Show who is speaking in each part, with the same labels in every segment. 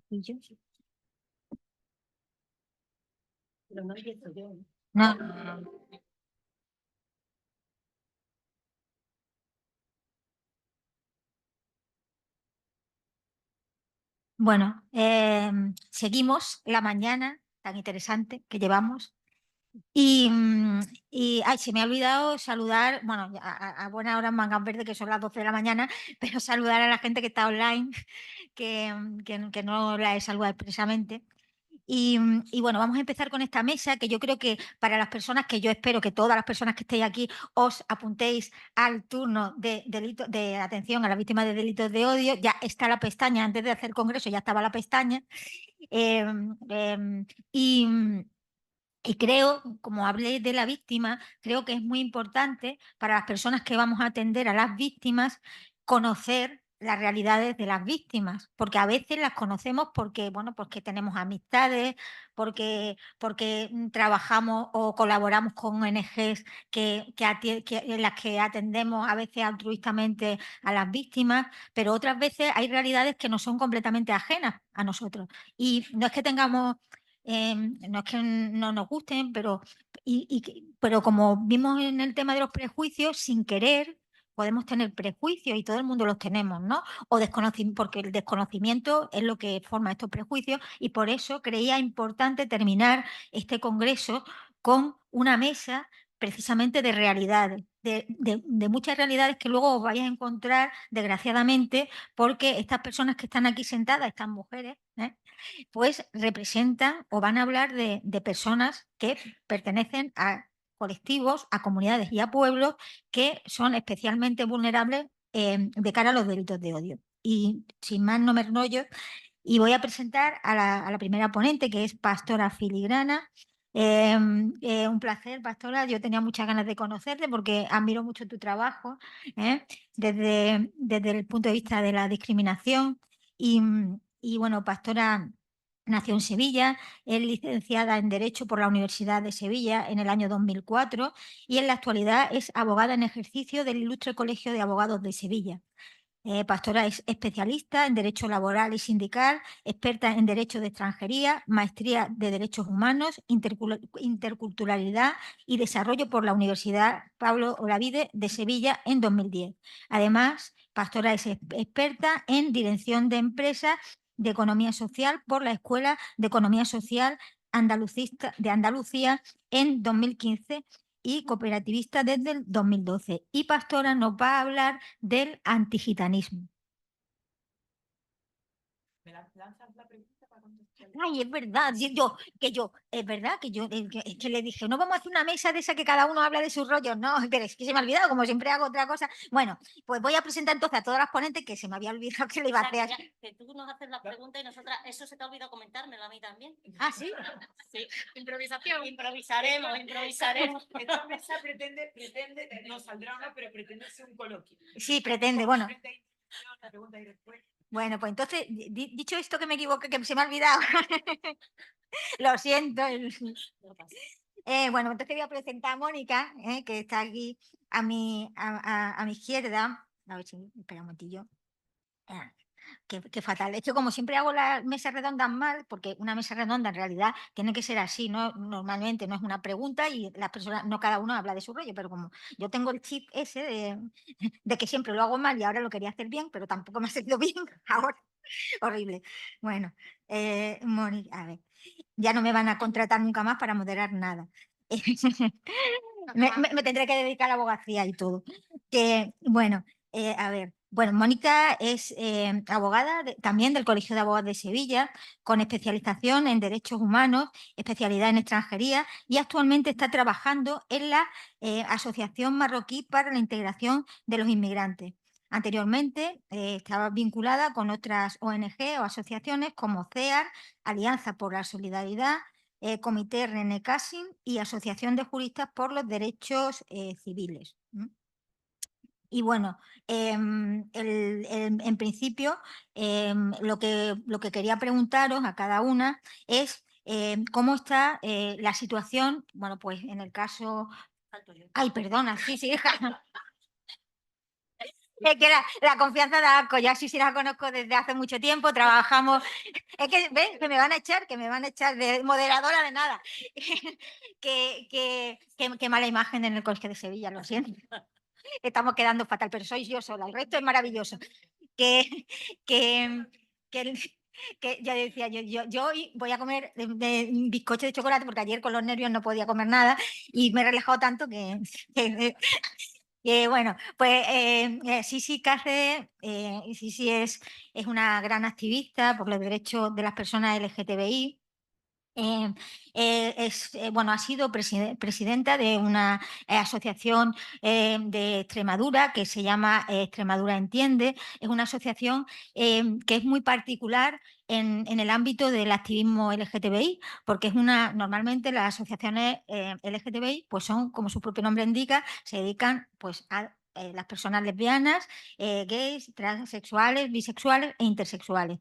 Speaker 1: ¿Y yo? Pero no empiezo yo. No. Bueno, seguimos la mañana tan interesante que llevamos. Y, ay, se me ha olvidado saludar, bueno, a buena hora en Mangas Verde, que son las 12 de la mañana, pero saludar a la gente que está online, que no la he saludado expresamente. Y bueno, vamos a empezar con esta mesa, que yo creo que para las personas, que yo espero que todas las personas que estéis aquí os apuntéis al turno de atención a las víctimas de delitos de odio. Ya está la pestaña, antes de hacer el congreso ya estaba la pestaña. Em, em, y, y creo, como hablé de la víctima, creo que es muy importante para las personas que vamos a atender a las víctimas conocer las realidades de las víctimas, porque a veces las conocemos porque, bueno, porque tenemos amistades, porque trabajamos o colaboramos con ONGs en las que atendemos a veces altruistamente a las víctimas, pero otras veces hay realidades que no son completamente ajenas a nosotros. Y no es que tengamos no es que no nos gusten, pero como vimos en el tema de los prejuicios, sin querer podemos tener prejuicios y todo el mundo los tenemos, ¿no? Porque el desconocimiento es lo que forma estos prejuicios, y por eso creía importante terminar este congreso con una mesa precisamente de realidades, de muchas realidades que luego os vais a encontrar, desgraciadamente, porque estas personas que están aquí sentadas, estas mujeres, pues representan o van a hablar de personas que pertenecen a colectivos, a comunidades y a pueblos que son especialmente vulnerables de cara a los delitos de odio. Y sin más no me enrollo, y voy a presentar a la primera ponente, que es Pastora Filigrana. Un placer, Pastora. Yo tenía muchas ganas de conocerte porque admiro mucho tu trabajo, ¿eh? Desde el punto de vista de la discriminación. Y bueno, Pastora nació en Sevilla, es licenciada en Derecho por la Universidad de Sevilla en el año 2004 y en la actualidad es abogada en ejercicio del Ilustre Colegio de Abogados de Sevilla. Pastora es especialista en Derecho Laboral y Sindical, experta en Derecho de Extranjería, maestría de Derechos Humanos, Interculturalidad y Desarrollo por la Universidad Pablo Olavide de Sevilla en 2010. Además, Pastora es experta en Dirección de Empresas de Economía Social por la Escuela de Economía Social de Andalucía en 2015 y cooperativista desde el 2012. Y Pastora nos va a hablar del antigitanismo.
Speaker 2: ¿Me lanzas la pregunta para contestar?
Speaker 1: Ay, es verdad, es verdad es que le dije, no vamos a hacer una mesa de esa que cada uno habla de sus rollos, no, pero es que se me ha olvidado, como siempre hago otra cosa. Bueno, pues voy a presentar entonces a todas las ponentes, que se me había olvidado que le iba a hacer.
Speaker 3: Que tú nos haces las preguntas y nosotras, eso se te ha olvidado comentármelo a mí también.
Speaker 1: Ah, sí.
Speaker 3: Sí, improvisación. Improvisaremos.
Speaker 2: Esta mesa pretende, no saldrá una, pero pretende ser un coloquio.
Speaker 1: Sí, pretende, bueno.
Speaker 2: La pregunta y después.
Speaker 1: Bueno, pues entonces, dicho esto que me equivoqué, que se me ha olvidado, lo siento. Bueno, entonces voy a presentar a Mónica, que está aquí a mi izquierda. A ver si, espera un momentillo. Ah, qué fatal. Es que como siempre hago las mesas redondas mal, porque una mesa redonda en realidad tiene que ser así, ¿no? Normalmente no es una pregunta y las personas, no cada uno habla de su rollo, pero como yo tengo el chip ese de que siempre lo hago mal y ahora lo quería hacer bien, pero tampoco me ha salido bien ahora. Horrible. Bueno, Mónica, a ver, ya no me van a contratar nunca más para moderar nada. Me tendré que dedicar a la abogacía y todo. Bueno, a ver. Bueno, Mónica es abogada también del Colegio de Abogados de Sevilla, con especialización en Derechos Humanos, especialidad en Extranjería, y actualmente está trabajando en la Asociación Marroquí para la Integración de los Inmigrantes. Anteriormente estaba vinculada con otras ONG o asociaciones como CEAR, Alianza por la Solidaridad, Comité René Cassin y Asociación de Juristas por los Derechos Civiles. Y bueno, en principio lo que quería preguntaros a cada una es cómo está la situación, bueno, pues en el caso... Ay, perdona, sí, hija. Es que la confianza da asco. Ya sí la conozco desde hace mucho tiempo, trabajamos. Es que, ¿ven? Que me van a echar de moderadora de nada. Qué mala imagen en el Colegio de Sevilla, lo siento. Estamos quedando fatal, pero soy yo sola, el resto es maravilloso. Que, que, que, que ya decía yo hoy voy a comer de bizcocho de chocolate porque ayer con los nervios no podía comer nada y me he relajado tanto que bueno, pues Sisi Cáceres, Sisi es una gran activista por los derechos de las personas LGTBI. Bueno, ha sido presidenta de una asociación de Extremadura que se llama Extremadura Entiende. Es una asociación que es muy particular en el ámbito del activismo LGTBI, porque normalmente las asociaciones LGTBI pues son, como su propio nombre indica, se dedican pues a las personas lesbianas, gays, transexuales, bisexuales e intersexuales.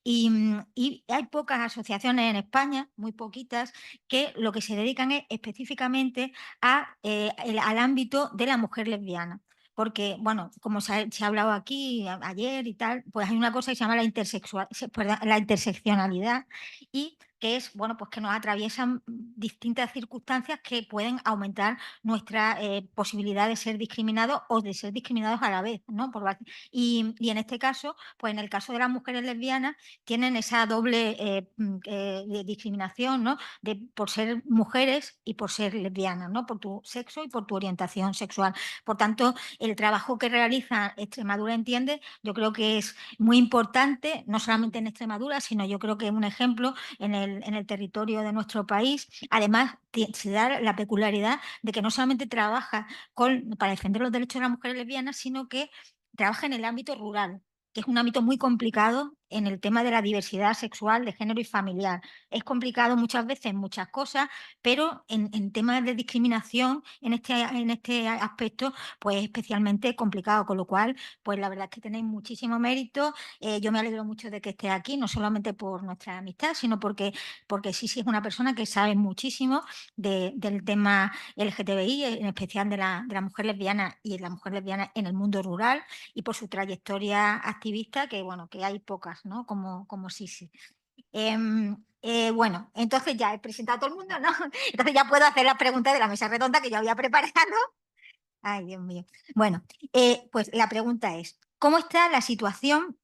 Speaker 1: Y hay pocas asociaciones en España, muy poquitas, que lo que se dedican es específicamente al ámbito de la mujer lesbiana. Porque, bueno, como se ha hablado aquí ayer y tal, pues hay una cosa que se llama la interseccionalidad y que es, bueno, pues que nos atraviesan distintas circunstancias que pueden aumentar nuestra posibilidad de ser discriminados o de ser discriminados a la vez, ¿no? Y en este caso, pues en el caso de las mujeres lesbianas, tienen esa doble de discriminación, ¿no? Por ser mujeres y por ser lesbianas, ¿no? Por tu sexo y por tu orientación sexual. Por tanto, el trabajo que realiza Extremadura Entiende, yo creo que es muy importante, no solamente en Extremadura, sino yo creo que es un ejemplo en el territorio de nuestro país. Además, se da la peculiaridad de que no solamente trabaja para defender los derechos de las mujeres lesbianas, sino que trabaja en el ámbito rural, que es un ámbito muy complicado en el tema de la diversidad sexual, de género y familiar. Es complicado muchas veces en muchas cosas, pero en temas de discriminación en este aspecto, pues es especialmente complicado, con lo cual, pues la verdad es que tenéis muchísimo mérito. Yo me alegro mucho de que esté aquí, no solamente por nuestra amistad, sino porque sí es una persona que sabe muchísimo del tema LGTBI, en especial de la mujer lesbiana y la mujer lesbiana en el mundo rural, y por su trayectoria activista, que bueno, que hay pocas, ¿no? Como Sisi. Bueno, entonces ya he presentado a todo el mundo, ¿no? Entonces ya puedo hacer las preguntas de la mesa redonda que ya había preparado. Ay, Dios mío. Bueno, pues la pregunta es, ¿cómo está la situación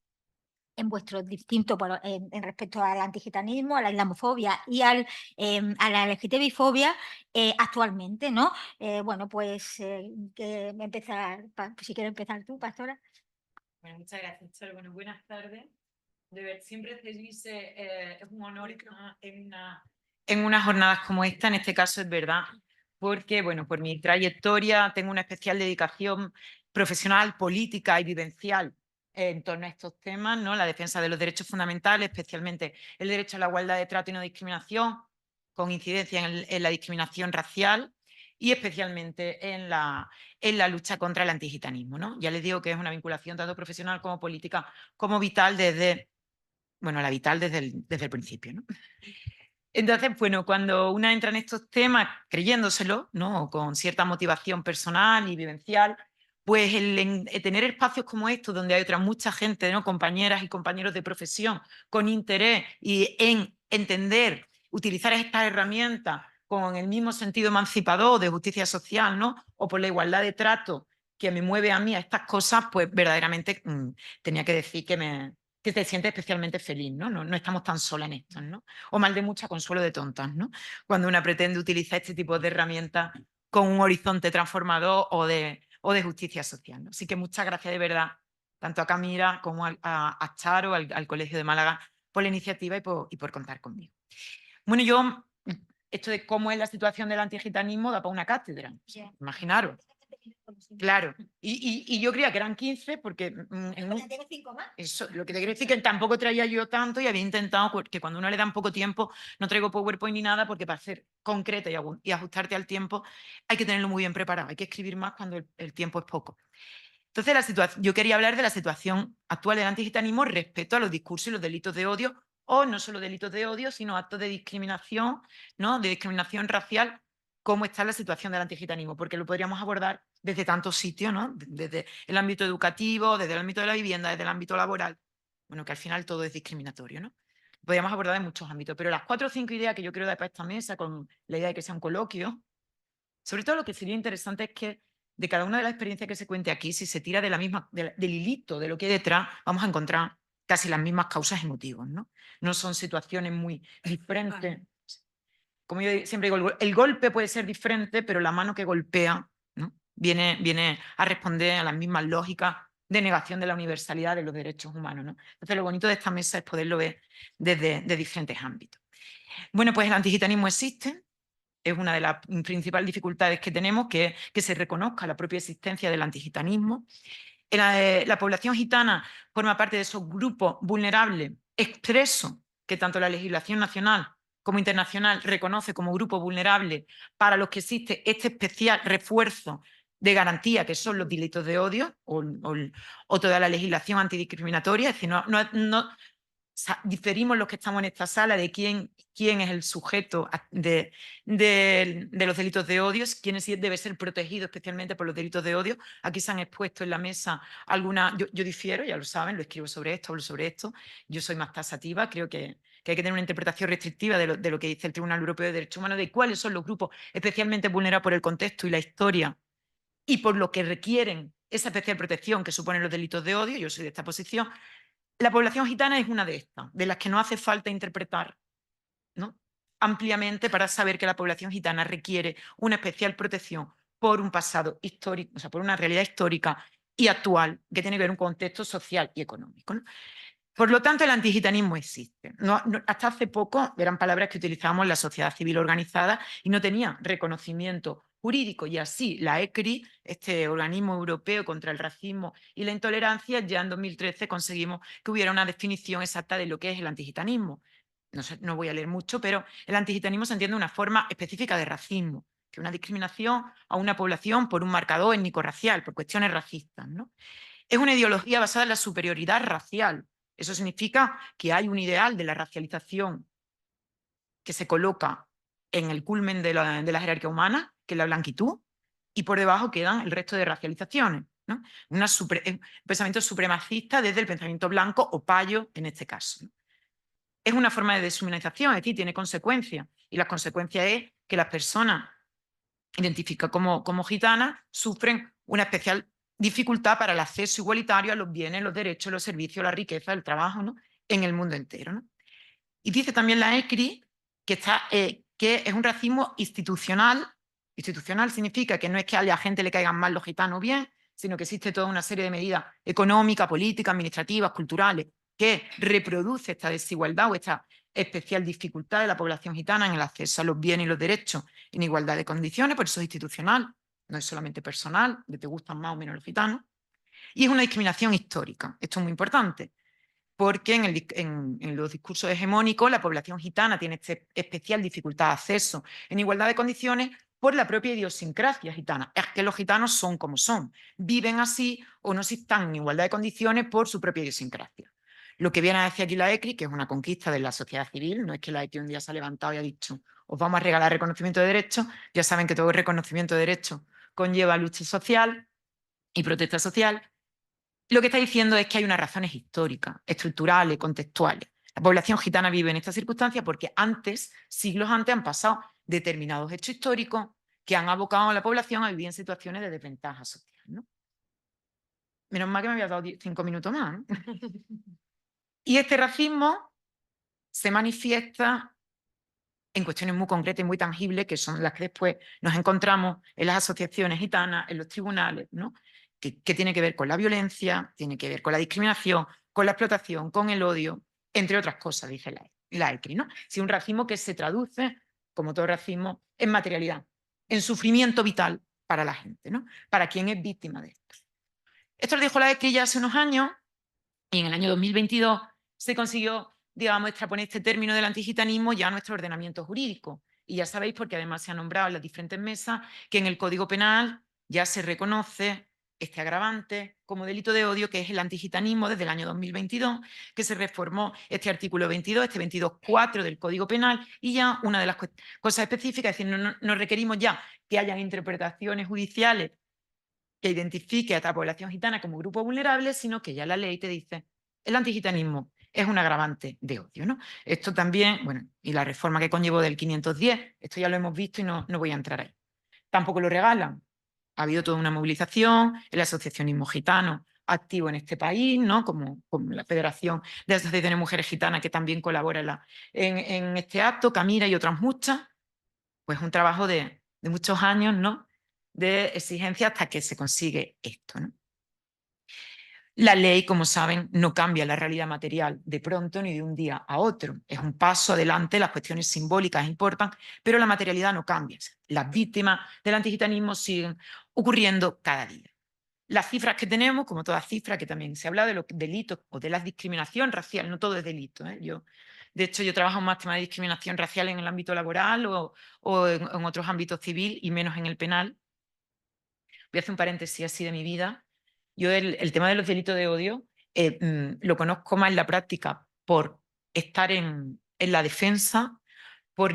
Speaker 1: en vuestros distintos, en respecto al antigitanismo, a la islamofobia y a la LGTBI-fobia actualmente, ¿no? Bueno, pues si quieres empezar tú, Pastora.
Speaker 2: Bueno, muchas gracias, Charo. Bueno, buenas tardes. De ver, siempre recibirse es un honor en unas jornadas como esta, en este caso es verdad, porque, bueno, por mi trayectoria tengo una especial dedicación profesional, política y vivencial en torno a estos temas, ¿no? La defensa de los derechos fundamentales, especialmente el derecho a la igualdad de trato y no discriminación, con incidencia en la discriminación racial y especialmente en la lucha contra el antigitanismo, ¿no? Ya les digo que es una vinculación tanto profesional como política, como vital desde, bueno, la vital desde el principio, ¿no? Entonces, bueno, cuando una entra en estos temas creyéndoselo, ¿no? Con cierta motivación personal y vivencial, pues tener espacios como estos, donde hay otra mucha gente, ¿no? Compañeras y compañeros de profesión, con interés y en entender, utilizar estas herramientas con el mismo sentido emancipador de justicia social, ¿no? O por la igualdad de trato que me mueve a mí a estas cosas, pues verdaderamente tenía que decir que te sientes especialmente feliz, ¿no? No estamos tan solas en esto, ¿no? O mal de mucha consuelo de tontas, ¿no? Cuando una pretende utilizar este tipo de herramientas con un horizonte transformador o de justicia social, ¿no? Así que muchas gracias de verdad, tanto a Camila como a Charo, al Colegio de Málaga, por la iniciativa y por contar conmigo. Bueno, esto de cómo es la situación del antigitanismo da para una cátedra, imaginaros. Claro, y yo creía que eran 15 porque
Speaker 1: ¿Tienes 5 más?
Speaker 2: eso, lo que te quiero decir que tampoco traía yo tanto y había intentado que cuando uno le dan poco tiempo, no traigo PowerPoint ni nada, porque para ser concreta y ajustarte al tiempo hay que tenerlo muy bien preparado, hay que escribir más cuando el tiempo es poco. Entonces, yo quería hablar de la situación actual del antigitanismo respecto a los discursos y los delitos de odio, o no solo delitos de odio, sino actos de discriminación, ¿no? De discriminación racial cómo está la situación del antigitanismo, porque lo podríamos abordar desde tantos sitios, ¿no? Desde el ámbito educativo, desde el ámbito de la vivienda, desde el ámbito laboral. Bueno, que al final todo es discriminatorio, ¿no? Podríamos abordar en muchos ámbitos, pero las 4 o 5 ideas que yo quiero dar para esta mesa, con la idea de que sea un coloquio, sobre todo lo que sería interesante es que de cada una de las experiencias que se cuente aquí, si se tira de la misma, del hilito de lo que hay detrás, vamos a encontrar casi las mismas causas y motivos, ¿no? No son situaciones muy diferentes. Como yo siempre digo, el golpe puede ser diferente, pero la mano que golpea, ¿no? viene a responder a las mismas lógicas de negación de la universalidad de los derechos humanos, ¿no? Entonces, lo bonito de esta mesa es poderlo ver desde diferentes ámbitos. Bueno, pues el antigitanismo existe. Es una de las principales dificultades que tenemos, que se reconozca la propia existencia del antigitanismo. La población gitana forma parte de esos grupos vulnerables expresos que tanto la legislación nacional como internacional reconoce como grupo vulnerable, para los que existe este especial refuerzo de garantía, que son los delitos de odio o toda la legislación antidiscriminatoria. Es decir, diferimos los que estamos en esta sala de quién es el sujeto de los delitos de odio, quién debe ser protegido especialmente por los delitos de odio. Aquí se han expuesto en la mesa algunas, yo difiero, ya lo saben, lo escribo sobre esto, hablo sobre esto, yo soy más taxativa, creo que hay que tener una interpretación restrictiva de lo que dice el Tribunal Europeo de Derechos Humanos, de cuáles son los grupos especialmente vulnerados por el contexto y la historia y por lo que requieren esa especial protección que suponen los delitos de odio. Yo soy de esta posición. La población gitana es una de estas, de las que no hace falta interpretar, ¿no?, ampliamente para saber que la población gitana requiere una especial protección por un pasado histórico, o sea, por una realidad histórica y actual que tiene que ver un contexto social y económico, ¿no? Por lo tanto, el antigitanismo existe. Hasta hace poco eran palabras que utilizábamos en la sociedad civil organizada y no tenía reconocimiento jurídico, y así la ECRI, este organismo europeo contra el racismo y la intolerancia, ya en 2013 conseguimos que hubiera una definición exacta de lo que es el antigitanismo. No voy a leer mucho, pero el antigitanismo se entiende de una forma específica de racismo, que es una discriminación a una población por un marcador étnico-racial, por cuestiones racistas, ¿no? Es una ideología basada en la superioridad racial. Eso significa que hay un ideal de la racialización que se coloca en el culmen de la jerarquía humana, que es la blanquitud, y por debajo quedan el resto de racializaciones, ¿no? Un pensamiento supremacista desde el pensamiento blanco o payo en este caso, ¿no? Es una forma de deshumanización, es decir, tiene consecuencias, y la consecuencia es que las personas identificadas como gitanas sufren una especial dificultad para el acceso igualitario a los bienes, los derechos, los servicios, la riqueza, el trabajo, ¿no?, en el mundo entero, ¿no? Y dice también la ECRI que es un racismo institucional. Institucional significa que no es que a la gente le caigan mal los gitanos bien, sino que existe toda una serie de medidas económicas, políticas, administrativas, culturales, que reproduce esta desigualdad o esta especial dificultad de la población gitana en el acceso a los bienes y los derechos en igualdad de condiciones. Por eso es institucional, no es solamente personal, de te gustan más o menos los gitanos. Y es una discriminación histórica. Esto es muy importante, porque en los discursos hegemónicos la población gitana tiene especial dificultad de acceso en igualdad de condiciones por la propia idiosincrasia gitana. Es que los gitanos son como son, viven así o no están en igualdad de condiciones por su propia idiosincrasia. Lo que viene a decir aquí la ECRI, que es una conquista de la sociedad civil, no es que la ECRI un día se ha levantado y ha dicho os vamos a regalar reconocimiento de derechos. Ya saben que todo el reconocimiento de derechos conlleva lucha social y protesta social. Lo que está diciendo es que hay unas razones históricas, estructurales, contextuales. La población gitana vive en esta circunstancia porque antes, siglos antes, han pasado determinados hechos históricos que han abocado a la población a vivir en situaciones de desventaja social, ¿no? Menos mal que me había dado 5 minutos más, ¿no? Y este racismo se manifiesta en cuestiones muy concretas y muy tangibles, que son las que después nos encontramos en las asociaciones gitanas, en los tribunales, ¿no?, que tiene que ver con la violencia, tiene que ver con la discriminación, con la explotación, con el odio, entre otras cosas, dice la ECRI, ¿no? Si un racismo que se traduce, como todo racismo, en materialidad, en sufrimiento vital para la gente, ¿no?, para quien es víctima de esto. Esto lo dijo la ECRI ya hace unos años, y en el año 2022 se consiguió, digamos, extraponer este término del antigitanismo ya a nuestro ordenamiento jurídico. Y ya sabéis, porque además se ha nombrado en las diferentes mesas, que en el Código Penal ya se reconoce este agravante como delito de odio, que es el antigitanismo desde el año 2022, que se reformó este artículo 22, este 22.4 del Código Penal, y ya una de las cosas específicas, es decir, no requerimos ya que hayan interpretaciones judiciales que identifique a esta población gitana como grupo vulnerable, sino que ya la ley te dice el antigitanismo es un agravante de odio, ¿no? Esto también, bueno, y la reforma que conllevó del 510, esto ya lo hemos visto y no voy a entrar ahí. Tampoco lo regalan. Ha habido toda una movilización, el asociacionismo gitano activo en este país, ¿no? Como la Federación de Asociaciones de Mujeres Gitanas, que también colabora en este acto, Camira y otras muchas. Pues un trabajo de muchos años, ¿no? De exigencia hasta que se consigue esto, ¿no? La ley, como saben, no cambia la realidad material de pronto ni de un día a otro. Es un paso adelante, las cuestiones simbólicas importan, pero la materialidad no cambia. Las víctimas del antigitanismo siguen ocurriendo cada día. Las cifras que tenemos, como todas cifras, que también se habla de los delitos o de la discriminación racial, no todo es delito. De hecho, yo trabajo más temas de discriminación racial en el ámbito laboral o en otros ámbitos civil y menos en el penal. Voy a hacer un paréntesis así de mi vida. Yo el tema de los delitos de odio lo conozco más en la práctica por estar en la defensa, por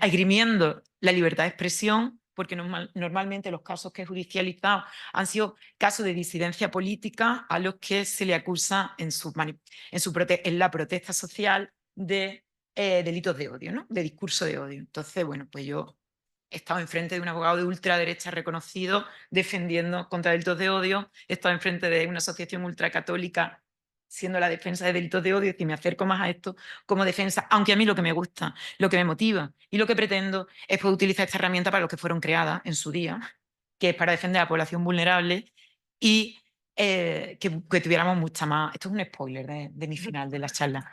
Speaker 2: agrimiendo la libertad de expresión, porque normalmente los casos que he judicializado han sido casos de disidencia política a los que se le acusa en la protesta social de delitos de odio, ¿no? De discurso de odio. Entonces, bueno, pues yo he estado enfrente de un abogado de ultraderecha reconocido defendiendo contra delitos de odio, he estado enfrente de una asociación ultracatólica siendo la defensa de delitos de odio, y me acerco más a esto como defensa, aunque a mí lo que me gusta, lo que me motiva y lo que pretendo es poder utilizar esta herramienta para lo que fueron creadas en su día, que es para defender a la población vulnerable y que tuviéramos mucha más, esto es un spoiler de mi final de la charla,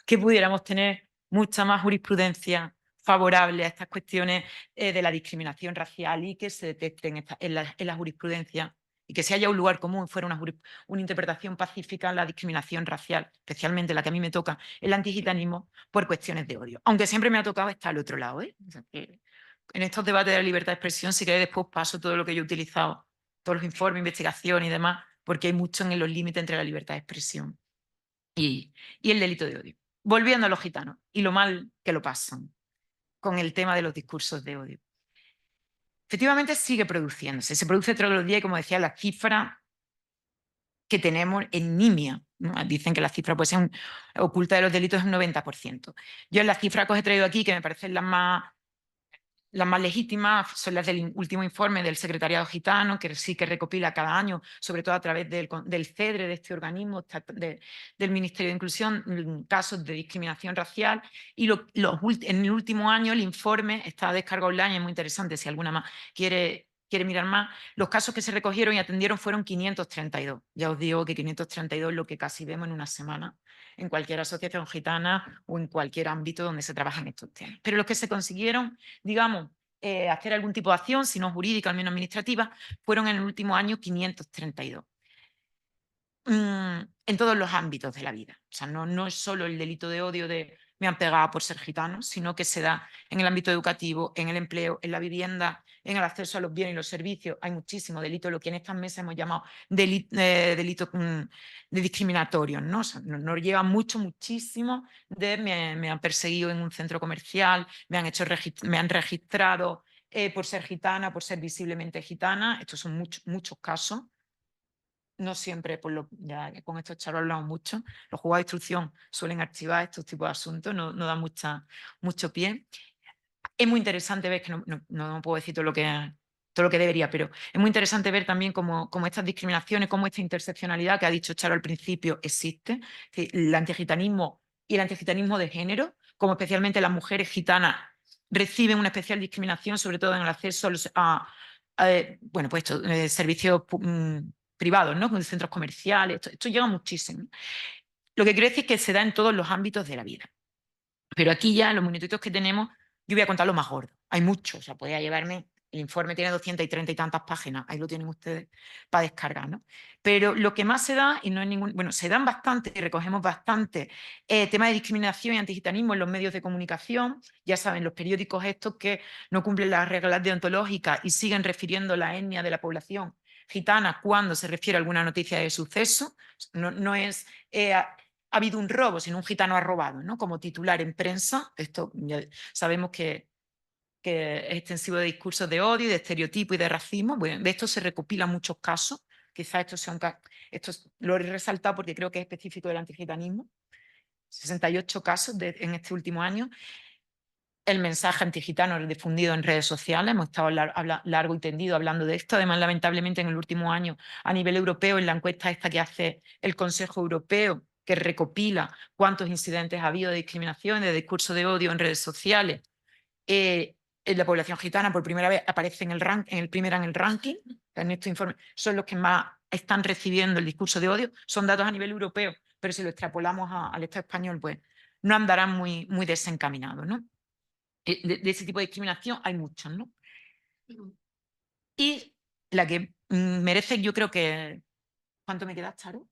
Speaker 2: que pudiéramos tener mucha más jurisprudencia favorable a estas cuestiones de la discriminación racial y que se detecten en la jurisprudencia y que si haya un lugar común, fuera una interpretación pacífica en la discriminación racial, especialmente la que a mí me toca, el antigitanismo, por cuestiones de odio. Aunque siempre me ha tocado estar al otro lado. O sea, que en estos debates de la libertad de expresión, si queréis después paso todo lo que yo he utilizado, todos los informes, investigación y demás, porque hay mucho en los límites entre la libertad de expresión y el delito de odio. Volviendo a los gitanos y lo mal que lo pasan con el tema de los discursos de odio. Efectivamente sigue produciéndose, se produce todos los días y, como decía, la cifra que tenemos en nimia, ¿no? Dicen que la cifra puede ser oculta de los delitos es un 90%. Yo en las cifras que os he traído aquí, que me parecen las más legítimas, son las del último informe del Secretariado Gitano, que sí que recopila cada año, sobre todo a través del CEDRE, de este organismo del Ministerio de Inclusión, casos de discriminación racial. Y en el último año el informe está descargado online, es muy interesante si alguna más quiere mirar más. Los casos que se recogieron y atendieron fueron 532. Ya os digo que 532 es lo que casi vemos en una semana en cualquier asociación gitana o en cualquier ámbito donde se trabajan estos temas. Pero los que se consiguieron, digamos, hacer algún tipo de acción, si no jurídica, al menos administrativa, fueron en el último año 532. En todos los ámbitos de la vida. O sea, no es solo el delito de odio de me han pegado por ser gitano, sino que se da en el ámbito educativo, en el empleo, en la vivienda, en el acceso a los bienes y los servicios. Hay muchísimos delitos, lo que en estas mesas hemos llamado delitos discriminatorios, ¿no? O sea, nos llevan muchísimo de me han perseguido en un centro comercial, me han registrado por ser gitana, por ser visiblemente gitana. Estos son muchos casos. No siempre, ya con estos charlos hablamos mucho, los juzgados de instrucción suelen archivar estos tipos de asuntos, no dan mucho pie. Es muy interesante ver, que no puedo decir todo lo que debería, pero es muy interesante ver también cómo estas discriminaciones, cómo esta interseccionalidad que ha dicho Charo al principio existe, el antigitanismo y el antigitanismo de género, como especialmente las mujeres gitanas reciben una especial discriminación, sobre todo en el acceso servicios privados, ¿no? Con centros comerciales, esto llega muchísimo. Lo que quiero decir es que se da en todos los ámbitos de la vida. Pero aquí ya, en los minutitos que tenemos, yo voy a contar lo más gordo. Hay mucho, o sea, podría llevarme, el informe tiene 230 y tantas páginas, ahí lo tienen ustedes para descargar, ¿no? Pero lo que más se da, y no es se dan bastante y recogemos bastante temas de discriminación y antigitanismo en los medios de comunicación, ya saben, los periódicos estos que no cumplen las reglas deontológicas y siguen refiriendo la etnia de la población gitana cuando se refiere a alguna noticia de suceso. No es ha habido un robo, sino un gitano ha robado, ¿no? Como titular en prensa. Esto ya sabemos que es extensivo de discursos de odio, de estereotipo y de racismo. Bueno, de esto se recopilan muchos casos. Quizás esto lo he resaltado porque creo que es específico del antigitanismo. 68 casos en este último año. El mensaje antigitano difundido en redes sociales, hemos estado largo y tendido hablando de esto. Además, lamentablemente, en el último año, a nivel europeo, en la encuesta esta que hace el Consejo Europeo, que recopila cuántos incidentes ha habido de discriminación, de discurso de odio en redes sociales, la población gitana por primera vez aparece en el ranking. En este informe son los que más están recibiendo el discurso de odio. Son datos a nivel europeo, pero si lo extrapolamos al Estado español, pues no andarán muy desencaminados, ¿no? De ese tipo de discriminación hay muchos, ¿no? Y la que merece, yo creo que... ¿Cuánto me queda, Charo?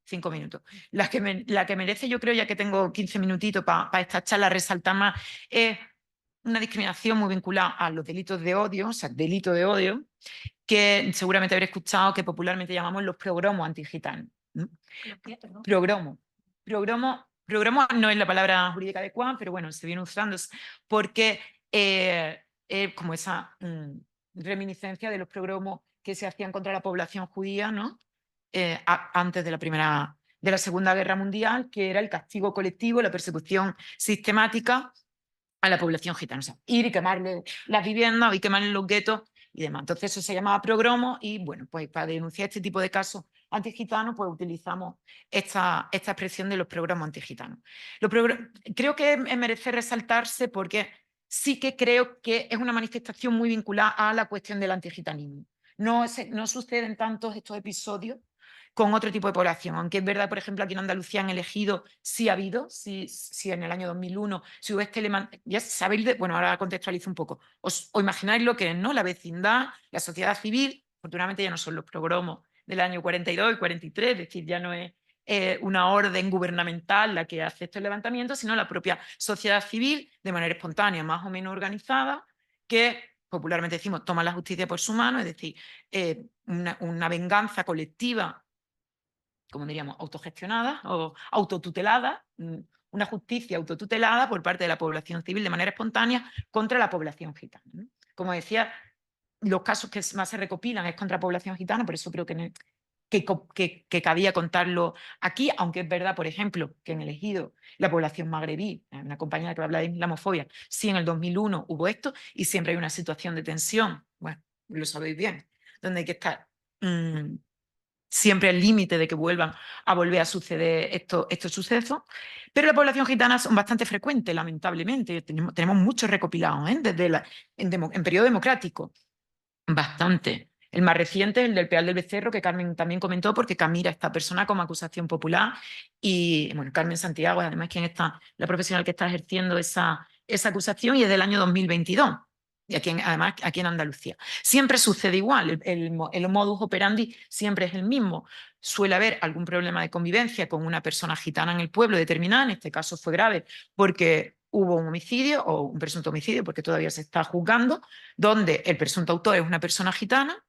Speaker 2: 5 minutos. La que merece, yo creo, ya que tengo 15 minutitos para esta charla, resaltar más, es una discriminación muy vinculada a los delitos de odio, o sea, delito de odio, que seguramente habré escuchado que popularmente llamamos los progromos antigitanos. Progromo. Progromo no es la palabra jurídica adecuada, pero bueno, se viene usando porque es como esa reminiscencia de los progromos que se hacían contra la población judía, ¿no? Antes de la Segunda Guerra Mundial, que era el castigo colectivo, la persecución sistemática a la población gitana. O sea, ir y quemarle las viviendas y quemarle los guetos y demás. Entonces eso se llamaba progromo y bueno, pues para denunciar este tipo de casos antigitanos, pues utilizamos esta expresión de los progromos antigitanos. Creo que merece resaltarse porque sí que creo que es una manifestación muy vinculada a la cuestión del antigitanismo. No suceden tantos estos episodios con otro tipo de población, aunque es verdad, por ejemplo, aquí en Andalucía han elegido, sí ha habido, sí en el año 2001, si hubo ya sabéis, bueno, ahora contextualizo un poco, os imagináis lo que es, ¿no? La vecindad, la sociedad civil, afortunadamente ya no son los progromos del año 42 y 43, es decir, ya no es una orden gubernamental la que hace estos levantamientos, sino la propia sociedad civil, de manera espontánea, más o menos organizada, que popularmente decimos toma la justicia por su mano, es decir, una venganza colectiva, como diríamos, autogestionada o autotutelada, una justicia autotutelada por parte de la población civil de manera espontánea contra la población gitana, ¿no? Como decía, los casos que más se recopilan es contra la población gitana, por eso creo que cabía contarlo aquí, aunque es verdad, por ejemplo, que en el Ejido la población magrebí, una compañera que habla de islamofobia, sí en el 2001 hubo esto y siempre hay una situación de tensión, bueno, lo sabéis bien, donde hay que estar siempre al límite de que volver a suceder estos sucesos, pero la población gitana son bastante frecuentes, lamentablemente. Tenemos muchos recopilados en periodo democrático, bastante. El más reciente es el del Peal del Becerro, que Carmen también comentó, porque Camira esta persona como acusación popular y, bueno, Carmen Santiago, además, la profesional que está ejerciendo esa acusación, y es del año 2022. Y además aquí en Andalucía. Siempre sucede igual, el modus operandi siempre es el mismo. Suele haber algún problema de convivencia con una persona gitana en el pueblo determinada, en este caso fue grave porque hubo un homicidio o un presunto homicidio, porque todavía se está juzgando, donde el presunto autor es una persona gitana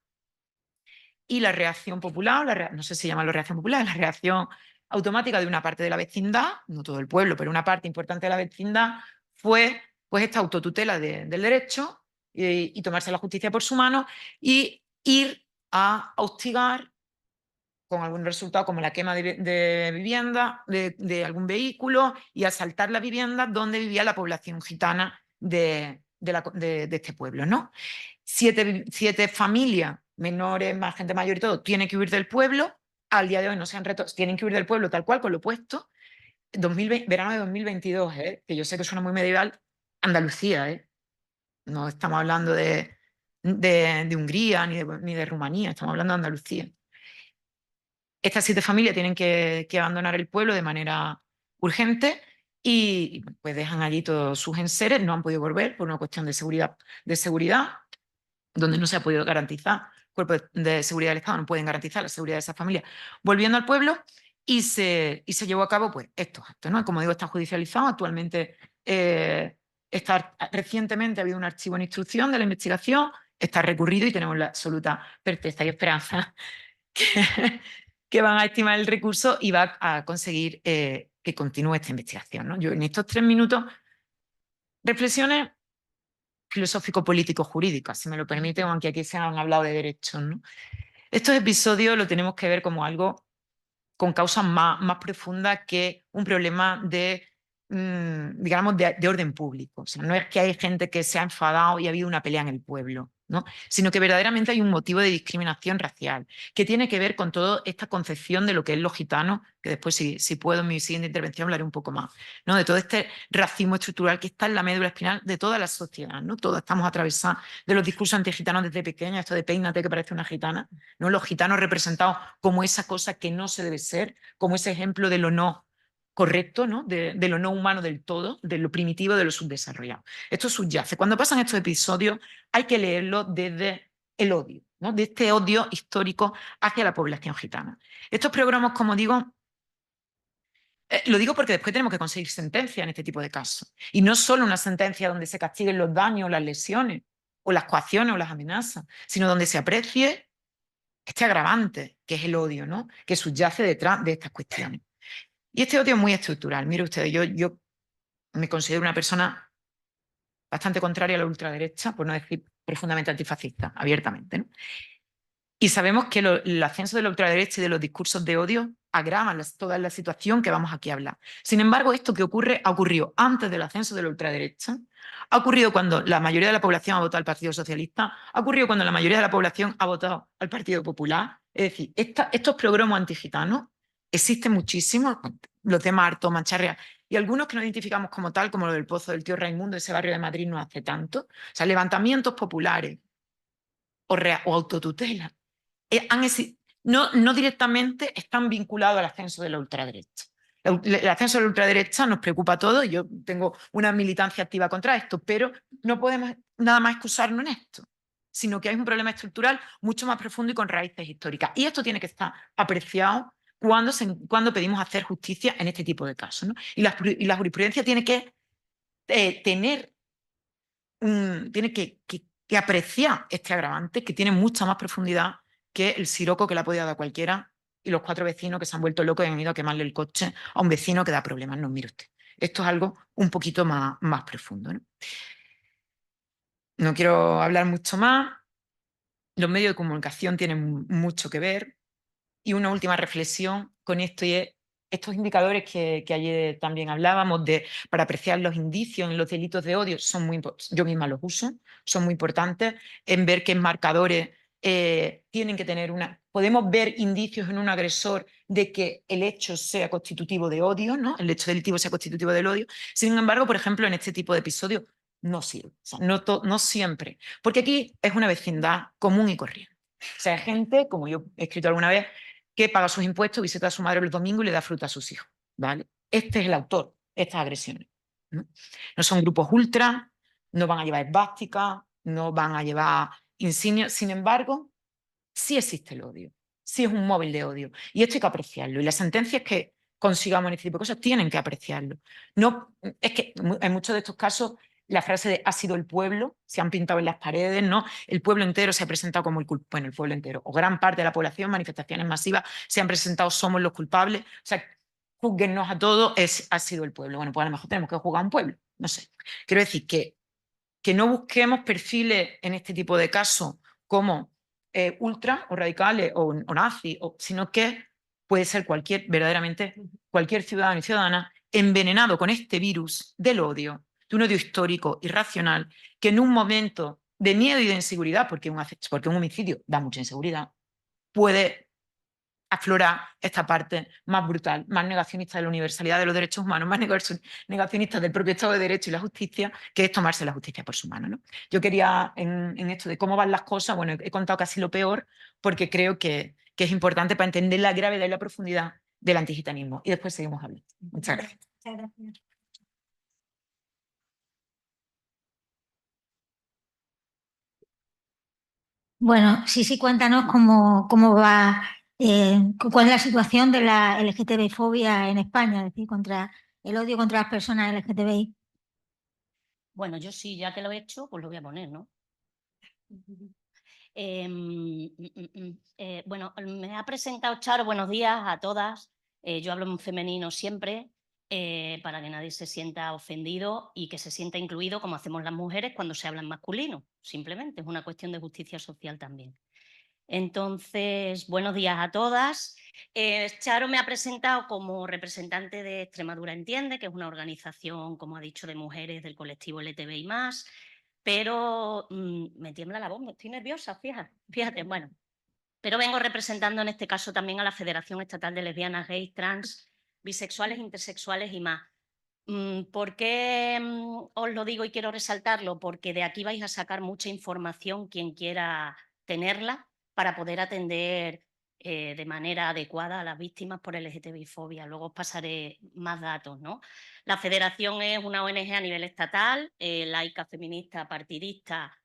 Speaker 2: y la reacción popular, no sé si se llama la reacción popular, la reacción automática de una parte de la vecindad, no todo el pueblo, pero una parte importante de la vecindad, fue pues esta autotutela del derecho y tomarse la justicia por su mano y ir a hostigar con algún resultado como la quema de vivienda, de algún vehículo, y asaltar la vivienda donde vivía la población gitana de este pueblo, ¿no? 7 familias menores, más gente mayor y todo, tienen que huir del pueblo. Al día de hoy no se han tienen que huir del pueblo tal cual, con lo puesto. Verano de 2022, que yo sé que suena muy medieval, Andalucía, no estamos hablando de Hungría ni de Rumanía, estamos hablando de Andalucía. Estas 7 familias tienen que abandonar el pueblo de manera urgente y pues dejan allí todos sus enseres, no han podido volver por una cuestión de seguridad, donde no se ha podido garantizar, cuerpos de seguridad del Estado no pueden garantizar la seguridad de esas familias, volviendo al pueblo, y se llevó a cabo pues estos actos, ¿no? Como digo, está judicializado actualmente. Recientemente ha habido un archivo en instrucción de la investigación está recurrido y tenemos la absoluta certeza y esperanza que van a estimar el recurso y va a conseguir que continúe esta investigación, ¿no? Yo en estos 3 minutos, reflexiones filosófico-político-jurídicas, si me lo permiten, aunque aquí se han hablado de derechos, ¿no? Estos episodios lo tenemos que ver como algo con causas más profundas que un problema de, digamos, de orden público. O sea, no es que hay gente que se ha enfadado y ha habido una pelea en el pueblo, ¿no? Sino que verdaderamente hay un motivo de discriminación racial que tiene que ver con toda esta concepción de lo que es lo gitano, que después, si puedo, en mi siguiente intervención hablaré un poco más, ¿no? De todo este racismo estructural que está en la médula espinal de toda la sociedad, ¿no? Todos estamos atravesados de los discursos antigitanos desde pequeños, esto de peínate que parece una gitana, ¿no? Los gitanos representados como esa cosa que no se debe ser, como ese ejemplo de lo no correcto, ¿no? De lo no humano del todo, de lo primitivo, de lo subdesarrollado. Esto subyace. Cuando pasan estos episodios hay que leerlo desde el odio, ¿no? De este odio histórico hacia la población gitana. Estos programas, como digo, lo digo porque después tenemos que conseguir sentencia en este tipo de casos. Y no solo una sentencia donde se castiguen los daños o las lesiones, o las coacciones o las amenazas, sino donde se aprecie este agravante, que es el odio, ¿no? Que subyace detrás de estas cuestiones. Y este odio es muy estructural. Mire ustedes, yo me considero una persona bastante contraria a la ultraderecha, por no decir profundamente antifascista, abiertamente, ¿no? Y sabemos que el ascenso de la ultraderecha y de los discursos de odio agravan toda la situación que vamos aquí a hablar. Sin embargo, esto que ocurre ha ocurrido antes del ascenso de la ultraderecha, ha ocurrido cuando la mayoría de la población ha votado al Partido Socialista, ha ocurrido cuando la mayoría de la población ha votado al Partido Popular. Es decir, estos programas antigitanos existen muchísimos, los temas Arto, Mancharria, y algunos que nos identificamos como tal, como lo del Pozo del Tío Raimundo, ese barrio de Madrid no hace tanto. O sea, levantamientos populares o autotutela no directamente están vinculados al ascenso de la ultraderecha. El ascenso de la ultraderecha nos preocupa a todos y yo tengo una militancia activa contra esto, pero no podemos nada más excusarnos en esto, sino que hay un problema estructural mucho más profundo y con raíces históricas. Y esto tiene que estar apreciado cuando pedimos hacer justicia en este tipo de casos, ¿no? Y la jurisprudencia tiene que tiene que apreciar este agravante que tiene mucha más profundidad que el siroco que le ha podido dar cualquiera y los 4 vecinos que se han vuelto locos y han ido a quemarle el coche a un vecino que da problemas. No, mire usted. Esto es algo un poquito más profundo, ¿no? No quiero hablar mucho más. Los medios de comunicación tienen mucho que ver. Y una última reflexión con esto y es estos indicadores que ayer también hablábamos para apreciar los indicios en los delitos de odio, son muy yo misma los uso, son muy importantes en ver qué marcadores tienen que tener podemos ver indicios en un agresor de que el hecho sea constitutivo de odio, ¿no? El hecho delictivo sea constitutivo del odio. Sin embargo, por ejemplo, en este tipo de episodios no sirve, o sea, no siempre, porque aquí es una vecindad común y corriente. O sea, hay gente, como yo he escrito alguna vez, que paga sus impuestos, visita a su madre los domingos y le da fruta a sus hijos, ¿vale? Este es el autor de estas agresiones, ¿no? No son grupos ultra, no van a llevar esvásticas, no van a llevar insignias. Sin embargo, sí existe el odio, sí es un móvil de odio. Y esto hay que apreciarlo. Y las sentencias que consigamos en este tipo de cosas tienen que apreciarlo. No, es que en muchos de estos casos la frase de ha sido el pueblo, se han pintado en las paredes, ¿no? El pueblo entero se ha presentado como el culpable, bueno, el pueblo entero, o gran parte de la población, manifestaciones masivas, se han presentado, somos los culpables. O sea, júzguennos a todos, ha sido el pueblo. Bueno, pues a lo mejor tenemos que juzgar a un pueblo, no sé. Quiero decir que no busquemos perfiles en este tipo de casos como ultra o radicales o nazis, sino que puede ser verdaderamente cualquier ciudadano y ciudadana envenenado con este virus del odio, de un odio histórico, irracional, que en un momento de miedo y de inseguridad, porque un homicidio da mucha inseguridad, puede aflorar esta parte más brutal, más negacionista de la universalidad de los derechos humanos, más negacionista del propio Estado de Derecho y la justicia, que es tomarse la justicia por su mano, ¿no? Yo quería, en esto de cómo van las cosas, bueno, he contado casi lo peor, porque creo que es importante para entender la gravedad y la profundidad del antigitanismo. Y después seguimos hablando. Muchas gracias.
Speaker 1: Muchas gracias. Bueno, sí, cuéntanos cómo va, cuál es la situación de la LGTB-fobia en España, es decir, contra el odio contra las personas LGTBI.
Speaker 3: Bueno, yo sí, ya que lo he hecho, pues lo voy a poner, ¿no? Bueno, me ha presentado Charo, buenos días a todas. Yo hablo en femenino siempre, para que nadie se sienta ofendido y que se sienta incluido como hacemos las mujeres cuando se habla en masculino. Simplemente es una cuestión de justicia social también. Entonces, buenos días a todas. Charo me ha presentado como representante de Extremadura Entiende, que es una organización, como ha dicho, de mujeres del colectivo LGTBI+, pero me tiembla la voz, me estoy nerviosa, fíjate, bueno. Pero vengo representando en este caso también a la Federación Estatal de Lesbianas, Gays, Trans, Bisexuales, Intersexuales y más. ¿Por qué os lo digo y quiero resaltarlo? Porque de aquí vais a sacar mucha información quien quiera tenerla para poder atender de manera adecuada a las víctimas por LGTBI-fobia. Luego os pasaré más datos, ¿no? La federación es una ONG a nivel estatal, laica, feminista, partidista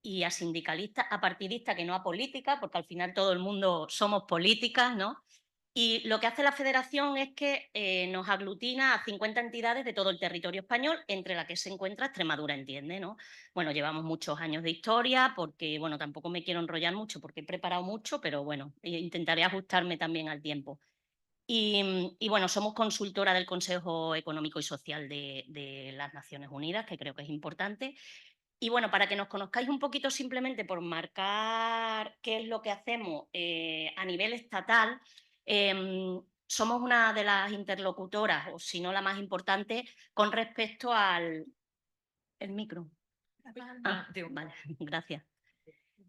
Speaker 3: y asindicalista, apartidista que no a política, porque al final todo el mundo somos políticas, ¿no? Y lo que hace la federación es que nos aglutina a 50 entidades de todo el territorio español, entre las que se encuentra Extremadura Entiende, ¿no? Bueno, llevamos muchos años de historia, porque, bueno, tampoco me quiero enrollar mucho, porque he preparado mucho, pero bueno, intentaré ajustarme también al tiempo. Y bueno, somos consultora del Consejo Económico y Social de las Naciones Unidas, que creo que es importante. Y bueno, para que nos conozcáis un poquito simplemente por marcar qué es lo que hacemos a nivel estatal, somos una de las interlocutoras, o si no la más importante, con respecto al... El micro. Vale, gracias.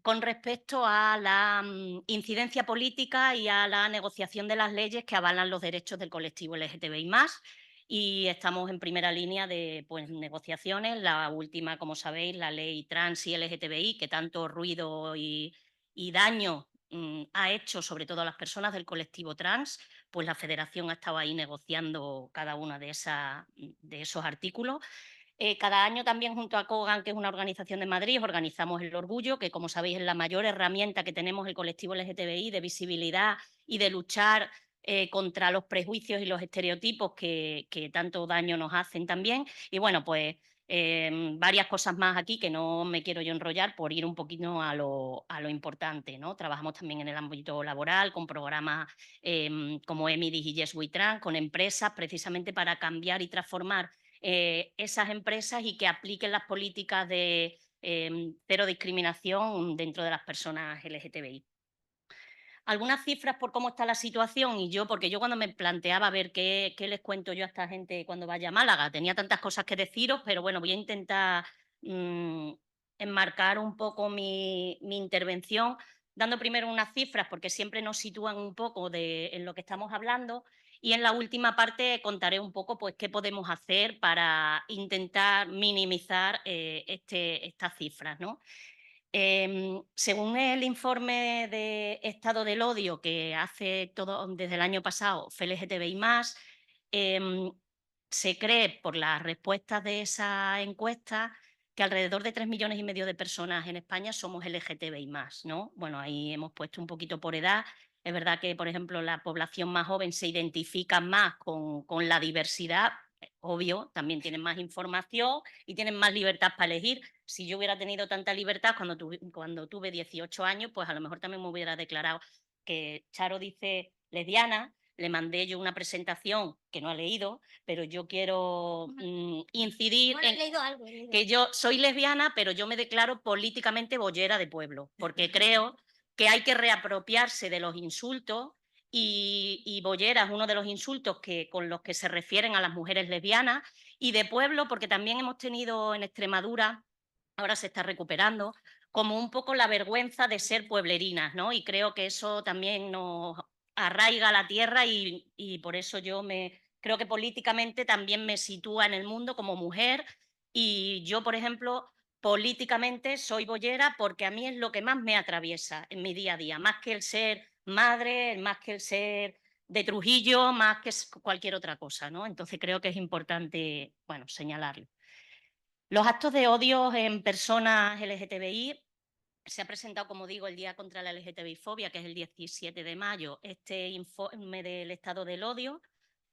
Speaker 3: Con respecto a la incidencia política y a la negociación de las leyes que avalan los derechos del colectivo LGTBI+, y estamos en primera línea de negociaciones. La última, como sabéis, la ley trans y LGTBI, que tanto ruido y daño ha hecho sobre todo a las personas del colectivo trans, pues la federación ha estado ahí negociando cada una de esos artículos. Cada año también junto a COGAN, que es una organización de Madrid, organizamos el Orgullo, que como sabéis es la mayor herramienta que tenemos el colectivo LGTBI de visibilidad y de luchar contra los prejuicios y los estereotipos que tanto daño nos hacen también. Y bueno, pues varias cosas más aquí que no me quiero yo enrollar por ir un poquito a lo importante, ¿no? Trabajamos también en el ámbito laboral con programas como EMIDIS y Yes We Trans, con empresas precisamente para cambiar y transformar esas empresas y que apliquen las políticas de cero discriminación dentro de las personas LGTBI. Algunas cifras por cómo está la situación y porque yo cuando me planteaba ver qué les cuento yo a esta gente cuando vaya a Málaga, tenía tantas cosas que deciros, pero bueno, voy a intentar enmarcar un poco mi intervención dando primero unas cifras porque siempre nos sitúan un poco en lo que estamos hablando y en la última parte contaré un poco pues qué podemos hacer para intentar minimizar estas cifras, ¿no? Según el informe de Estado del Odio que hace todo desde el año pasado FLGTBI+, se cree por las respuestas de esa encuesta que alrededor de 3,5 millones de personas en España somos LGTBI+, ¿no? Bueno, ahí hemos puesto un poquito por edad. Es verdad que, por ejemplo, la población más joven se identifica más con la diversidad, obvio, también tienen más información y tienen más libertad para elegir. Si yo hubiera tenido tanta libertad cuando tuve 18 años, pues a lo mejor también me hubiera declarado que Charo dice lesbiana, le mandé yo una presentación que no ha leído, pero yo quiero incidir
Speaker 1: Bueno, he
Speaker 3: en
Speaker 1: leído algo.
Speaker 3: que yo soy lesbiana, pero yo me declaro políticamente boyera de pueblo, porque creo que hay que reapropiarse de los insultos y boyera es uno de los insultos con los que se refieren a las mujeres lesbianas y de pueblo, porque también hemos tenido en Extremadura, ahora se está recuperando, como un poco la vergüenza de ser pueblerinas, ¿no? Y creo que eso también nos arraiga a la tierra y por eso yo creo que políticamente también me sitúa en el mundo como mujer y yo, por ejemplo, políticamente soy boyera porque a mí es lo que más me atraviesa en mi día a día, más que el ser madre, más que el ser de Trujillo, más que cualquier otra cosa, ¿no? Entonces creo que es importante, bueno, señalarlo. Los actos de odio en personas LGTBI se ha presentado, como digo, el Día contra la LGTBI-fobia, que es el 17 de mayo, este informe del estado del odio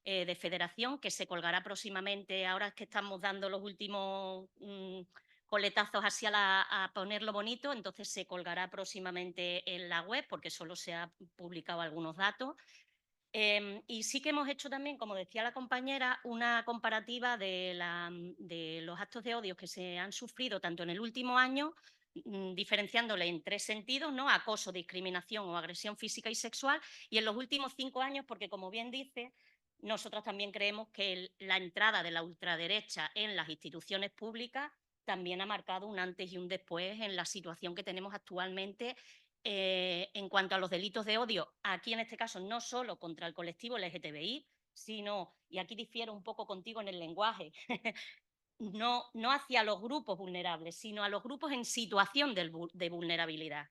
Speaker 3: de federación, que se colgará próximamente. Ahora es que estamos dando los últimos coletazos así a ponerlo bonito, entonces se colgará próximamente en la web porque solo se han publicado algunos datos. Y sí que hemos hecho también, como decía la compañera, una comparativa de los actos de odio que se han sufrido tanto en el último año, diferenciándole en 3 sentidos, ¿no? Acoso, discriminación o agresión física y sexual, y en los últimos 5 años, porque como bien dice, nosotros también creemos que la entrada de la ultraderecha en las instituciones públicas también ha marcado un antes y un después en la situación que tenemos actualmente en cuanto a los delitos de odio, aquí en este caso no solo contra el colectivo LGTBI, sino, y aquí difiero un poco contigo en el lenguaje, no hacia los grupos vulnerables, sino a los grupos en situación de vulnerabilidad,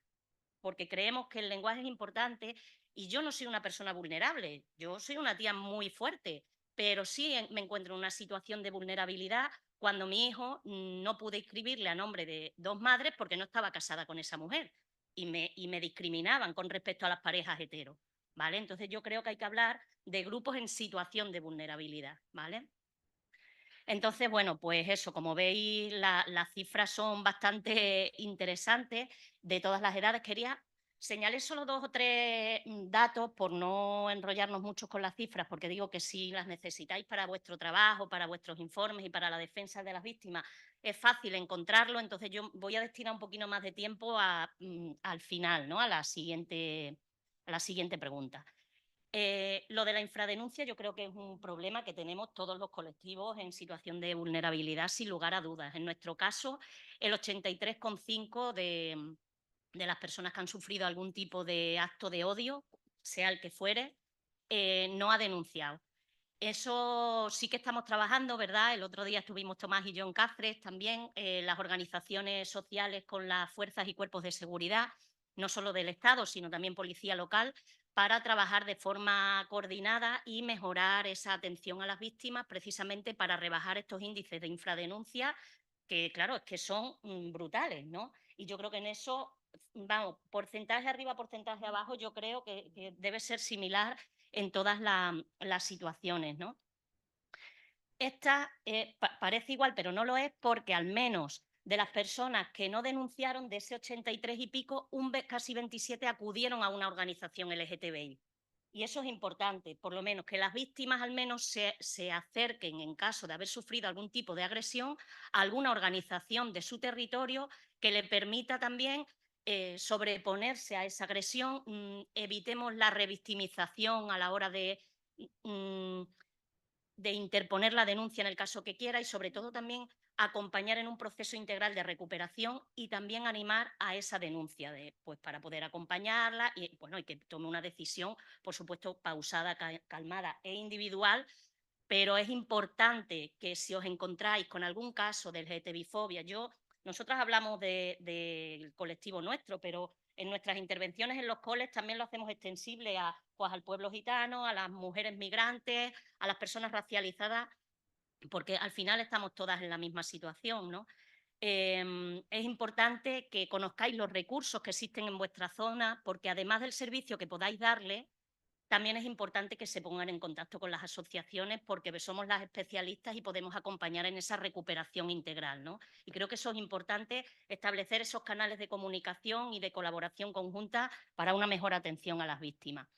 Speaker 3: porque creemos que el lenguaje es importante y yo no soy una persona vulnerable, yo soy una tía muy fuerte, pero sí me encuentro en una situación de vulnerabilidad cuando mi hijo no pude inscribirle a nombre de 2 madres porque no estaba casada con esa mujer y me discriminaban con respecto a las parejas heteros, ¿vale? Entonces yo creo que hay que hablar de grupos en situación de vulnerabilidad, ¿vale? Entonces, bueno, pues eso, como veis, las cifras son bastante interesantes de todas las edades. Quería señalar solo 2 o 3 datos por no enrollarnos mucho con las cifras, porque digo que si las necesitáis para vuestro trabajo, para vuestros informes y para la defensa de las víctimas, es fácil encontrarlo. Entonces yo voy a destinar un poquito más de tiempo al final, ¿no? A la siguiente pregunta. Lo de la infradenuncia yo creo que es un problema que tenemos todos los colectivos en situación de vulnerabilidad, sin lugar a dudas. En nuestro caso, el 83,5% de las personas que han sufrido algún tipo de acto de odio, sea el que fuere, no ha denunciado. Eso sí que estamos trabajando, ¿verdad? El otro día estuvimos Tomás y yo en Cáceres también, las organizaciones sociales con las fuerzas y cuerpos de seguridad, no solo del Estado, sino también policía local, para trabajar de forma coordinada y mejorar esa atención a las víctimas, precisamente para rebajar estos índices de infradenuncia, que claro, es que son brutales, ¿no? Y yo creo que en eso, vamos, porcentaje arriba, porcentaje abajo, yo creo que debe ser similar en todas las situaciones, ¿no? Esta parece igual, pero no lo es, porque al menos de las personas que no denunciaron, de ese 83 y pico, casi 27 acudieron a una organización LGTBI. Y eso es importante, por lo menos que las víctimas al menos se acerquen, en caso de haber sufrido algún tipo de agresión, a alguna organización de su territorio que le permita también sobreponerse a esa agresión. Evitemos la revictimización a la hora de interponer la denuncia en el caso que quiera y sobre todo también acompañar en un proceso integral de recuperación y también animar a esa denuncia pues para poder acompañarla y, bueno, y que tome una decisión, por supuesto, pausada, calmada e individual, pero es importante que si os encontráis con algún caso de LGTBI-fobia, nosotras hablamos del colectivo nuestro, pero en nuestras intervenciones en los coles también lo hacemos extensible pues, al pueblo gitano, a las mujeres migrantes, a las personas racializadas, porque al final estamos todas en la misma situación, ¿no? Es importante que conozcáis los recursos que existen en vuestra zona, porque además del servicio que podáis darle, también es importante que se pongan en contacto con las asociaciones porque somos las especialistas y podemos acompañar en esa recuperación integral, ¿no? Y creo que eso es importante, establecer esos canales de comunicación y de colaboración conjunta para una mejor atención a las víctimas.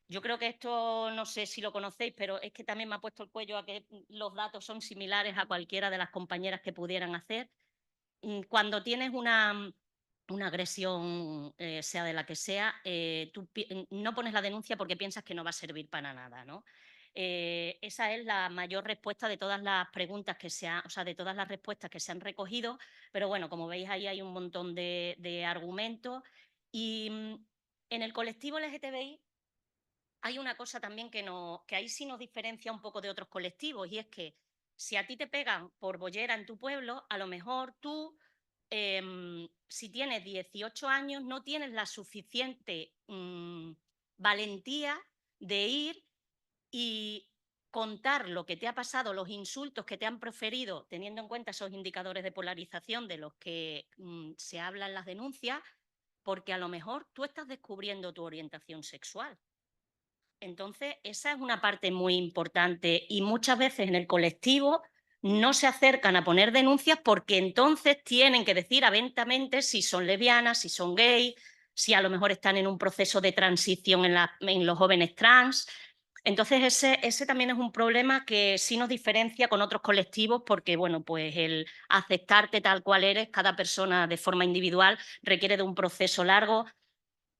Speaker 3: Yo creo que esto, no sé si lo conocéis, pero es que también me ha puesto el cuello a que los datos son similares a cualquiera de las compañeras que pudieran hacer. Cuando tienes una agresión, sea de la que sea, tú no pones la denuncia porque piensas que no va a servir para nada, ¿no? Esa es la mayor respuesta de todas las preguntas de todas las respuestas que se han recogido, pero bueno, como veis ahí hay un montón de argumentos y en el colectivo LGTBI hay una cosa también que ahí sí nos diferencia un poco de otros colectivos y es que si a ti te pegan por bollera en tu pueblo, a lo mejor tú si tienes 18 años, no tienes la suficiente valentía de ir y contar lo que te ha pasado, los insultos que te han proferido, teniendo en cuenta esos indicadores de polarización de los que se hablan las denuncias, porque a lo mejor tú estás descubriendo tu orientación sexual. Entonces, esa es una parte muy importante y muchas veces en el colectivo no se acercan a poner denuncias porque entonces tienen que decir abiertamente si son lesbianas, si son gays, si a lo mejor están en un proceso de transición en los jóvenes trans. Entonces ese también es un problema que sí nos diferencia con otros colectivos porque, bueno, pues el aceptarte tal cual eres, cada persona de forma individual requiere de un proceso largo,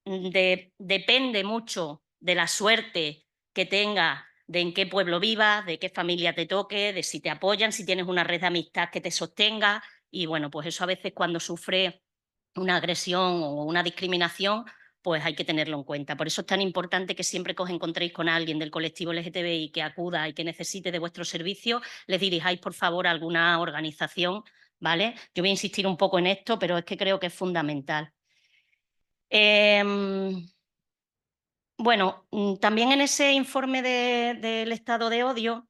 Speaker 3: depende mucho de la suerte que tengas, de en qué pueblo vivas, de qué familia te toque, de si te apoyan, si tienes una red de amistad que te sostenga. Y bueno, pues eso a veces cuando sufre una agresión o una discriminación, pues hay que tenerlo en cuenta. Por eso es tan importante que siempre que os encontréis con alguien del colectivo LGTBI que acuda y que necesite de vuestro servicio, les dirijáis por favor a alguna organización, ¿vale? Yo voy a insistir un poco en esto, pero es que creo que es fundamental. Bueno, también en ese informe del estado de odio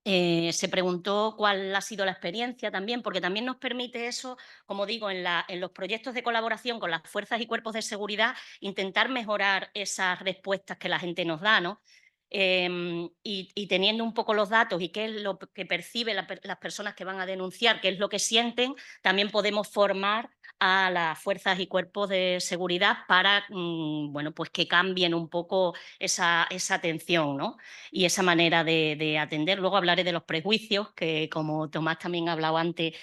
Speaker 3: se preguntó cuál ha sido la experiencia también, porque también nos permite eso, como digo, en los proyectos de colaboración con las fuerzas y cuerpos de seguridad, intentar mejorar esas respuestas que la gente nos da, ¿no? Y teniendo un poco los datos y qué es lo que perciben las personas que van a denunciar, qué es lo que sienten, también podemos formar a las fuerzas y cuerpos de seguridad para bueno, pues que cambien un poco esa atención, ¿no? Y esa manera de atender. Luego hablaré de los prejuicios, que como Tomás también ha hablado antes,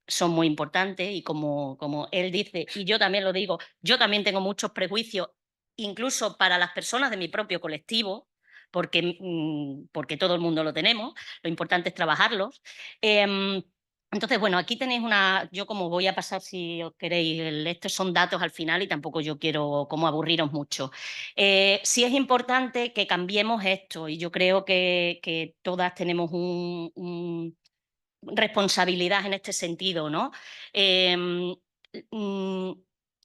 Speaker 3: son muy importantes y como él dice, y yo también lo digo, yo también tengo muchos prejuicios, incluso para las personas de mi propio colectivo, porque todo el mundo lo tenemos, lo importante es trabajarlos. Entonces, bueno, aquí tenéis yo como voy a pasar, si os queréis, estos son datos al final y tampoco yo quiero como aburriros mucho. Sí es importante que cambiemos esto y yo creo que todas tenemos responsabilidad en este sentido, ¿no?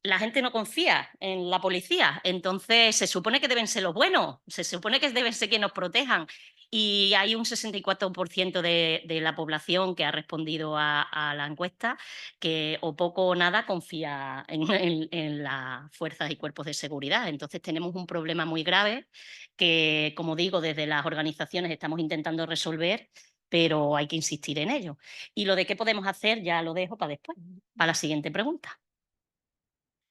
Speaker 3: La gente no confía en la policía, entonces se supone que deben ser los buenos, se supone que deben ser quienes nos protejan. Y hay un 64% de la población que ha respondido a la encuesta que o poco o nada confía en las fuerzas y cuerpos de seguridad. Entonces tenemos un problema muy grave que, como digo, desde las organizaciones estamos intentando resolver, pero hay que insistir en ello. Y lo de qué podemos hacer ya lo dejo para después, para la siguiente pregunta.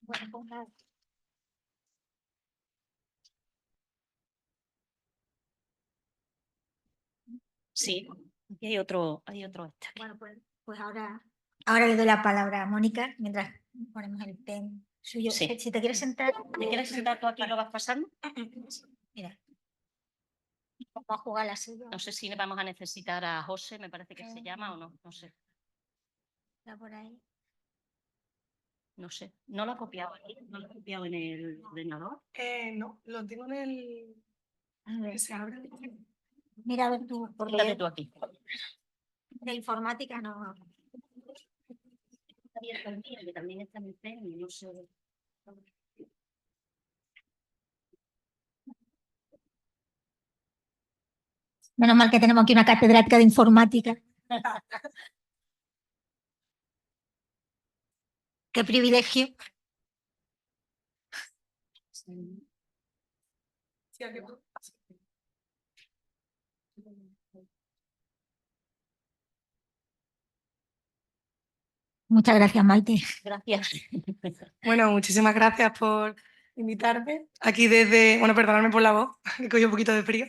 Speaker 1: Bueno, pues nada.
Speaker 3: Sí, aquí hay otro
Speaker 1: Bueno, pues ahora le doy la palabra a Mónica mientras ponemos el pen suyo.
Speaker 3: Sí.
Speaker 1: Si te quieres sentar.
Speaker 3: ¿Te quieres sentar tú aquí y lo vas pasando?
Speaker 1: Mira, vamos a jugar la suya.
Speaker 3: No sé si vamos a necesitar a José, me parece que se llama o no, no sé.
Speaker 1: Está por ahí.
Speaker 3: No sé. ¿No lo ha copiado aquí? ¿No lo ha copiado en el ordenador?
Speaker 4: No, lo tengo en el
Speaker 1: A ver,
Speaker 4: que se abre.
Speaker 1: mira a ver tú,
Speaker 3: Quédate
Speaker 1: porque
Speaker 3: tú aquí.
Speaker 1: de informática no.
Speaker 3: Está abierto el mío, que también está en el pen y no sé.
Speaker 1: Menos mal que tenemos aquí una catedrática de informática. Qué privilegio.
Speaker 4: Sí, aquí.
Speaker 1: Muchas gracias, Maite.
Speaker 3: Gracias.
Speaker 4: Bueno, muchísimas gracias por invitarme. Aquí desde, bueno, perdonadme por la voz, que cogido un poquito de frío.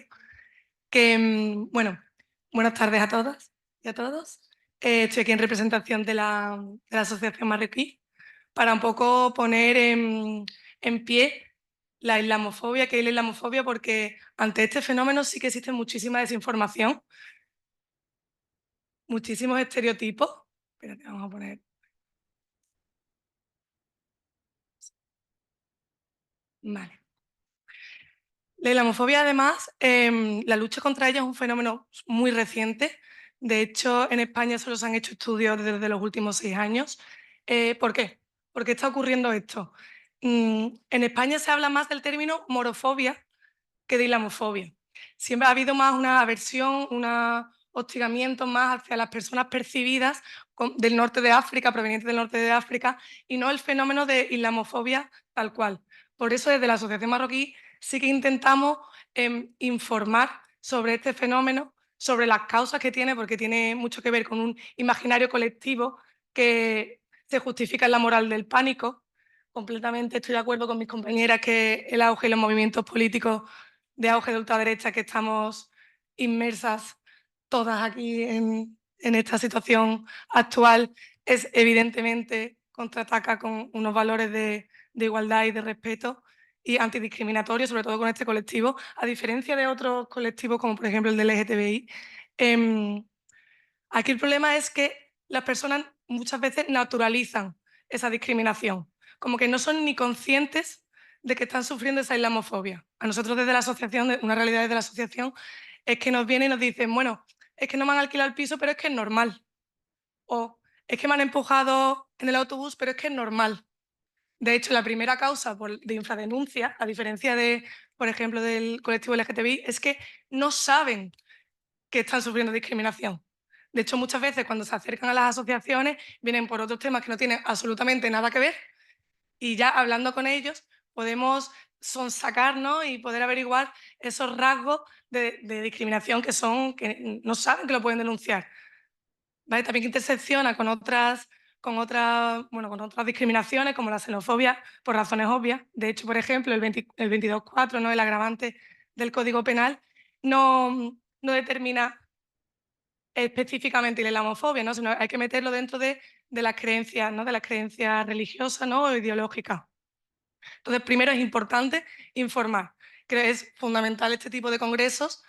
Speaker 4: Bueno, buenas tardes a todas y a todos. Estoy aquí en representación de la Asociación Marroquí para un poco poner en pie la islamofobia, que es la islamofobia, porque ante este fenómeno sí que existe muchísima desinformación, muchísimos estereotipos. Espérate, vamos a poner. Vale. La islamofobia, además, la lucha contra ella es un fenómeno muy reciente. De hecho, en España solo se han hecho estudios desde los últimos 6 años. ¿Por qué? ¿Por qué está ocurriendo esto? En España se habla más del término morofobia que de islamofobia. Siempre ha habido más una aversión, un hostigamiento más hacia las personas percibidas del norte de África, provenientes del norte de África, y no el fenómeno de islamofobia tal cual. Por eso, desde la Asociación Marroquí sí que intentamos informar sobre este fenómeno, sobre las causas que tiene, porque tiene mucho que ver con un imaginario colectivo que se justifica en la moral del pánico. Completamente estoy de acuerdo con mis compañeras que el auge y los movimientos políticos de auge de ultraderecha que estamos inmersas todas aquí en esta situación actual es evidentemente contraataca con unos valores de igualdad y de respeto y antidiscriminatorio, sobre todo con este colectivo, a diferencia de otros colectivos como por ejemplo el del LGTBI. Aquí el problema es que las personas muchas veces naturalizan esa discriminación, como que no son ni conscientes de que están sufriendo esa islamofobia. A nosotros desde la asociación, una realidad desde la asociación, es que nos vienen y nos dicen, bueno, es que no me han alquilado el piso, pero es que es normal. O es que me han empujado en el autobús, pero es que es normal. De hecho, la primera causa de infradenuncia, a diferencia de, por ejemplo, del colectivo LGTBI, es que no saben que están sufriendo discriminación. De hecho, muchas veces cuando se acercan a las asociaciones vienen por otros temas que no tienen absolutamente nada que ver y ya hablando con ellos podemos sonsacarnos y poder averiguar esos rasgos de discriminación que no saben que lo pueden denunciar. ¿Vale? También intersecciona con otras discriminaciones como la xenofobia por razones obvias. De hecho, por ejemplo, el 22.4, ¿no? El agravante del Código Penal no determina específicamente la islamofobia, ¿no? Sino hay que meterlo dentro de las creencias, ¿no? De las creencias religiosas, ¿no? O ideológicas. Entonces, primero es importante informar. Creo que es fundamental este tipo de congresos,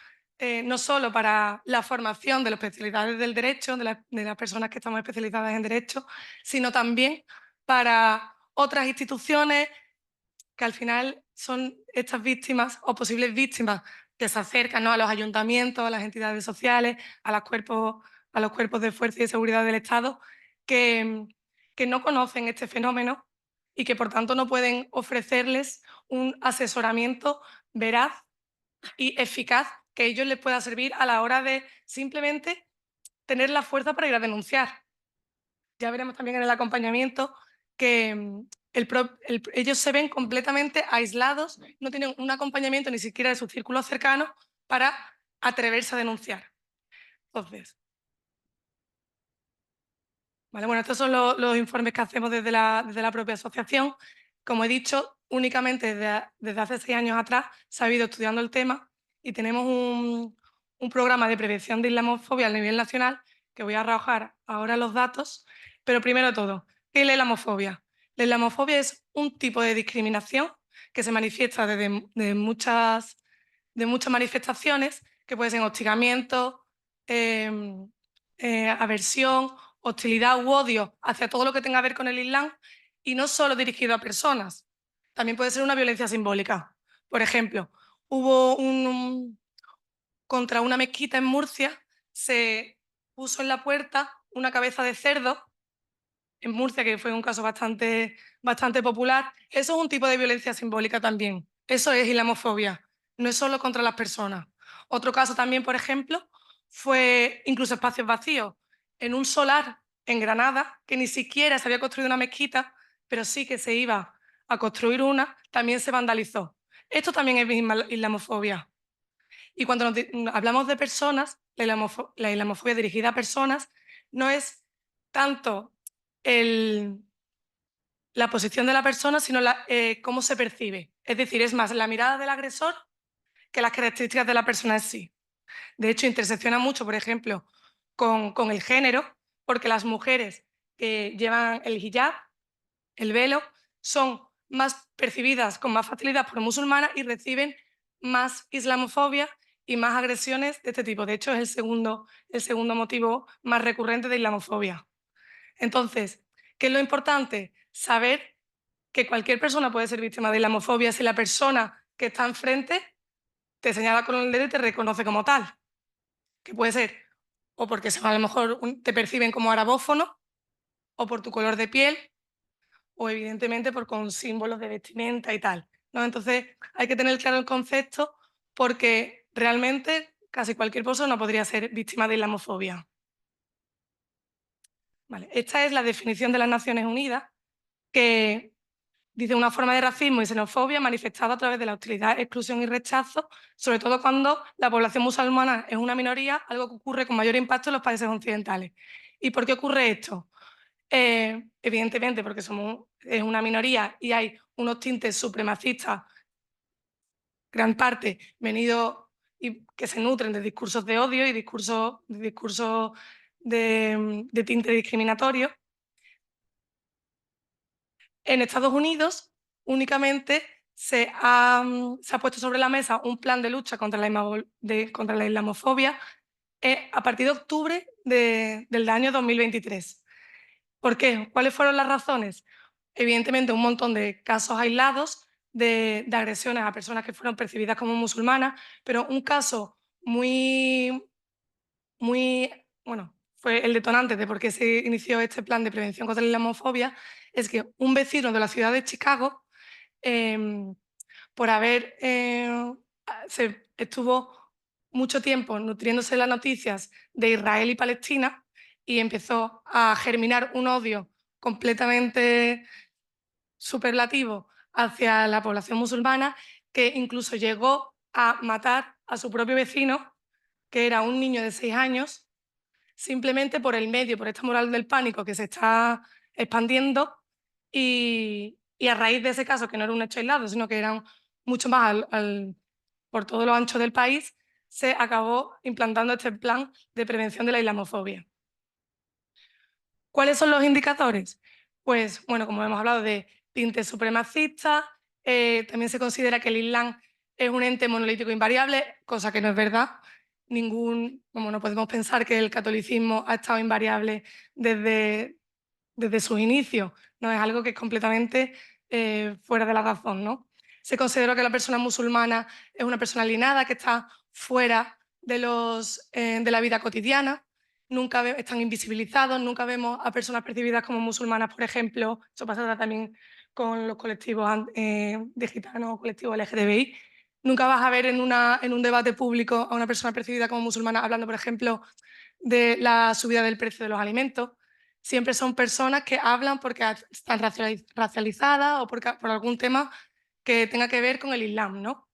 Speaker 4: no solo para la formación de las especialidades del derecho, de las personas que estamos especializadas en derecho, sino también para otras instituciones que al final son estas víctimas o posibles víctimas que se acercan, ¿no? A los ayuntamientos, a las entidades sociales, a los cuerpos de fuerza y de seguridad del Estado, que no conocen este fenómeno y que por tanto no pueden ofrecerles un asesoramiento veraz y eficaz que a ellos les pueda servir a la hora de simplemente tener la fuerza para ir a denunciar. Ya veremos también en el acompañamiento que ellos se ven completamente aislados, no tienen un acompañamiento ni siquiera de sus círculos cercanos para atreverse a denunciar. Entonces, vale, bueno, estos son los informes que hacemos desde la propia asociación. Como he dicho, únicamente desde hace 6 años atrás se ha ido estudiando el tema y tenemos un programa de prevención de islamofobia a nivel nacional, que voy a arrojar ahora los datos, pero primero de todo, ¿qué es la islamofobia? La islamofobia es un tipo de discriminación que se manifiesta de muchas manifestaciones, que pueden ser hostigamiento, aversión, hostilidad u odio hacia todo lo que tenga que ver con el Islam, y no solo dirigido a personas, también puede ser una violencia simbólica. Por ejemplo, hubo contra una mezquita en Murcia, se puso en la puerta una cabeza de cerdo, en Murcia, que fue un caso bastante popular. Eso es un tipo de violencia simbólica también. Eso es islamofobia, no es solo contra las personas. Otro caso también, por ejemplo, fue incluso espacios vacíos. En un solar en Granada, que ni siquiera se había construido una mezquita, pero sí que se iba a construir una, también se vandalizó. Esto también es islamofobia. Y cuando hablamos de personas, la islamofobia dirigida a personas no es tanto la posición de la persona, sino cómo se percibe. Es decir, es más la mirada del agresor que las características de la persona en sí. De hecho, intersecciona mucho, por ejemplo, con el género, porque las mujeres que llevan el hijab, el velo, son más percibidas con más facilidad por musulmanas y reciben más islamofobia y más agresiones de este tipo. De hecho, es el segundo motivo más recurrente de islamofobia. Entonces, ¿qué es lo importante? Saber que cualquier persona puede ser víctima de islamofobia si la persona que está enfrente te señala con el dedo y te reconoce como tal. Que puede ser o porque a lo mejor te perciben como arabófono, o por tu color de piel, o evidentemente con símbolos de vestimenta y tal, ¿no? Entonces hay que tener claro el concepto porque realmente casi cualquier persona podría ser víctima de islamofobia. Vale, esta es la definición de las Naciones Unidas, que Dice una forma de racismo y xenofobia manifestada a través de la hostilidad, exclusión y rechazo, sobre todo cuando la población musulmana es una minoría, algo que ocurre con mayor impacto en los países occidentales. ¿Y por qué ocurre esto? Evidentemente porque es una minoría y hay unos tintes supremacistas, gran parte venidos y que se nutren de discursos de odio y discursos de tinte discriminatorio. En Estados Unidos únicamente se ha puesto sobre la mesa un plan de lucha contra la islamofobia a partir de octubre del año 2023. ¿Por qué? ¿Cuáles fueron las razones? Evidentemente, un montón de casos aislados de agresiones a personas que fueron percibidas como musulmanas, pero un caso muy, bueno, fue el detonante de por qué se inició este plan de prevención contra la islamofobia, es que un vecino de la ciudad de Chicago, por haber, se estuvo mucho tiempo nutriéndose de las noticias de Israel y Palestina y empezó a germinar un odio completamente superlativo hacia la población musulmana, que incluso llegó a matar a su propio vecino, que era un niño de 6 años, simplemente por el medio, por esta moral del pánico que se está expandiendo y a raíz de ese caso, que no era un hecho aislado, sino que eran mucho más por todo lo ancho del país, se acabó implantando este plan de prevención de la islamofobia. ¿Cuáles son los indicadores? Pues, bueno, como hemos hablado de tintes supremacistas, también se considera que el Islam es un ente monolítico invariable, cosa que no es verdad. No podemos pensar que el catolicismo ha estado invariable desde sus inicios, no es algo que es completamente fuera de la razón, ¿no? Se considera que la persona musulmana es una persona alienada, que está fuera de la vida cotidiana, están invisibilizados, nunca vemos a personas percibidas como musulmanas, por ejemplo, eso pasa también con los colectivos de gitanos o colectivos LGTBI. Nunca vas a ver en un debate público a una persona percibida como musulmana hablando, por ejemplo, de la subida del precio de los alimentos. Siempre son personas que hablan porque están racializadas o por algún tema que tenga que ver con el Islam, ¿no?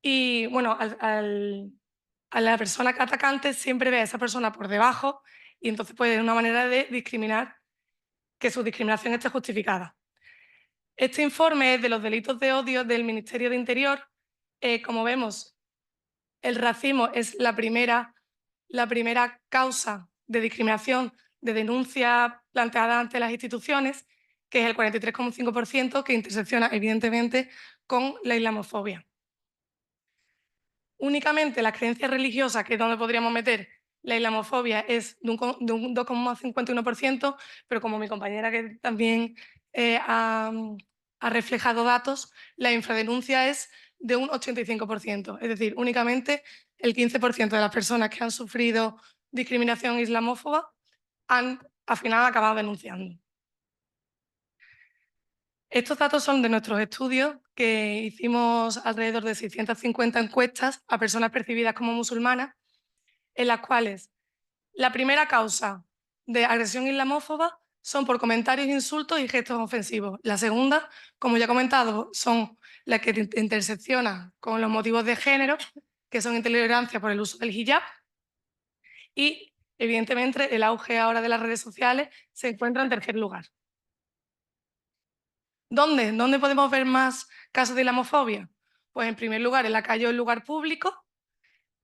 Speaker 4: Y bueno, a la persona atacante siempre ve a esa persona por debajo y entonces pues es una manera de discriminar, que su discriminación esté justificada. Este informe es de los delitos de odio del Ministerio de Interior. Como vemos, el racismo es la primera causa de discriminación, de denuncia planteada ante las instituciones, que es el 43,5%, que intersecciona evidentemente con la islamofobia. Únicamente las creencias religiosas, que es donde podríamos meter la islamofobia, es de un 2,51%, pero como mi compañera que también ha reflejado datos, la infradenuncia es de un 85%, es decir, únicamente el 15% de las personas que han sufrido discriminación islamófoba han al final acabado denunciando. Estos datos son de nuestros estudios, que hicimos alrededor de 650 encuestas a personas percibidas como musulmanas, en las cuales la primera causa de agresión islamófoba son por comentarios, insultos y gestos ofensivos. La segunda, como ya he comentado, son las que interseccionan con los motivos de género, que son intolerancia por el uso del hijab, y evidentemente el auge ahora de las redes sociales se encuentra en tercer lugar. ¿Dónde? ¿Dónde podemos ver más casos de islamofobia? Pues en primer lugar en la calle o en lugar público,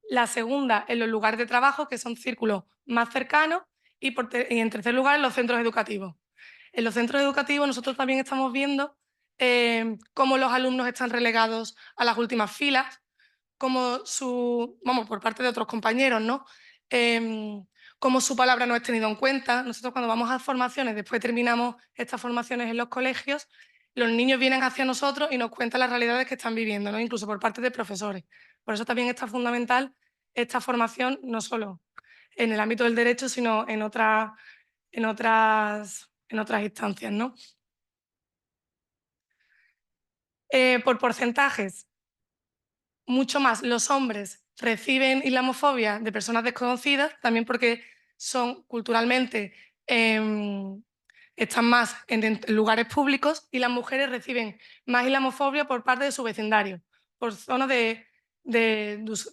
Speaker 4: la segunda en los lugares de trabajo, que son círculos más cercanos, y en tercer lugar en los centros educativos. En los centros educativos nosotros también estamos viendo cómo los alumnos están relegados a las últimas filas, como por parte de otros compañeros, ¿no? Cómo su palabra no es tenida en cuenta. Nosotros cuando vamos a formaciones, después terminamos estas formaciones en los colegios, los niños vienen hacia nosotros y nos cuentan las realidades que están viviendo, ¿no? Incluso por parte de profesores. Por eso también está fundamental esta formación, no solo en el ámbito del derecho, sino en otras instancias, ¿no? Por porcentajes, mucho más los hombres reciben islamofobia de personas desconocidas, también porque son culturalmente están más en lugares públicos y las mujeres reciben más islamofobia por parte de su vecindario, por zona de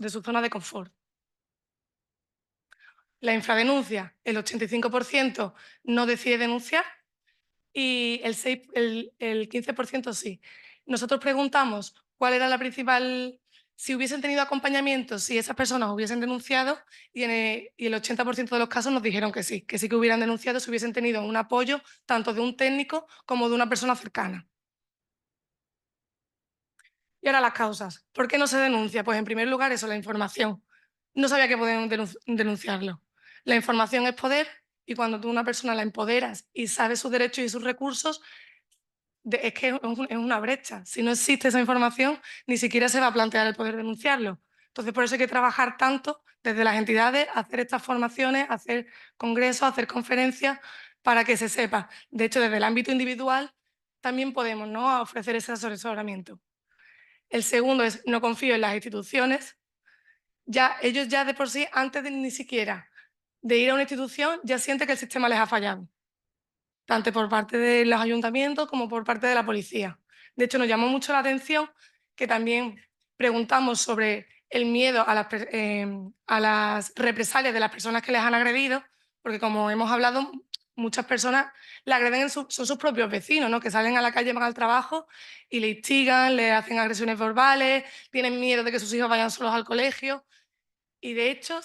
Speaker 4: su zona de confort. La infradenuncia, el 85% no decide denunciar y el 15% sí. Nosotros preguntamos cuál era la principal, si hubiesen tenido acompañamiento, si esas personas hubiesen denunciado y el 80% de los casos nos dijeron que sí que hubieran denunciado si hubiesen tenido un apoyo tanto de un técnico como de una persona cercana. Y ahora las causas. ¿Por qué no se denuncia? Pues en primer lugar eso, la información. No sabía que podían denunciarlo. La información es poder y cuando tú a una persona la empoderas y sabes sus derechos y sus recursos, es que es una brecha. Si no existe esa información, ni siquiera se va a plantear el poder denunciarlo. Entonces, por eso hay que trabajar tanto desde las entidades, hacer estas formaciones, hacer congresos, hacer conferencias, para que se sepa. De hecho, desde el ámbito individual también podemos, ¿no?, ofrecer ese asesoramiento. El segundo es no confío en las instituciones. Ellos ya de por sí, antes de ni siquiera de ir a una institución, ya sienten que el sistema les ha fallado, tanto por parte de los ayuntamientos como por parte de la policía. De hecho, nos llamó mucho la atención que también preguntamos sobre el miedo a las represalias de las personas que les han agredido, porque como hemos hablado, muchas personas le agreden, son sus propios vecinos, ¿no?, que salen a la calle, van al trabajo y le instigan, le hacen agresiones verbales, tienen miedo de que sus hijos vayan solos al colegio. Y de hecho,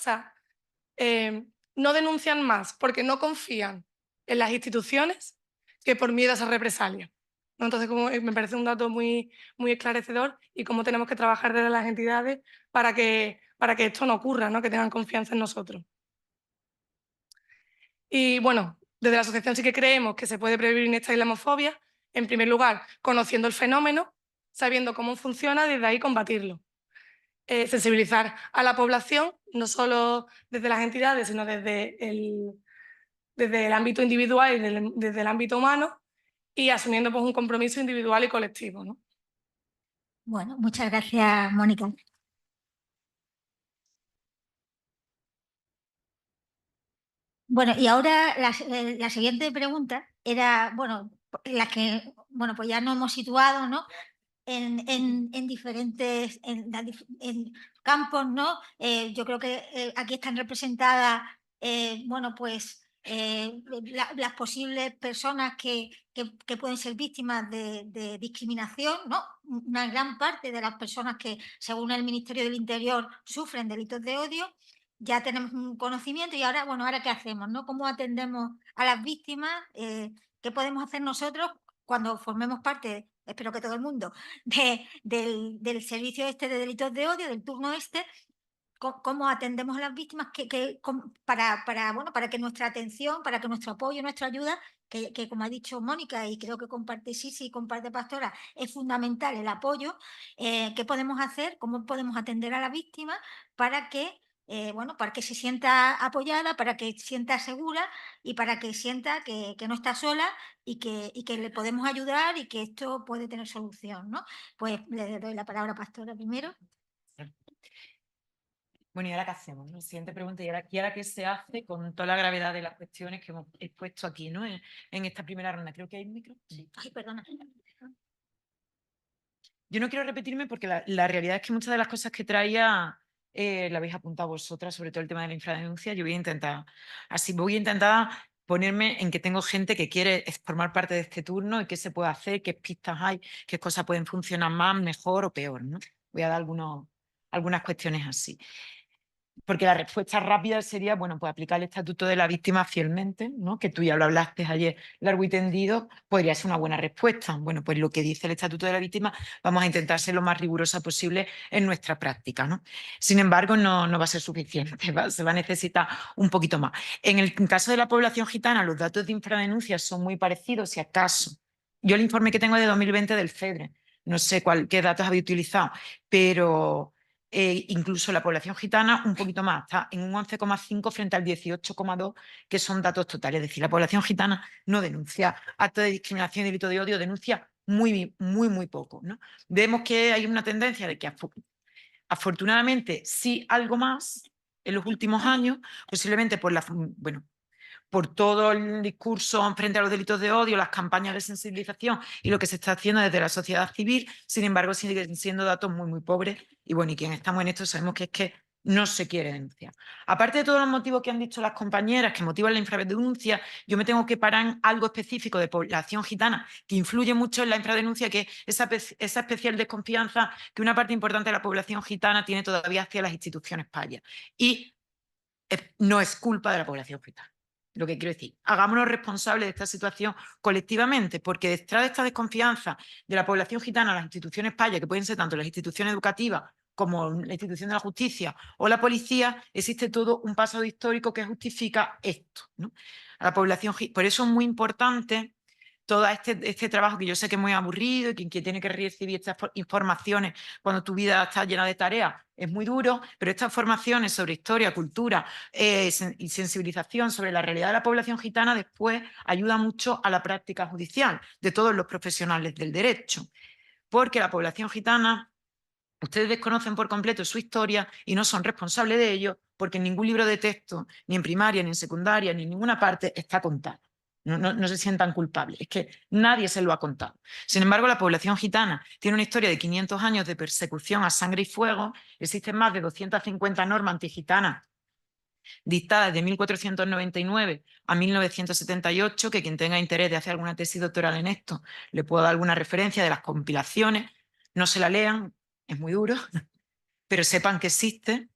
Speaker 4: no denuncian más porque no confían en las instituciones que por miedo a esa represalia, ¿no? Entonces, me parece un dato muy, muy esclarecedor y cómo tenemos que trabajar desde las entidades para que esto no ocurra, ¿no?, que tengan confianza en nosotros. Y bueno, desde la asociación sí que creemos que se puede prevenir esta islamofobia, en primer lugar, conociendo el fenómeno, sabiendo cómo funciona, desde ahí combatirlo. Sensibilizar a la población, no solo desde las entidades, sino desde el ámbito individual y desde el ámbito humano, y asumiendo pues un compromiso individual y colectivo, ¿no?
Speaker 1: Bueno, muchas gracias, Mónica. Bueno, y ahora la siguiente pregunta era, bueno, la que, bueno, pues ya nos hemos situado, ¿no?, en diferentes en campos, ¿no? Yo creo que aquí están representadas, bueno, pues las posibles personas que pueden ser víctimas de discriminación, ¿no? Una gran parte de las personas que, según el Ministerio del Interior, sufren delitos de odio. Ya tenemos un conocimiento y ahora, bueno, ¿ahora qué hacemos, no? ¿Cómo atendemos a las víctimas? ¿Qué podemos hacer nosotros cuando formemos parte, espero que todo el mundo, del servicio este de delitos de odio, del turno este? ¿Cómo atendemos a las víctimas para que nuestra atención, para que nuestro apoyo, nuestra ayuda, que como ha dicho Mónica y creo que comparte Sisi y comparte Pastora, es fundamental el apoyo? ¿Qué podemos hacer? ¿Cómo podemos atender a la víctima para que, bueno, para que se sienta apoyada, para que sienta segura y para que sienta que no está sola y que le podemos ayudar y que esto puede tener solución, ¿no? Pues le doy la palabra a Pastora primero.
Speaker 2: Bueno, ¿y ahora qué hacemos, no? Siguiente pregunta, ¿y ahora qué se hace con toda la gravedad de las cuestiones que hemos expuesto aquí, ¿no?, en esta primera ronda? Creo que hay un micro. Sí.
Speaker 1: Ay, perdona.
Speaker 2: Yo no quiero repetirme porque la realidad es que muchas de las cosas que traía la habéis apuntado vosotras, sobre todo el tema de la infradenuncia. Yo voy a intentar ponerme en que tengo gente que quiere formar parte de este turno y qué se puede hacer, qué pistas hay, qué cosas pueden funcionar más, mejor o peor, ¿no? Voy a dar algunas cuestiones así. Porque la respuesta rápida sería, bueno, pues aplicar el Estatuto de la Víctima fielmente, ¿no?, que tú ya lo hablaste ayer largo y tendido, podría ser una buena respuesta. Bueno, pues lo que dice el Estatuto de la Víctima vamos a intentar ser lo más rigurosa posible en nuestra práctica, ¿no? Sin embargo, no va a ser suficiente, se va a necesitar un poquito más. En el caso de la población gitana, los datos de infradenuncias son muy parecidos, si acaso. Yo el informe que tengo es de 2020 del CEDRE, no sé qué datos habéis utilizado, pero incluso la población gitana un poquito más, está en un 11,5 frente al 18,2, que son datos totales. Es decir, la población gitana no denuncia actos de discriminación y delito de odio, denuncia muy, muy, muy poco, ¿no? Vemos que hay una tendencia de que afortunadamente sí algo más en los últimos años, posiblemente por por todo el discurso frente a los delitos de odio, las campañas de sensibilización y lo que se está haciendo desde la sociedad civil. Sin embargo, siguen siendo datos muy, muy pobres. Y bueno, y quienes estamos en esto sabemos que es que no se quiere denunciar. Aparte de todos los motivos que han dicho las compañeras que motivan la infradenuncia, yo me tengo que parar en algo específico de población gitana que influye mucho en la infradenuncia, que es esa especial desconfianza que una parte importante de la población gitana tiene todavía hacia las instituciones payas. Y no es culpa de la población gitana. Lo que quiero decir, hagámonos responsables de esta situación colectivamente, porque detrás de esta desconfianza de la población gitana a las instituciones payas, que pueden ser tanto las instituciones educativas como la institución de la justicia o la policía, existe todo un pasado histórico que justifica esto, ¿no? A la población, por eso es muy importante todo este trabajo, que yo sé que es muy aburrido y que tiene que recibir estas informaciones cuando tu vida está llena de tareas, es muy duro, pero estas formaciones sobre historia, cultura y sensibilización sobre la realidad de la población gitana después ayuda mucho a la práctica judicial de todos los profesionales del derecho, porque la población gitana, ustedes desconocen por completo su historia y no son responsables de ello porque en ningún libro de texto, ni en primaria, ni en secundaria, ni en ninguna parte está contado. No se sientan culpables, es que nadie se lo ha contado. Sin embargo, la población gitana tiene una historia de 500 años de persecución a sangre y fuego, existen más de 250 normas antigitanas dictadas de 1499 a 1978, que quien tenga interés de hacer alguna tesis doctoral en esto, le puedo dar alguna referencia de las compilaciones, no se la lean, es muy duro, pero sepan que existe.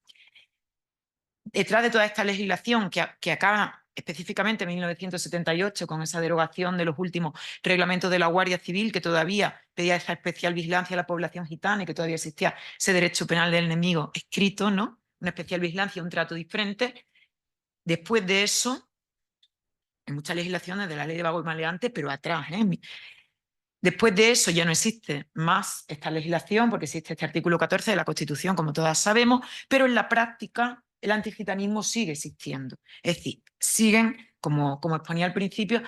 Speaker 2: Detrás de toda esta legislación que acaba específicamente en 1978 con esa derogación de los últimos reglamentos de la Guardia Civil, que todavía pedía esa especial vigilancia a la población gitana y que todavía existía ese derecho penal del enemigo escrito, ¿no? Una especial vigilancia, un trato diferente. Después de eso, hay muchas legislaciones de la ley de vago y maleante, pero atrás, ¿eh? Después de eso ya no existe más esta legislación porque existe este artículo 14 de la Constitución, como todas sabemos, pero en la práctica el antigitanismo sigue existiendo. Es decir, siguen, como exponía al principio,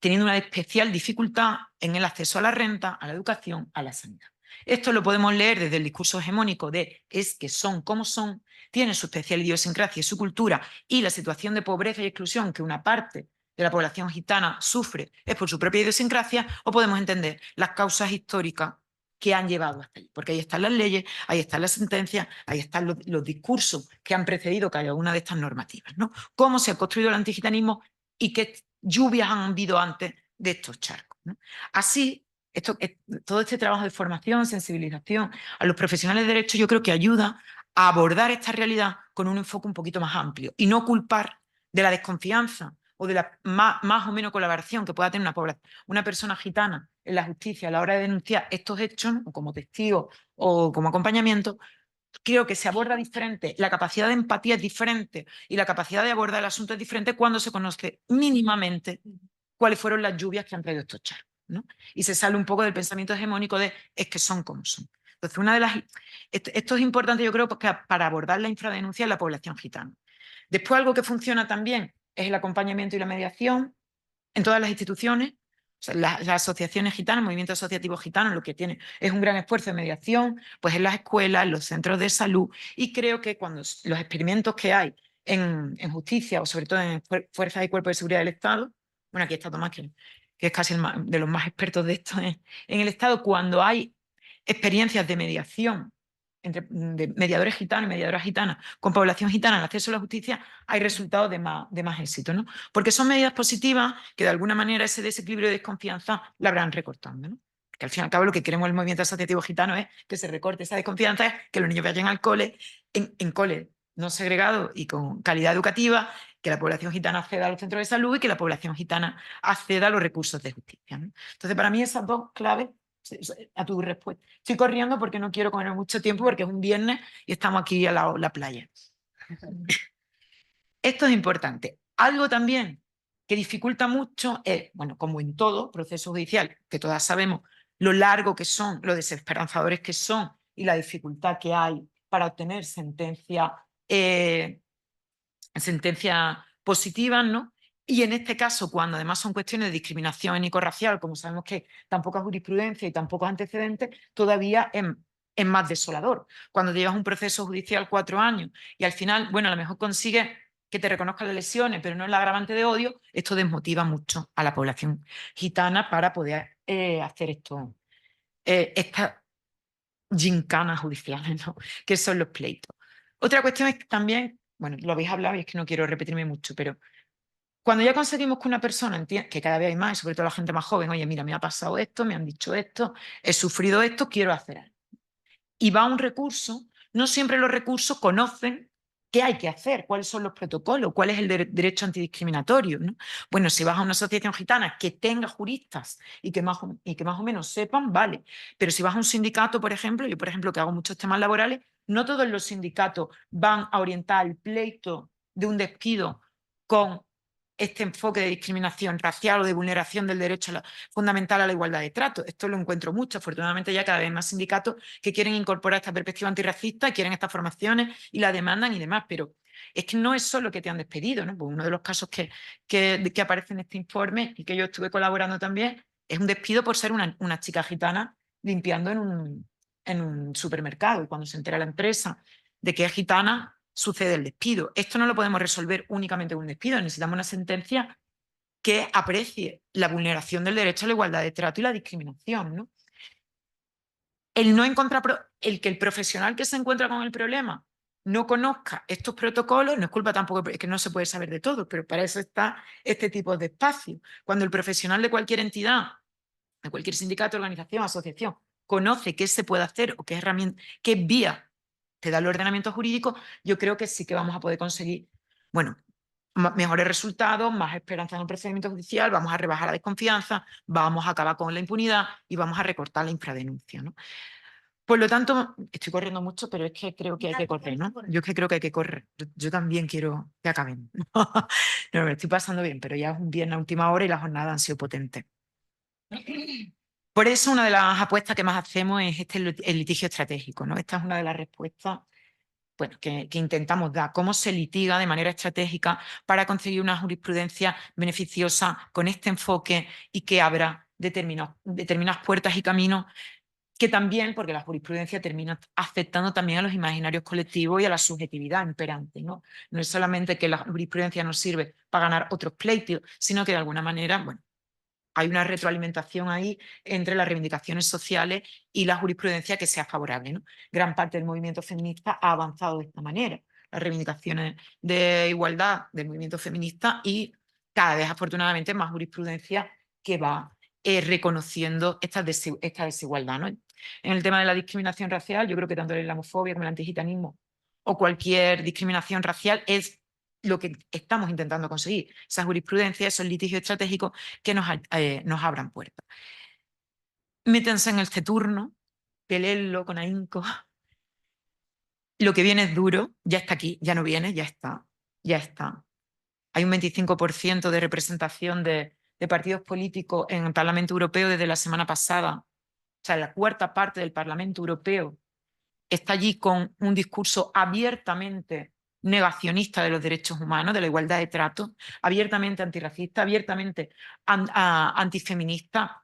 Speaker 2: teniendo una especial dificultad en el acceso a la renta, a la educación, a la sanidad. Esto lo podemos leer desde el discurso hegemónico de es que son como son, tienen su especial idiosincrasia y su cultura y la situación de pobreza y exclusión que una parte de la población gitana sufre es por su propia idiosincrasia, o podemos entender las causas históricas que han llevado hasta allí. Porque ahí están las leyes, ahí están las sentencias, ahí están los discursos que han precedido cada una de estas normativas, ¿no? Cómo se ha construido el antigitanismo y qué lluvias han habido antes de estos charcos, ¿no? Así, todo este trabajo de formación, sensibilización a los profesionales de derecho, yo creo que ayuda a abordar esta realidad con un enfoque un poquito más amplio y no culpar de la desconfianza o de la más o menos colaboración que pueda tener una persona gitana en la justicia a la hora de denunciar estos hechos, o como testigo o como acompañamiento. Creo que se aborda diferente, la capacidad de empatía es diferente y la capacidad de abordar el asunto es diferente cuando se conoce mínimamente cuáles fueron las lluvias que han traído estos charcos, ¿no? Y se sale un poco del pensamiento hegemónico de es que son como son. Entonces, esto es importante, yo creo, para abordar la infradenuncia en la población gitana. Después, algo que funciona también es el acompañamiento y la mediación en todas las instituciones. O sea, las asociaciones gitanas, el movimiento asociativo gitano, lo que tiene es un gran esfuerzo de mediación, pues en las escuelas, en los centros de salud, y creo que cuando los experimentos que hay en justicia, o sobre todo en fuerzas y cuerpos de seguridad del Estado, bueno, aquí está Tomás, que es casi de los más expertos de esto en el Estado, cuando hay experiencias de mediación de mediadores gitanos y mediadoras gitanas con población gitana en el acceso a la justicia, hay resultados de más éxito, ¿no? Porque son medidas positivas que de alguna manera ese desequilibrio de desconfianza la habrán recortando, ¿no? Que al fin y al cabo lo que queremos el movimiento asociativo gitano es que se recorte esa desconfianza, que los niños vayan al cole, en cole no segregado y con calidad educativa, que la población gitana acceda a los centros de salud y que la población gitana acceda a los recursos de justicia, ¿no? Entonces, para mí esas dos claves a tu respuesta. Estoy corriendo porque no quiero comer mucho tiempo porque es un viernes y estamos aquí a la playa. Esto es importante. Algo también que dificulta mucho es, bueno, como en todo proceso judicial, que todas sabemos lo largo que son, lo desesperanzadores que son y la dificultad que hay para obtener sentencias positivas, ¿no? Y en este caso, cuando además son cuestiones de discriminación étnico-racial, como sabemos que tan poca jurisprudencia y tan pocos antecedentes, todavía es más desolador. Cuando llevas un proceso judicial 4 años y al final, bueno, a lo mejor consigues que te reconozcan las lesiones, pero no el agravante de odio, esto desmotiva mucho a la población gitana para poder hacer esto, estas gincanas judiciales, ¿no? Que son los pleitos. Otra cuestión es que también, bueno, lo habéis hablado y es que no quiero repetirme mucho, pero cuando ya conseguimos que una persona entienda, que cada vez hay más, y sobre todo la gente más joven, oye, mira, me ha pasado esto, me han dicho esto, he sufrido esto, quiero hacer algo. Y va a un recurso, no siempre los recursos conocen qué hay que hacer, cuáles son los protocolos, cuál es el derecho antidiscriminatorio, ¿no? Bueno, si vas a una asociación gitana que tenga juristas y que más o menos sepan, vale. Pero si vas a un sindicato, por ejemplo, yo por ejemplo que hago muchos temas laborales, no todos los sindicatos van a orientar el pleito de un despido con este enfoque de discriminación racial o de vulneración del derecho fundamental a la igualdad de trato. Esto lo encuentro mucho. Afortunadamente ya cada vez más sindicatos que quieren incorporar esta perspectiva antirracista, quieren estas formaciones y la demandan y demás, pero es que no es solo que te han despedido, ¿no? Pues uno de los casos que aparece en este informe y que yo estuve colaborando también es un despido por ser una chica gitana limpiando en un supermercado, y cuando se entera la empresa de que es gitana, sucede el despido. Esto no lo podemos resolver únicamente con un despido, necesitamos una sentencia que aprecie la vulneración del derecho a la igualdad de trato y la discriminación, ¿no? El que el profesional que se encuentra con el problema no conozca estos protocolos, no es culpa tampoco, es que no se puede saber de todo, pero para eso está este tipo de espacio. Cuando el profesional de cualquier entidad, de cualquier sindicato, organización, asociación, conoce qué se puede hacer o qué vía te da el ordenamiento jurídico, yo creo que sí que vamos a poder conseguir, bueno, mejores resultados, más esperanza en el procedimiento judicial, vamos a rebajar la desconfianza, vamos a acabar con la impunidad y vamos a recortar la infradenuncia, ¿no? Por lo tanto, estoy corriendo mucho, pero es que creo que hay que correr, ¿no? Yo es que creo que hay que correr. Yo también quiero que acaben. No, me estoy pasando bien, pero ya es un viernes a última hora y las jornadas han sido potentes. Por eso una de las apuestas que más hacemos es el litigio estratégico, ¿no? Esta es una de las respuestas, bueno, que intentamos dar, cómo se litiga de manera estratégica para conseguir una jurisprudencia beneficiosa con este enfoque y que abra determinadas puertas y caminos que también, porque la jurisprudencia termina afectando también a los imaginarios colectivos y a la subjetividad imperante, ¿no? No es solamente que la jurisprudencia nos sirve para ganar otros pleitos, sino que de alguna manera, bueno, hay una retroalimentación ahí entre las reivindicaciones sociales y la jurisprudencia que sea favorable, ¿no? Gran parte del movimiento feminista ha avanzado de esta manera. Las reivindicaciones de igualdad del movimiento feminista y cada vez afortunadamente más jurisprudencia que va reconociendo esta desigualdad, ¿no? En el tema de la discriminación racial, yo creo que tanto la islamofobia como el antigitanismo o cualquier discriminación racial es lo que estamos intentando conseguir, esa jurisprudencia, esos litigios estratégicos que nos abran puertas. Métanse en este turno, peleenlo con ahínco. Lo que viene es duro, ya está aquí, ya no viene, ya está, ya está. Hay un 25% de representación de partidos políticos en el Parlamento Europeo desde la semana pasada. O sea, la cuarta parte del Parlamento Europeo está allí con un discurso abiertamente negacionista de los derechos humanos, de la igualdad de trato, abiertamente antirracista, abiertamente antifeminista.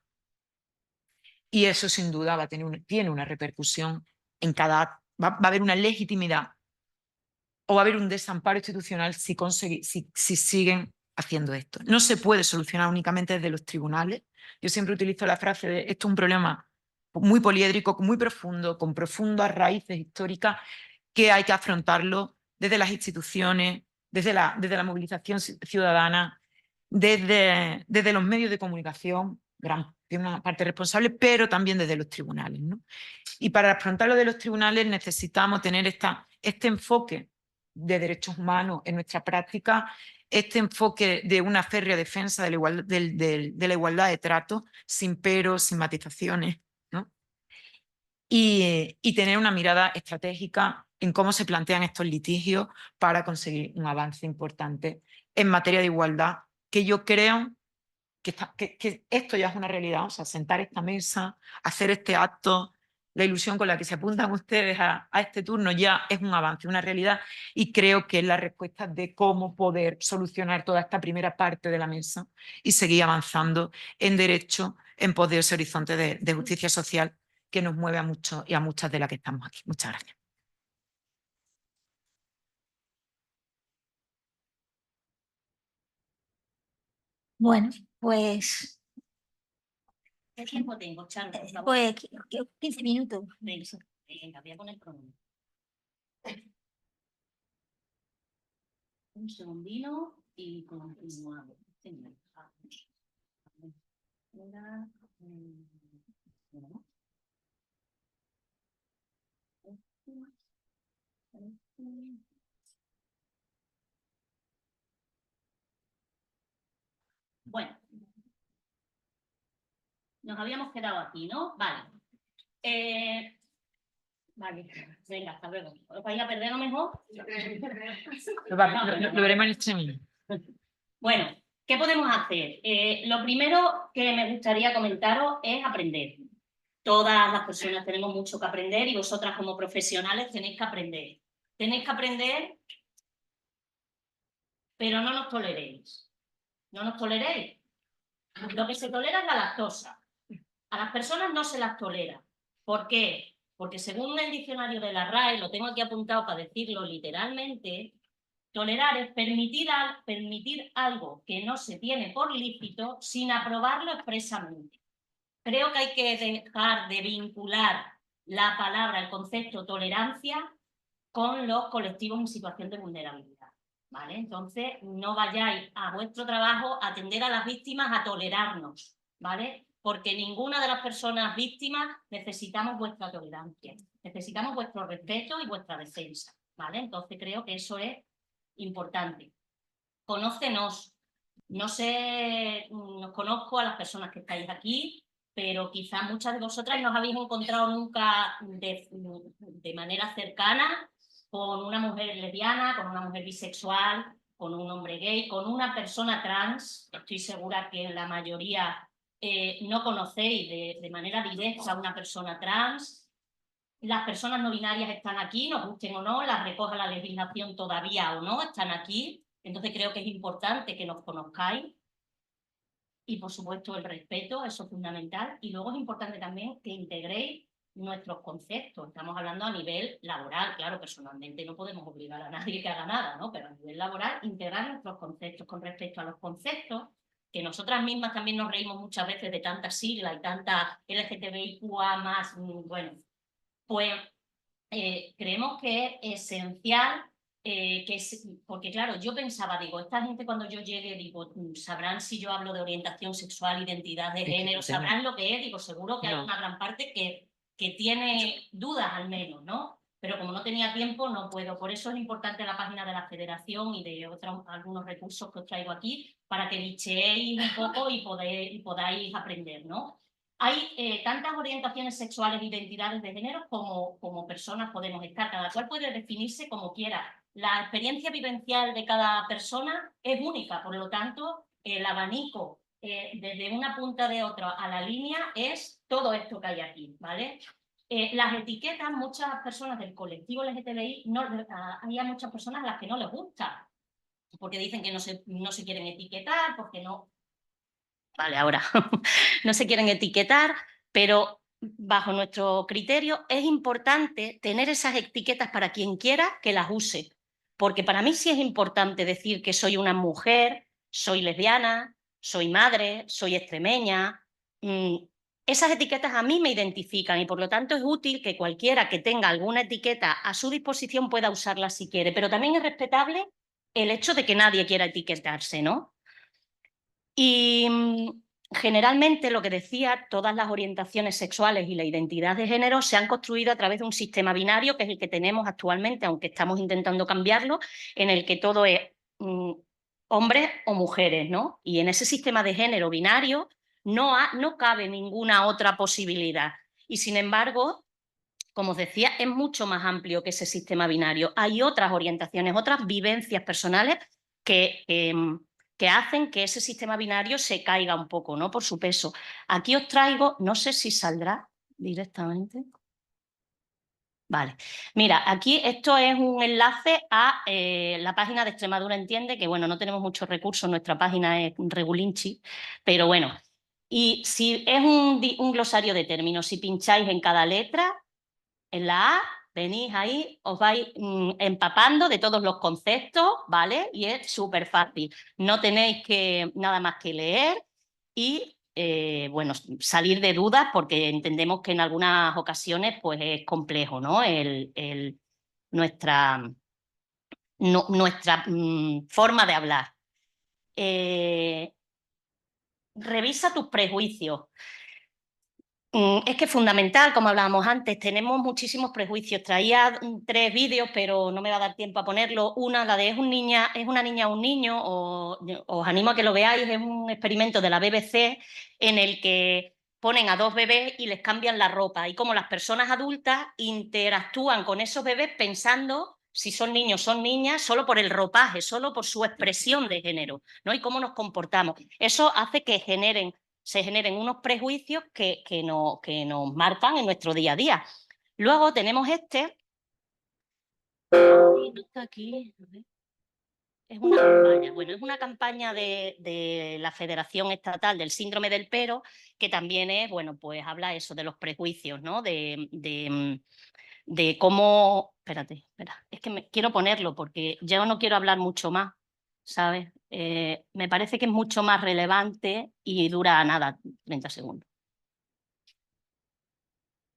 Speaker 2: Y eso sin duda va a tiene una repercusión en cada... Va a haber una legitimidad o va a haber un desamparo institucional si siguen haciendo esto. No se puede solucionar únicamente desde los tribunales. Yo siempre utilizo la frase de esto es un problema muy poliédrico, muy profundo, con profundas raíces históricas, que hay que afrontarlo desde las instituciones, desde la movilización ciudadana, desde los medios de comunicación, tiene una parte responsable, pero también desde los tribunales, ¿no? Y para afrontarlo de los tribunales necesitamos tener este enfoque de derechos humanos en nuestra práctica, este enfoque de una férrea defensa de la igualdad de trato, sin peros, sin matizaciones, ¿no? Y tener una mirada estratégica en cómo se plantean estos litigios para conseguir un avance importante en materia de igualdad, que yo creo que esto ya es una realidad. O sea, sentar esta mesa, hacer este acto, la ilusión con la que se apuntan ustedes a este turno ya es un avance, una realidad, y creo que es la respuesta de cómo poder solucionar toda esta primera parte de la mesa y seguir avanzando en derecho en pos de ese horizonte de justicia social que nos mueve a muchos y a muchas de las que estamos aquí. Muchas gracias.
Speaker 1: Bueno, pues,
Speaker 3: ¿Qué tiempo tengo, Charo? Por favor.
Speaker 1: pues 15 minutos.
Speaker 3: Venga, voy a poner cronómetro. Un segundino y continuamos. Bueno, nos habíamos quedado aquí, ¿no? Vale. Vale, venga, hasta luego. ¿Os vais a perder lo mejor?
Speaker 2: Lo veremos en el streaming.
Speaker 3: Bueno, ¿qué podemos hacer? Lo primero que me gustaría comentaros es aprender. Todas las personas tenemos mucho que aprender y vosotras como profesionales tenéis que aprender. Tenéis que aprender, pero no nos toleréis. No nos toleréis. Lo que se tolera es la lactosa. A las personas no se las tolera. ¿Por qué? Porque según el diccionario de la RAE, lo tengo aquí apuntado para decirlo literalmente, tolerar es permitir algo que no se tiene por lícito sin aprobarlo expresamente. Creo que hay que dejar de vincular la palabra, el concepto tolerancia con los colectivos en situación de vulnerabilidad. ¿Vale? Entonces, no vayáis a vuestro trabajo a atender a las víctimas a tolerarnos, ¿vale? Porque ninguna de las personas víctimas necesitamos vuestra tolerancia, necesitamos vuestro respeto y vuestra defensa, ¿vale? Entonces creo que eso es importante. Conócenos. No sé, nos conozco a las personas que estáis aquí, pero quizás muchas de vosotras no os habéis encontrado nunca de manera cercana con una mujer lesbiana, con una mujer bisexual, con un hombre gay, con una persona trans. Estoy segura que la mayoría no conocéis de manera directa a una persona trans. Las personas no binarias están aquí, nos gusten o no, las recoja la legislación todavía o no, están aquí. Entonces creo que es importante que nos conozcáis. Y por supuesto el respeto, eso es fundamental. Y luego es importante también que integréis nuestros conceptos. Estamos hablando a nivel laboral, claro, personalmente no podemos obligar a nadie que haga nada, ¿no? Pero a nivel laboral, integrar nuestros conceptos con respecto a los conceptos, que nosotras mismas también nos reímos muchas veces de tantas siglas y tanta LGTBIQA más, bueno, pues creemos que es esencial. Porque claro, yo pensaba, digo, esta gente cuando yo llegue, digo, sabrán si yo hablo de orientación sexual, identidad de género, sabrán lo que es, digo, seguro que hay una gran parte que tiene dudas al menos, ¿no? Pero como no tenía tiempo, no puedo. Por eso es importante la página de la Federación y de algunos recursos que os traigo aquí, para que bicheéis un poco y podáis aprender, ¿no? Hay tantas orientaciones sexuales e identidades de género como personas podemos estar. Cada cual puede definirse como quiera. La experiencia vivencial de cada persona es única, por lo tanto, el abanico desde una punta de otra a la línea es todo esto que hay aquí, ¿vale? Las etiquetas, muchas personas del colectivo LGTBI, hay muchas personas a las que no les gusta, porque dicen que no se quieren etiquetar, porque no... Vale, ahora no se quieren etiquetar, pero bajo nuestro criterio es importante tener esas etiquetas para quien quiera que las use. Porque para mí sí es importante decir que soy una mujer, soy lesbiana, soy madre, soy extremeña. Esas etiquetas a mí me identifican y por lo tanto es útil que cualquiera que tenga alguna etiqueta a su disposición pueda usarla si quiere. Pero también es respetable el hecho de que nadie quiera etiquetarse, ¿no? Y generalmente, lo que decía, todas las orientaciones sexuales y la identidad de género se han construido a través de un sistema binario, que es el que tenemos actualmente, aunque estamos intentando cambiarlo, en el que todo es hombres o mujeres, ¿no? Y en ese sistema de género binario no cabe ninguna otra posibilidad. Y sin embargo, como os decía, es mucho más amplio que ese sistema binario. Hay otras orientaciones, otras vivencias personales que hacen que ese sistema binario se caiga un poco, ¿no? Por su peso. Aquí os traigo, no sé si saldrá directamente. Vale, mira, aquí esto es un enlace a la página de Extremadura Entiende, que bueno, no tenemos muchos recursos, nuestra página es regulinchi, pero bueno, y si es un glosario de términos, si pincháis en cada letra, en la A Venís ahí, os vais empapando de todos los conceptos, ¿vale? Y es súper fácil. No tenéis que nada más que leer y, bueno, salir de dudas porque entendemos que en algunas ocasiones pues, es complejo, ¿no? Nuestra forma de hablar. Revisa tus prejuicios. Es que es fundamental, como hablábamos antes, tenemos muchísimos prejuicios. Traía 3 vídeos, pero no me va a dar tiempo a ponerlo. Una, la de es una niña o un niño, os animo a que lo veáis, es un experimento de la BBC en el que ponen a 2 bebés y les cambian la ropa y cómo las personas adultas interactúan con esos bebés pensando si son niños o son niñas solo por el ropaje, solo por su expresión de género, ¿no? Y cómo nos comportamos. Eso hace que se generen unos prejuicios que nos marcan en nuestro día a día. Luego tenemos este. No está aquí. Es una campaña. Bueno, es una campaña de la Federación Estatal del Síndrome del Pero, que también es, bueno, pues habla eso de los prejuicios, ¿no? De cómo. Espérate, es que quiero ponerlo porque yo no quiero hablar mucho más, ¿sabes? Me parece que es mucho más relevante y dura nada, 30 segundos.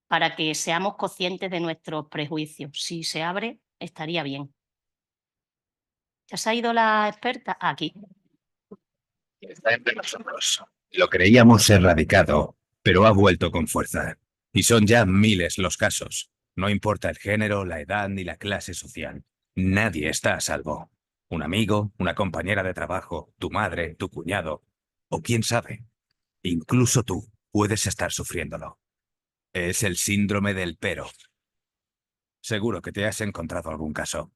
Speaker 3: Para que seamos conscientes de nuestros prejuicios. Si se abre, estaría bien. ¿Ya se ha ido la experta? Aquí.
Speaker 5: Está entre nosotros. Lo creíamos erradicado, pero ha vuelto con fuerza. Y son ya miles los casos. No importa el género, la edad ni la clase social. Nadie está a salvo. Un amigo, una compañera de trabajo, tu madre, tu cuñado. O quién sabe, incluso tú puedes estar sufriéndolo. Es el síndrome del pero. Seguro que te has encontrado algún caso.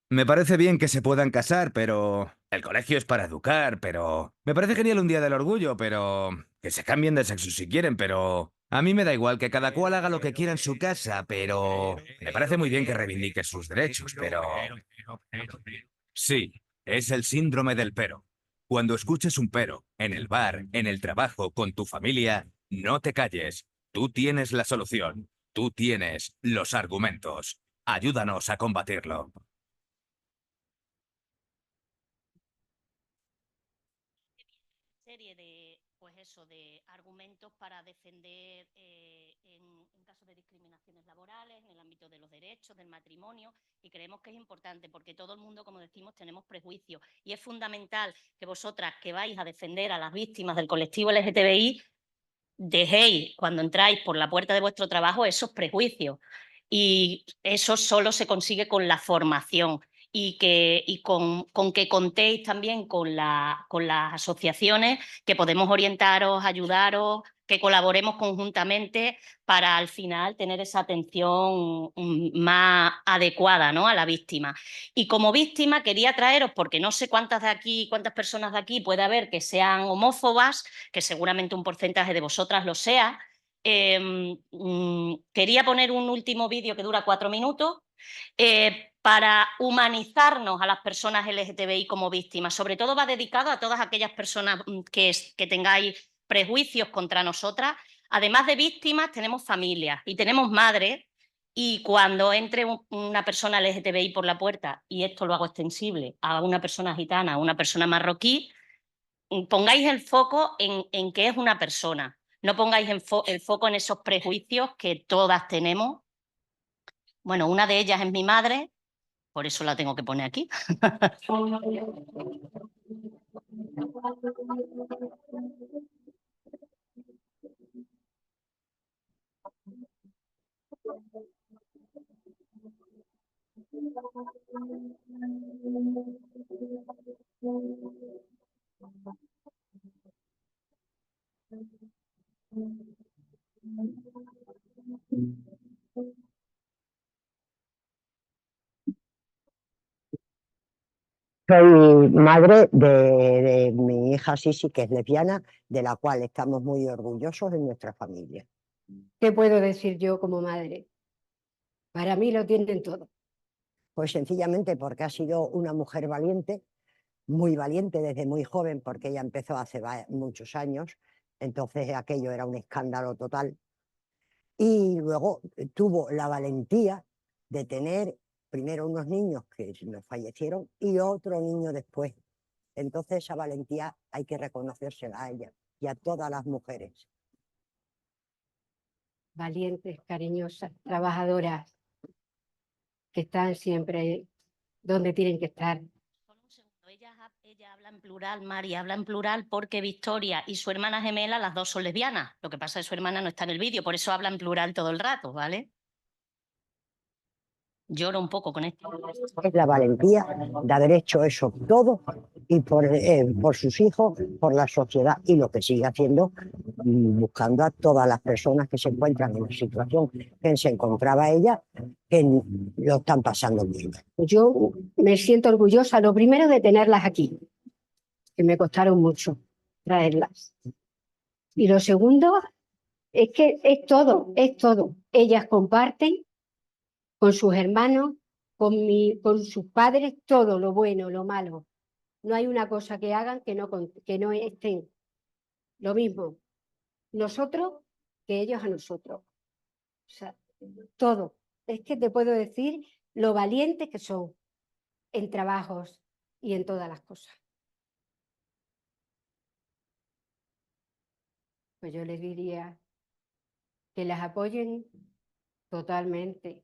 Speaker 5: Me parece bien que se puedan casar, pero... El colegio es para educar, pero... Me parece genial un día del orgullo, pero... Que se cambien de sexo si quieren, pero... A mí me da igual que cada cual haga lo que quiera en su casa, pero... Me parece muy bien que reivindique sus derechos, pero... Sí, es el síndrome del pero. Cuando escuches un pero, en el bar, en el trabajo, con tu familia, no te calles. Tú tienes la solución. Tú tienes los argumentos. Ayúdanos a combatirlo.
Speaker 3: Serie de, pues eso, de argumentos para defender en casos de discriminaciones laborales, en el ámbito de los derechos, del matrimonio, y creemos que es importante porque todo el mundo, como decimos, tenemos prejuicios y es fundamental que vosotras que vais a defender a las víctimas del colectivo LGTBI dejéis cuando entráis por la puerta de vuestro trabajo esos prejuicios y eso solo se consigue con la formación y con que contéis también con las asociaciones que podemos orientaros, ayudaros, que colaboremos conjuntamente para al final tener esa atención más adecuada, ¿no? A la víctima. Y como víctima quería traeros, porque no sé cuántas personas de aquí puede haber que sean homófobas, que seguramente un porcentaje de vosotras lo sea, quería poner un último vídeo que dura 4 minutos para humanizarnos a las personas LGTBI como víctimas. Sobre todo va dedicado a todas aquellas personas que tengáis prejuicios contra nosotras. Además de víctimas, tenemos familias y tenemos madres. Y cuando entre una persona LGTBI por la puerta, y esto lo hago extensible a una persona gitana, a una persona marroquí, pongáis el foco en que es una persona. No pongáis el foco en esos prejuicios que todas tenemos. Bueno, una de ellas es mi madre, por eso la tengo que poner aquí.
Speaker 6: Soy madre de mi hija Sisi, que es lesbiana, de la cual estamos muy orgullosos en nuestra familia.
Speaker 7: ¿Qué puedo decir yo como madre? Para mí lo tienen todo.
Speaker 6: Pues sencillamente porque ha sido una mujer valiente, muy valiente desde muy joven, porque ella empezó hace muchos años, entonces aquello era un escándalo total. Y luego tuvo la valentía de tener primero unos niños que nos fallecieron y otro niño después. Entonces esa valentía hay que reconocérsela a ella y a todas las mujeres.
Speaker 7: Valientes, cariñosas, trabajadoras, que están siempre donde tienen que estar.
Speaker 3: Solo un segundo. Ella habla en plural, Mari, habla en plural porque Victoria y su hermana gemela, las dos son lesbianas. Lo que pasa es que su hermana no está en el vídeo, por eso habla en plural todo el rato, ¿vale? Lloro un poco con esto.
Speaker 6: Es la valentía de haber hecho eso todo y por sus hijos, por la sociedad y lo que sigue haciendo, buscando a todas las personas que se encuentran en la situación que se encontraba ella, que lo están pasando bien.
Speaker 7: Yo me siento orgullosa, lo primero, de tenerlas aquí, que me costaron mucho traerlas. Y lo segundo es que es todo, es todo. Ellas comparten con sus hermanos, con sus padres, todo lo bueno, lo malo. No hay una cosa que hagan que no estén. Lo mismo, nosotros que ellos a nosotros. O sea, todo. Es que te puedo decir lo valientes que son en trabajos y en todas las cosas. Pues yo les diría que las apoyen totalmente,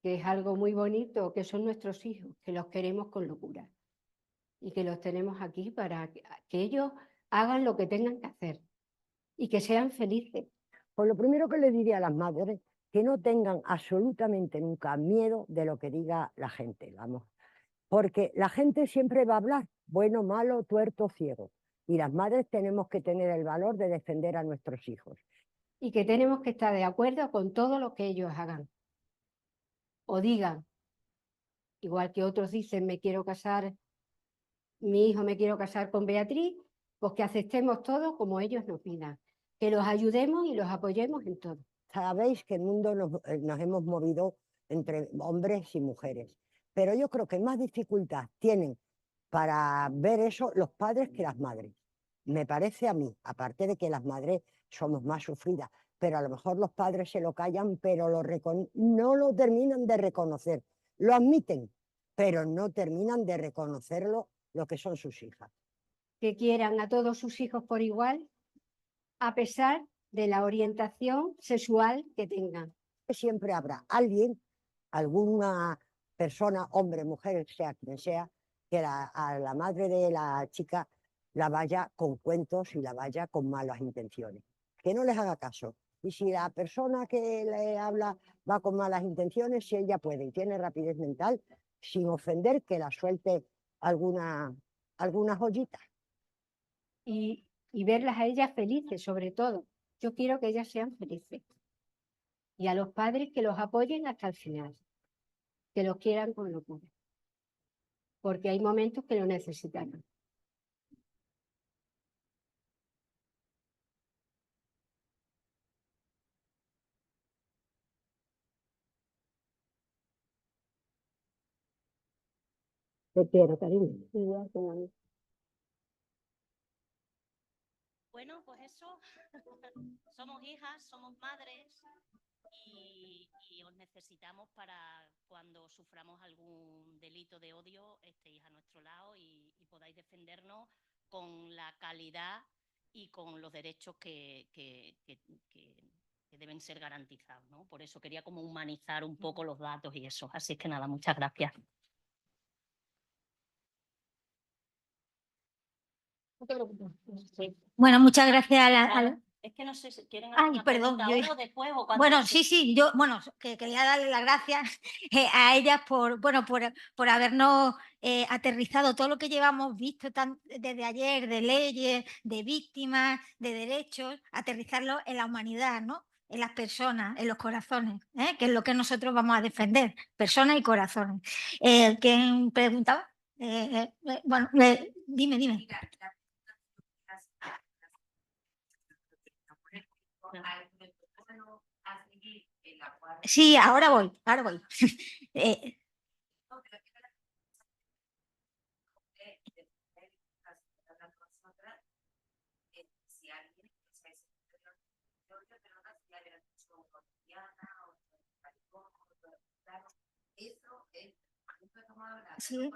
Speaker 7: que es algo muy bonito, que son nuestros hijos, que los queremos con locura y que los tenemos aquí para que ellos hagan lo que tengan que hacer y que sean felices.
Speaker 6: Pues lo primero que le diría a las madres, que no tengan absolutamente nunca miedo de lo que diga la gente, vamos. Porque la gente siempre va a hablar, bueno, malo, tuerto, ciego. Y las madres tenemos que tener el valor de defender a nuestros hijos.
Speaker 7: Y que tenemos que estar de acuerdo con todo lo que ellos hagan o digan. Igual que otros dicen, mi hijo me quiero casar con Beatriz, pues que aceptemos todo como ellos nos pidan, que los ayudemos y los apoyemos en todo.
Speaker 6: Sabéis que el mundo nos hemos movido entre hombres y mujeres, pero yo creo que más dificultad tienen para ver eso los padres que las madres. Me parece a mí, aparte de que las madres somos más sufridas, pero a lo mejor los padres se lo callan, pero no lo terminan de reconocer. Lo admiten, pero no terminan de reconocerlo lo que son sus hijas.
Speaker 7: Que quieran a todos sus hijos por igual, a pesar de la orientación sexual que tengan.
Speaker 6: Siempre habrá alguien, alguna persona, hombre, mujer, sea quien sea, que a la madre de la chica la vaya con cuentos y la vaya con malas intenciones. Que no les haga caso. Y si la persona que le habla va con malas intenciones, si ella puede y tiene rapidez mental, sin ofender, que la suelte alguna joyita.
Speaker 7: Y verlas a ellas felices, sobre todo. Yo quiero que ellas sean felices. Y a los padres que los apoyen hasta el final, que los quieran con locura. Porque hay momentos que lo necesitan. Te quiero, cariño.
Speaker 3: Bueno, pues eso, somos hijas, somos madres y os necesitamos para cuando suframos algún delito de odio, estéis a nuestro lado y podáis defendernos con la calidad y con los derechos que deben ser garantizados, ¿no? Por eso quería como humanizar un poco los datos y eso. Así es que nada, muchas gracias. No te preocupes. Sí.
Speaker 1: Bueno, muchas gracias
Speaker 3: Es que no sé si quieren
Speaker 1: Ay,
Speaker 3: hacer una
Speaker 1: perdón,
Speaker 3: pregunta ahora o después o cuando...
Speaker 1: Bueno, sí, yo, bueno, que quería darle las gracias a ellas por habernos aterrizado todo lo que llevamos visto desde ayer, de leyes, de víctimas, de derechos, aterrizarlo en la humanidad, ¿no? En las personas, en los corazones, que es lo que nosotros vamos a defender, personas y corazones. ¿Quién preguntaba? Bueno, dime. Sí, ahora voy. Sí.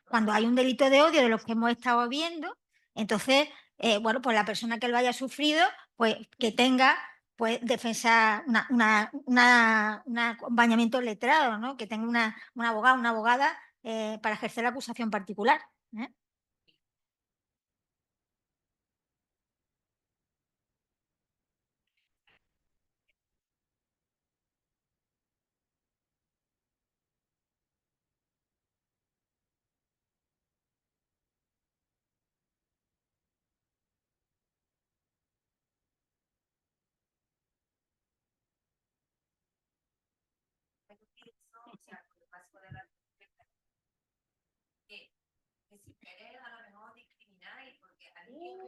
Speaker 1: Cuando hay un delito de odio de los que hemos estado viendo, entonces, bueno, pues la persona que lo haya sufrido, pues que tenga pues defensa, un acompañamiento letrado, ¿no? Que tenga un abogado, una abogada para ejercer la acusación particular.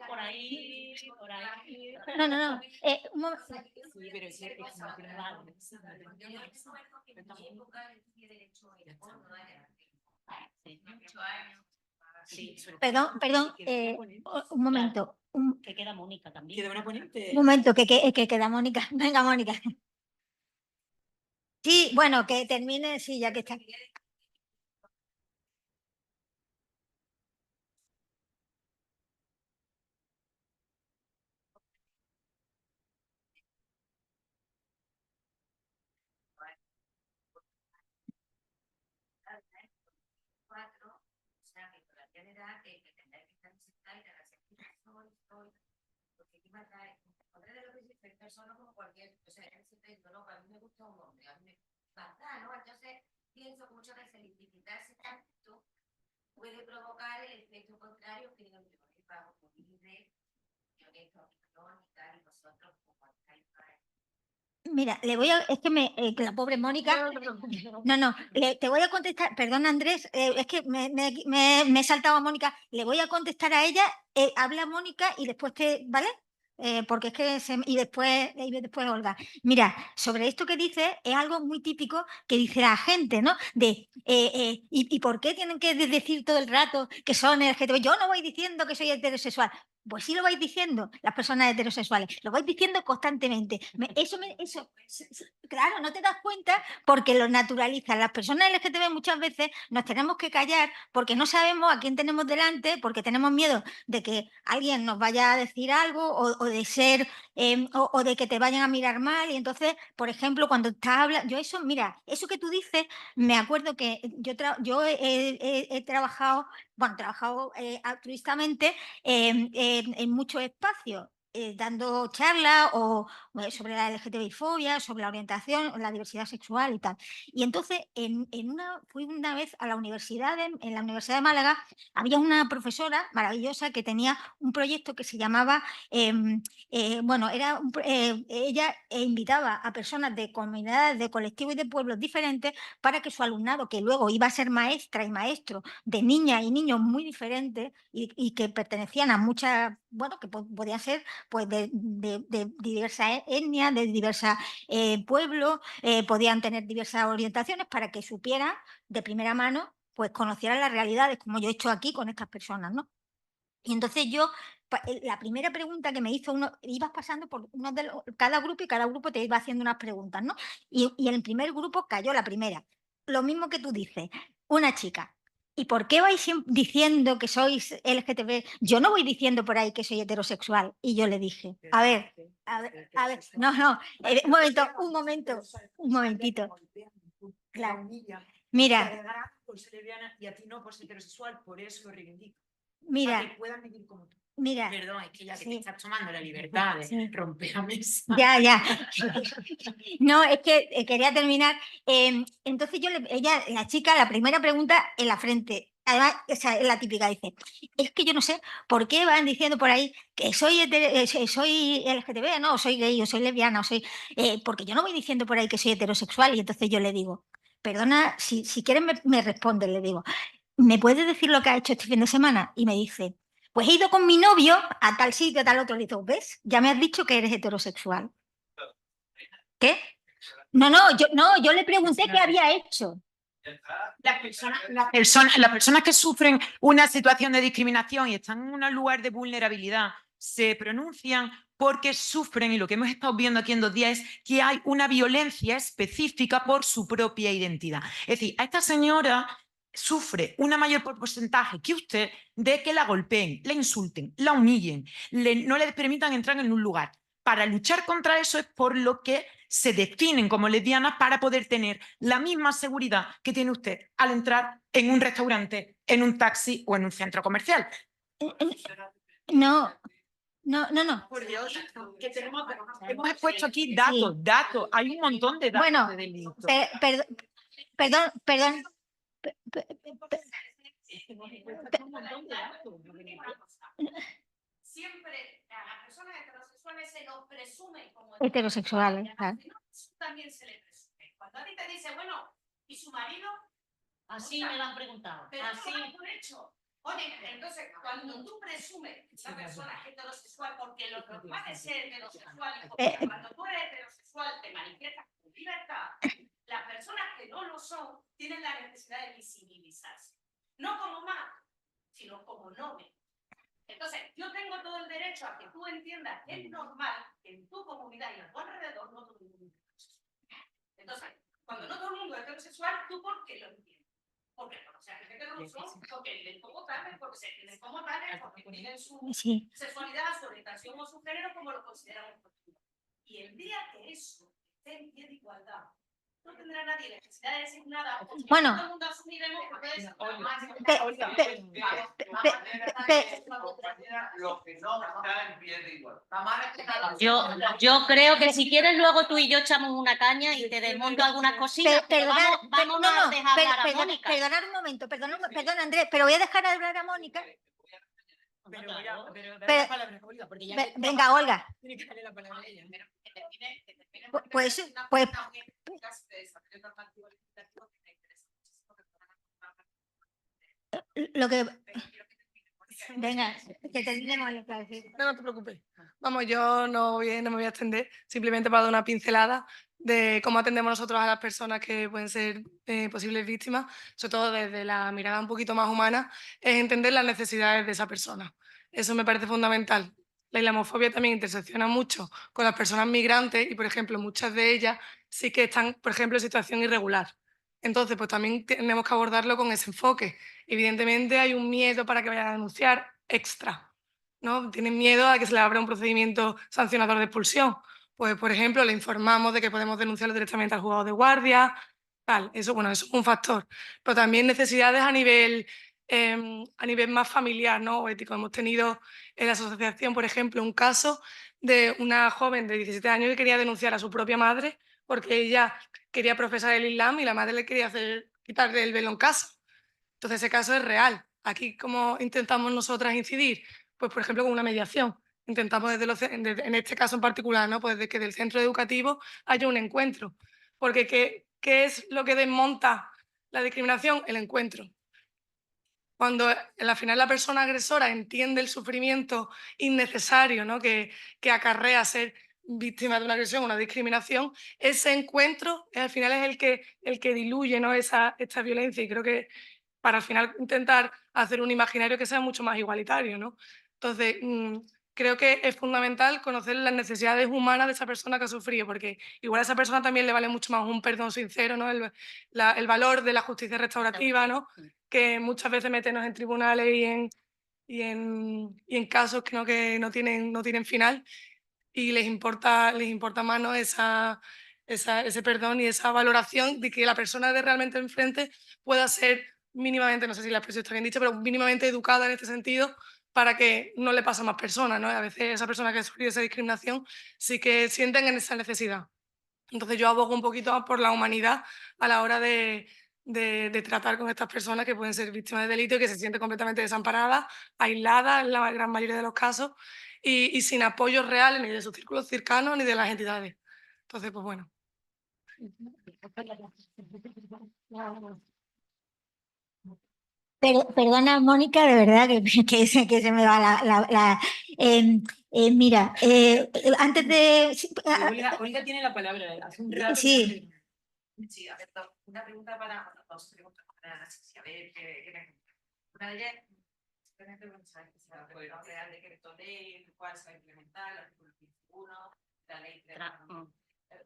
Speaker 3: Por ahí, por ahí.
Speaker 1: No, no, no. Un momento.
Speaker 2: Sí, pero es que no tiene nada. Sí,
Speaker 1: Perdón, un momento.
Speaker 3: Que queda Mónica también.
Speaker 2: Queda una ponente.
Speaker 1: Un momento, que queda Mónica. Venga, Mónica. Sí, bueno, que termine, sí, ya que está.
Speaker 8: Persona como cualquier, o sea, en ese texto, ¿no? A mí me gusta un hombre, a mí me basta, ¿no? Entonces pienso que muchas veces el identificarse tanto puede provocar el efecto contrario que digo yo, que vamos a libre, yo esto, y tal, y vosotros como estáis.
Speaker 1: Mira, es que la pobre Mónica. No, te voy a contestar, perdón Andrés, es que me he saltado a Mónica, le voy a contestar a ella, habla Mónica y después ¿vale? Porque es que y después Olga. Mira, sobre esto que dices es algo muy típico que dice la gente, ¿no? ¿Y por qué tienen que decir todo el rato que son LGTB? Yo no voy diciendo que soy heterosexual. Pues sí lo vais diciendo, las personas heterosexuales, lo vais diciendo constantemente. Claro, no te das cuenta porque lo naturalizan. Las personas LGTB muchas veces nos tenemos que callar porque no sabemos a quién tenemos delante, porque tenemos miedo de que alguien nos vaya a decir algo o de ser, o de que te vayan a mirar mal. Y entonces, por ejemplo, cuando estás hablando, mira, eso que tú dices, me acuerdo que yo he trabajado, bueno, altruistamente en muchos espacios, dando charlas sobre la LGTBI-fobia, sobre la orientación, la diversidad sexual y tal. Y entonces, fui una vez a la universidad, en la Universidad de Málaga, había una profesora maravillosa que tenía un proyecto que se llamaba, bueno, ella invitaba a personas de comunidades, de colectivos y de pueblos diferentes para que su alumnado, que luego iba a ser maestra y maestro de niñas y niños muy diferentes y que pertenecían a muchas, bueno, que podían ser pues de diversas etnias, de diversos pueblos, podían tener diversas orientaciones para que supieran de primera mano, pues conocieran las realidades, como yo he hecho aquí con estas personas, ¿no? Y entonces la primera pregunta que me hizo ibas pasando por cada grupo y cada grupo te iba haciendo unas preguntas, ¿no? Y en el primer grupo cayó la primera. Lo mismo que tú dices, una chica. ¿Y por qué vais diciendo que sois LGTB? Yo no voy diciendo por ahí que soy heterosexual. Y yo le dije, a ver, no, un momentito. Claro. Mira.
Speaker 2: Por ser lesbiana y a ti no por ser heterosexual, por eso lo reivindico.
Speaker 1: Mira.
Speaker 2: Para que puedan vivir como tú.
Speaker 1: Mira.
Speaker 2: Perdón, es que ya que te estás tomando la libertad de romper la mesa.
Speaker 1: Ya. No, es que quería terminar. Entonces la chica, la primera pregunta en la frente, además, esa es la típica, dice, es que yo no sé por qué van diciendo por ahí que soy LGTB, no, o soy gay, o soy lesbiana, porque yo no voy diciendo por ahí que soy heterosexual. Y entonces yo le digo, perdona, si quieres me responde, le digo, ¿me puedes decir lo que has hecho este fin de semana? Y me dice, pues he ido con mi novio a tal sitio, a tal otro. Le digo, ¿ves? Ya me has dicho que eres heterosexual. ¿Qué? No, yo le pregunté qué había hecho.
Speaker 2: Las personas que sufren una situación de discriminación y están en un lugar de vulnerabilidad se pronuncian porque sufren, y lo que hemos estado viendo aquí en 2 días es que hay una violencia específica por su propia identidad. Es decir, a esta señora sufre una mayor porcentaje que usted de que la golpeen, la insulten, la humillen, no le permitan entrar en un lugar. Para luchar contra eso es por lo que se definen como lesbianas, para poder tener la misma seguridad que tiene usted al entrar en un restaurante, en un taxi o en un centro comercial.
Speaker 1: No.
Speaker 2: Por Dios, que hemos expuesto aquí datos, hay un montón de datos
Speaker 1: Bueno,
Speaker 2: de delitos.
Speaker 1: perdón.
Speaker 8: Siempre a las personas heterosexuales se nos presume como
Speaker 1: Heterosexuales, claro.
Speaker 8: también se le presume. Cuando a ti te dice, bueno, ¿y su marido?
Speaker 3: Así me lo han preguntado.
Speaker 8: Pero
Speaker 3: Así.
Speaker 8: no lo has por hecho. Oye, entonces, cuando tú presumes que la persona es heterosexual, porque lo normal es ser heterosexual, y porque cuando tú eres heterosexual te manifiestas con libertad, las personas que no lo son tienen la necesidad de visibilizarse. No como más, sino como nomen. Entonces, yo tengo todo el derecho a que tú entiendas que es normal que en tu comunidad y a tu alrededor no todo el mundo es heterosexual. Entonces, cuando no todo el mundo es heterosexual, ¿tú por qué lo entiendes? Porque conoces a gente que no lo son, porque viven como tales, porque se tienen como tales, porque tienen su sexualidad, su orientación o su género como lo consideran oportuno. Y el día que eso esté en pie de igualdad, no tendrá nadie necesidad de decir nada.
Speaker 1: Bueno.
Speaker 8: Todo el mundo asumiremos que es
Speaker 3: Yo creo que si quieres luego tú y yo echamos una caña y te desmonto algunas cosillas. Vamos a dejar hablar a Mónica.
Speaker 1: Perdonad un momento, perdón Andrés, pero voy a dejar hablar a Mónica. Venga, Olga. Pues lo que... Venga, que terminemos.
Speaker 4: No te preocupes. Vamos, yo no me voy a extender, simplemente para dar una pincelada de cómo atendemos nosotros a las personas que pueden ser posibles víctimas, sobre todo desde la mirada un poquito más humana, es entender las necesidades de esa persona. Eso me parece fundamental. La islamofobia también intersecciona mucho con las personas migrantes y, por ejemplo, muchas de ellas sí que están, por ejemplo, en situación irregular. Entonces, pues también tenemos que abordarlo con ese enfoque. Evidentemente hay un miedo para que vayan a denunciar extra, ¿no? Tienen miedo a que se les abra un procedimiento sancionador de expulsión. Pues, por ejemplo, le informamos de que podemos denunciarlo directamente al juzgado de guardia, tal. Eso, bueno, eso es un factor. Pero también necesidades a nivel más familiar, ¿no? O ético. Hemos tenido en la asociación, por ejemplo, un caso de una joven de 17 años que quería denunciar a su propia madre porque ella quería profesar el Islam y la madre le quería quitarle el velo en casa. Entonces ese caso es real. Aquí, ¿cómo intentamos nosotras incidir? Pues, por ejemplo, con una mediación. Intentamos en este caso en particular, ¿no? Pues de que del centro educativo haya un encuentro. Porque ¿qué es lo que desmonta la discriminación? El encuentro. Cuando al final la persona agresora entiende el sufrimiento innecesario, ¿no? que acarrea ser víctima de una agresión o una discriminación, ese encuentro al final es el que diluye, ¿no? esta violencia, y creo que para al final intentar hacer un imaginario que sea mucho más igualitario, ¿no? Entonces, creo que es fundamental conocer las necesidades humanas de esa persona que ha sufrido, porque igual a esa persona también le vale mucho más un perdón sincero, ¿no? El valor de la justicia restaurativa, ¿no? Que muchas veces meternos en tribunales y en casos que no tienen final, y les importa más, ¿no? ese perdón y esa valoración de que la persona de realmente enfrente pueda ser mínimamente, no sé si la expresión está bien dicha, pero mínimamente educada en este sentido para que no le pase a más personas, ¿no? A veces esa persona que ha sufrido esa discriminación sí que sienten en esa necesidad. Entonces yo abogo un poquito por la humanidad a la hora de tratar con estas personas que pueden ser víctimas de delito y que se sienten completamente desamparadas, aisladas en la gran mayoría de los casos y sin apoyos reales ni de sus círculos cercanos ni de las entidades. Entonces, pues bueno.
Speaker 1: Perdona, Mónica, de verdad que se me va la mira, antes de...
Speaker 2: Olga tiene la palabra. Hace un rato.
Speaker 1: Sí.
Speaker 8: Sí, a ver, una pregunta para dos preguntas para a ver qué una de ellas, simplemente bueno, sabes que se va a preparar un real decreto ley, el cual se va a implementar el artículo 21, la ley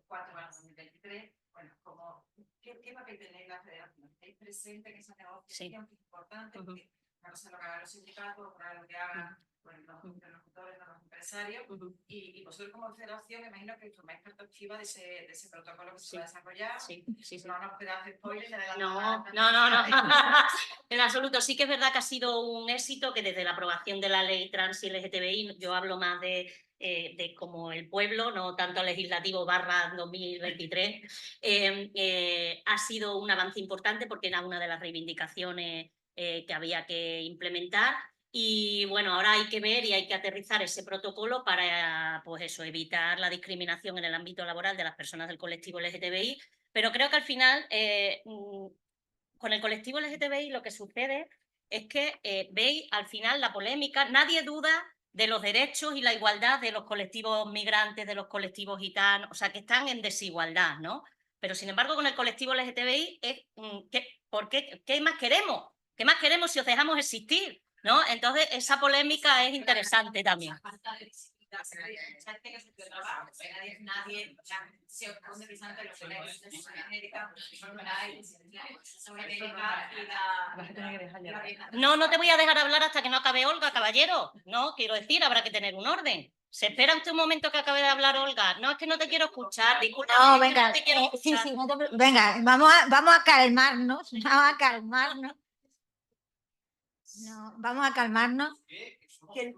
Speaker 8: 4/2023. Bueno, como, ¿qué papel tenéis la federación? ¿Estáis presentes en esa negociación que es importante? Porque no sé lo que hagan los sindicatos, para lo que hagan los interlocutores, los empresarios, y vosotros como federación, me imagino que formáis parte activa de ese protocolo que se va a desarrollar.
Speaker 3: Sí.
Speaker 8: No nos puede hacer spoiler.
Speaker 3: No. En absoluto. Sí que es verdad que ha sido un éxito que desde la aprobación de la ley trans y LGTBI, yo hablo más de como el pueblo, no tanto legislativo /2023, ha sido un avance importante porque era una de las reivindicaciones que había que implementar. Y bueno, ahora hay que ver y hay que aterrizar ese protocolo para, pues eso, evitar la discriminación en el ámbito laboral de las personas del colectivo LGTBI. Pero creo que al final, con el colectivo LGTBI lo que sucede es que veis al final la polémica, nadie duda de los derechos y la igualdad de los colectivos migrantes, de los colectivos gitanos, o sea, que están en desigualdad, ¿no? Pero sin embargo, con el colectivo LGTBI, ¿qué más queremos? ¿Qué más queremos si os dejamos existir? ¿No? Entonces, esa polémica es interesante también.
Speaker 8: Nadie se opone precisamente a los derechos de genérica,
Speaker 3: No te voy a dejar hablar hasta que no acabe Olga, caballero. No, quiero decir, habrá que tener un orden. ¿Se espera usted un momento que acabe de hablar Olga? No, es que no te quiero escuchar, disculpa.
Speaker 1: No, venga, venga, vamos a calmarnos, vamos a calmarnos. No, vamos a calmarnos.
Speaker 2: Que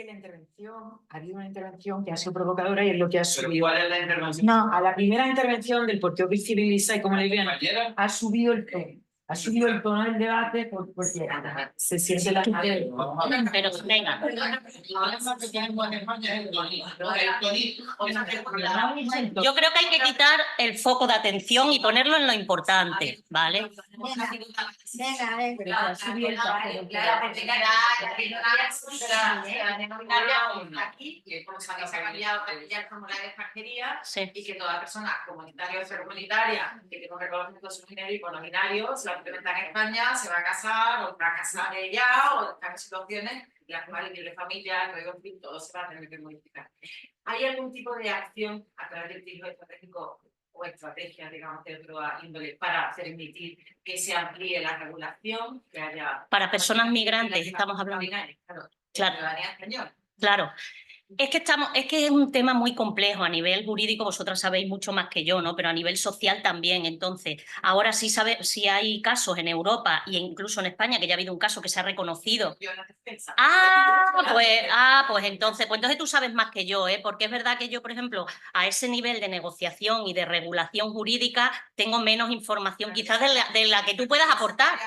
Speaker 2: la intervención, ha habido una intervención que ha sido provocadora y es lo que ha subido.
Speaker 5: ¿Cuál es la intervención?
Speaker 2: No, a la primera intervención del por qué visibiliza y cómo le viene, ha subido el tono. Ha subido el tono del debate porque se siente la gente.
Speaker 3: Pero venga. Yo creo que hay que quitar el foco de atención y ponerlo en lo importante, ¿vale?
Speaker 1: Venga.
Speaker 8: Aquí, que como sabéis, se ha cambiado ya el formulario de extranjería y que toda persona comunitaria o extracomunitaria que tiene un reconocimiento de su género y no binario se va a implementar en España, se va a casar o va a casar ella o están en situaciones en las cuales libre familia, código civil, todo se va a tener que modificar. ¿Hay algún tipo de acción a través del tiro estratégico o estrategia, digamos, de otro índole para permitir que se amplíe la regulación, que haya...
Speaker 3: Para personas migrantes, estamos hablando. Claro. Es que es un tema muy complejo a nivel jurídico, vosotras sabéis mucho más que yo, ¿no? Pero a nivel social también. Entonces, ahora sí si hay casos en Europa e incluso en España, que ya ha habido un caso que se ha reconocido. Pues entonces tú sabes más que yo, ¿eh? Porque es verdad que yo, por ejemplo, a ese nivel de negociación y de regulación jurídica tengo menos información quizás de la que tú puedas aportar.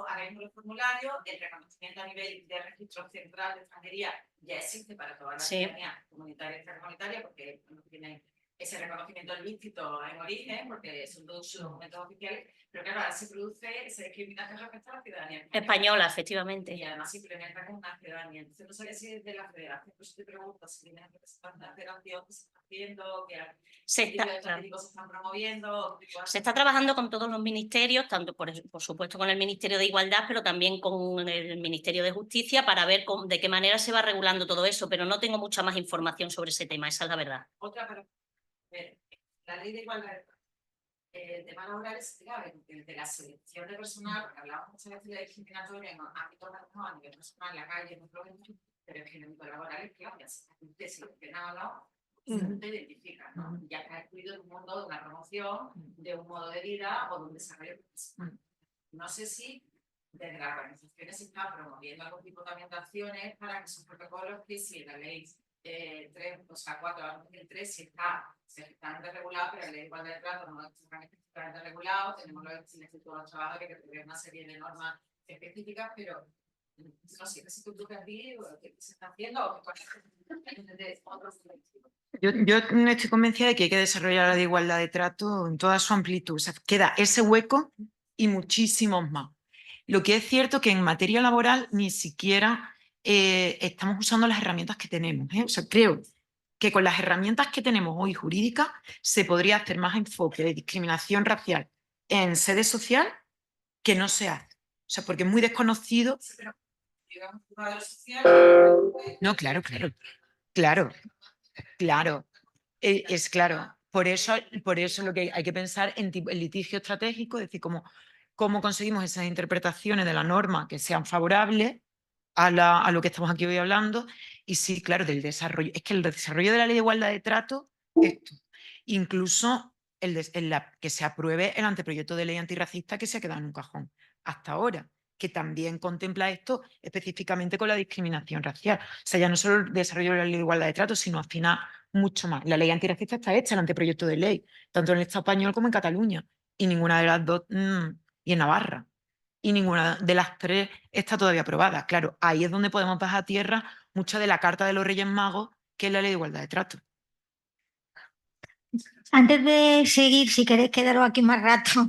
Speaker 8: Haremos los formularios, el reconocimiento a nivel de registro central de extranjería ya existe para todas las ciudadanías comunitarias y extracomunitarias porque no tienen ese reconocimiento lícito en origen, porque son todos sus documentos oficiales, pero claro, ahora se produce esa discriminación respecto a la ciudadanía
Speaker 3: española, efectivamente.
Speaker 8: Y además se implementa con una ciudadanía. Entonces no sé si es de la federación, pues te pregunto si tienes representantes de la federación que se está haciendo, que se están promoviendo.
Speaker 3: Se está trabajando con todos los ministerios, tanto por supuesto con el Ministerio de Igualdad, pero también con el Ministerio de Justicia para ver de qué manera se va regulando todo eso, pero no tengo mucha más información sobre ese tema, esa es la verdad.
Speaker 8: Otra, pero la ley de igualdad, el tema laboral es clave, porque de la selección de personal, porque hablamos muchas veces de discriminatoria en ámbitos a nivel personal, en la calle, pero es que en el ámbito laboral es clave, si te seleccionado, no te identificas, ¿no? Ya que has excluido de un mundo de una promoción, de un modo de vida o de un desarrollo profesional. No sé si desde las organizaciones se está promoviendo algún tipo también de acciones para que esos protocolos que si la ley 4/2003 se están regulados, pero la ley de igualdad de trato no están específicamente regulados, tenemos los institutos de trabajo que prevé una serie de normas específicas, pero no sé si tú que aquí qué se está haciendo o qué otros colectivos.
Speaker 2: Yo estoy convencida de que hay que desarrollar la de igualdad de trato en toda su amplitud. O sea, queda ese hueco y muchísimos más. Lo que es cierto que en materia laboral ni siquiera estamos usando las herramientas que tenemos, ¿eh? O sea, creo que con las herramientas que tenemos hoy jurídicas se podría hacer más enfoque de discriminación racial en sede social que no se hace. O sea, porque es muy desconocido. digamos, cuadro social. No, claro, claro, claro, claro. Es claro. Por eso lo que hay que pensar en el litigio estratégico, es decir, cómo conseguimos esas interpretaciones de la norma que sean favorables a lo que estamos aquí hoy hablando. Y sí, claro, del desarrollo. Es que el desarrollo de la ley de igualdad de trato, esto, incluso que se apruebe el anteproyecto de ley antirracista que se ha quedado en un cajón hasta ahora, que también contempla esto específicamente con la discriminación racial. O sea, ya no solo el desarrollo de la ley de igualdad de trato, sino al final mucho más. La ley antirracista está hecha, el anteproyecto de ley, tanto en el Estado español como en Cataluña, y ninguna de las dos, y en Navarra, y ninguna de las tres está todavía aprobada. Claro, ahí es donde podemos bajar a tierra mucha de la Carta de los Reyes Magos, que es la ley de igualdad de trato.
Speaker 1: Antes de seguir, si queréis quedaros aquí más rato,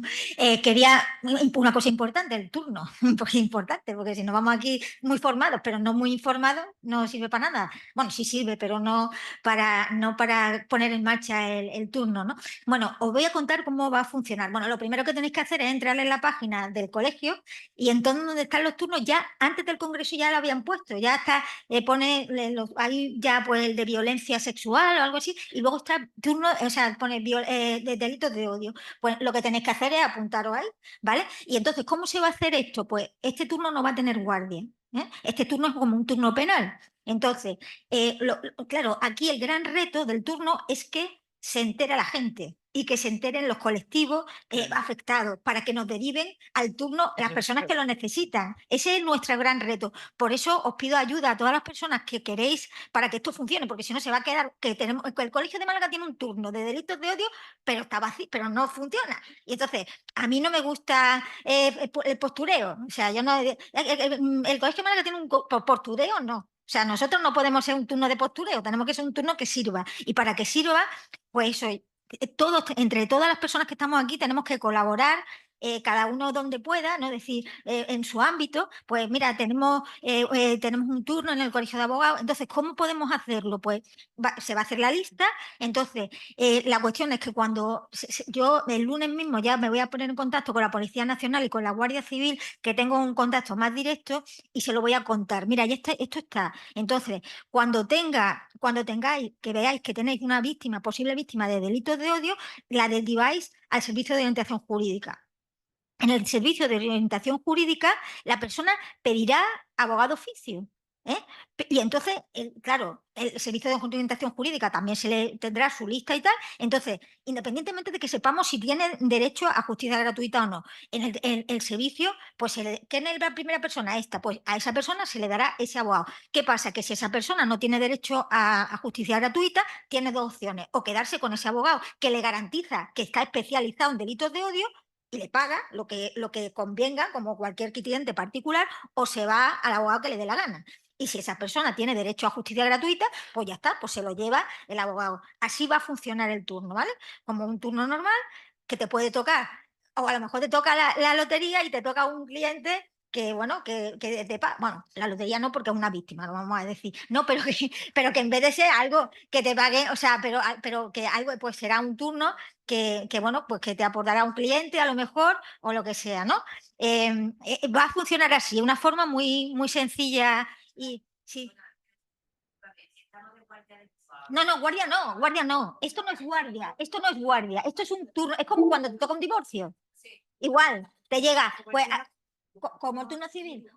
Speaker 1: quería una cosa importante, el turno, porque es importante, porque si nos vamos aquí muy formados, pero no muy informados, no sirve para nada. Bueno, sí sirve, pero no para poner en marcha el turno, ¿no? Bueno, os voy a contar cómo va a funcionar. Bueno, lo primero que tenéis que hacer es entrar en la página del colegio y entonces donde están los turnos, ya antes del congreso ya lo habían puesto, ya está, pone ahí ya pues el de violencia sexual o algo así, y luego está turno, o sea, pone de delitos de odio. Pues lo que tenéis que hacer es apuntaros ahí, ¿vale? Y entonces, ¿cómo se va a hacer esto? Pues este turno no va a tener guardia, ¿eh? Este turno es como un turno penal. Entonces, claro, aquí el gran reto del turno es que se entere la gente y que se enteren los colectivos afectados para que nos deriven al turno las personas que lo necesitan. Ese es nuestro gran reto. Por eso os pido ayuda a todas las personas que queréis para que esto funcione, porque si no se va a quedar que el Colegio de Málaga tiene un turno de delitos de odio, pero está vacío, pero no funciona. Y entonces, a mí no me gusta el postureo. O sea, yo no. El Colegio de Málaga tiene un postureo, no. O sea, nosotros no podemos ser un turno de postureo, tenemos que ser un turno que sirva. Y para que sirva, pues eso, todos, entre todas las personas que estamos aquí tenemos que colaborar, cada uno donde pueda, ¿no? Es decir, en su ámbito, pues mira, tenemos un turno en el Colegio de Abogados, entonces, ¿cómo podemos hacerlo? Pues se va a hacer la lista, entonces, la cuestión es que cuando yo el lunes mismo ya me voy a poner en contacto con la Policía Nacional y con la Guardia Civil, que tengo un contacto más directo, y se lo voy a contar. Mira, esto está. Entonces, cuando tengáis, que veáis que tenéis una víctima, posible víctima de delitos de odio, la deriváis al servicio de orientación jurídica. En el servicio de orientación jurídica, la persona pedirá abogado oficio. ¿Eh? Y entonces, claro, el servicio de orientación jurídica también se le tendrá su lista y tal. Entonces, independientemente de que sepamos si tiene derecho a justicia gratuita o no, en el servicio, pues, ¿quién es la primera persona? Esta, pues a esa persona se le dará ese abogado. ¿Qué pasa? Que si esa persona no tiene derecho a justicia gratuita, tiene dos opciones: o quedarse con ese abogado que le garantiza que está especializado en delitos de odio y le paga lo que convenga, como cualquier cliente particular, o se va al abogado que le dé la gana. Y si esa persona tiene derecho a justicia gratuita, pues ya está, pues se lo lleva el abogado. Así va a funcionar el turno, ¿vale? Como un turno normal que te puede tocar, o a lo mejor te toca la lotería y te toca un cliente que, bueno, bueno, la lotería no, porque es una víctima, lo vamos a decir, no, pero que en vez de ser algo que te pague, o sea, pero que algo, pues será un turno bueno, pues que te aportará un cliente a lo mejor, o lo que sea, ¿no? Va a funcionar así, una forma muy, muy sencilla y sí. No, no, guardia no, guardia no. Esto no es guardia, esto no es guardia, esto es un turno, es como cuando te toca un divorcio. Igual, te llega, pues, como turno civil.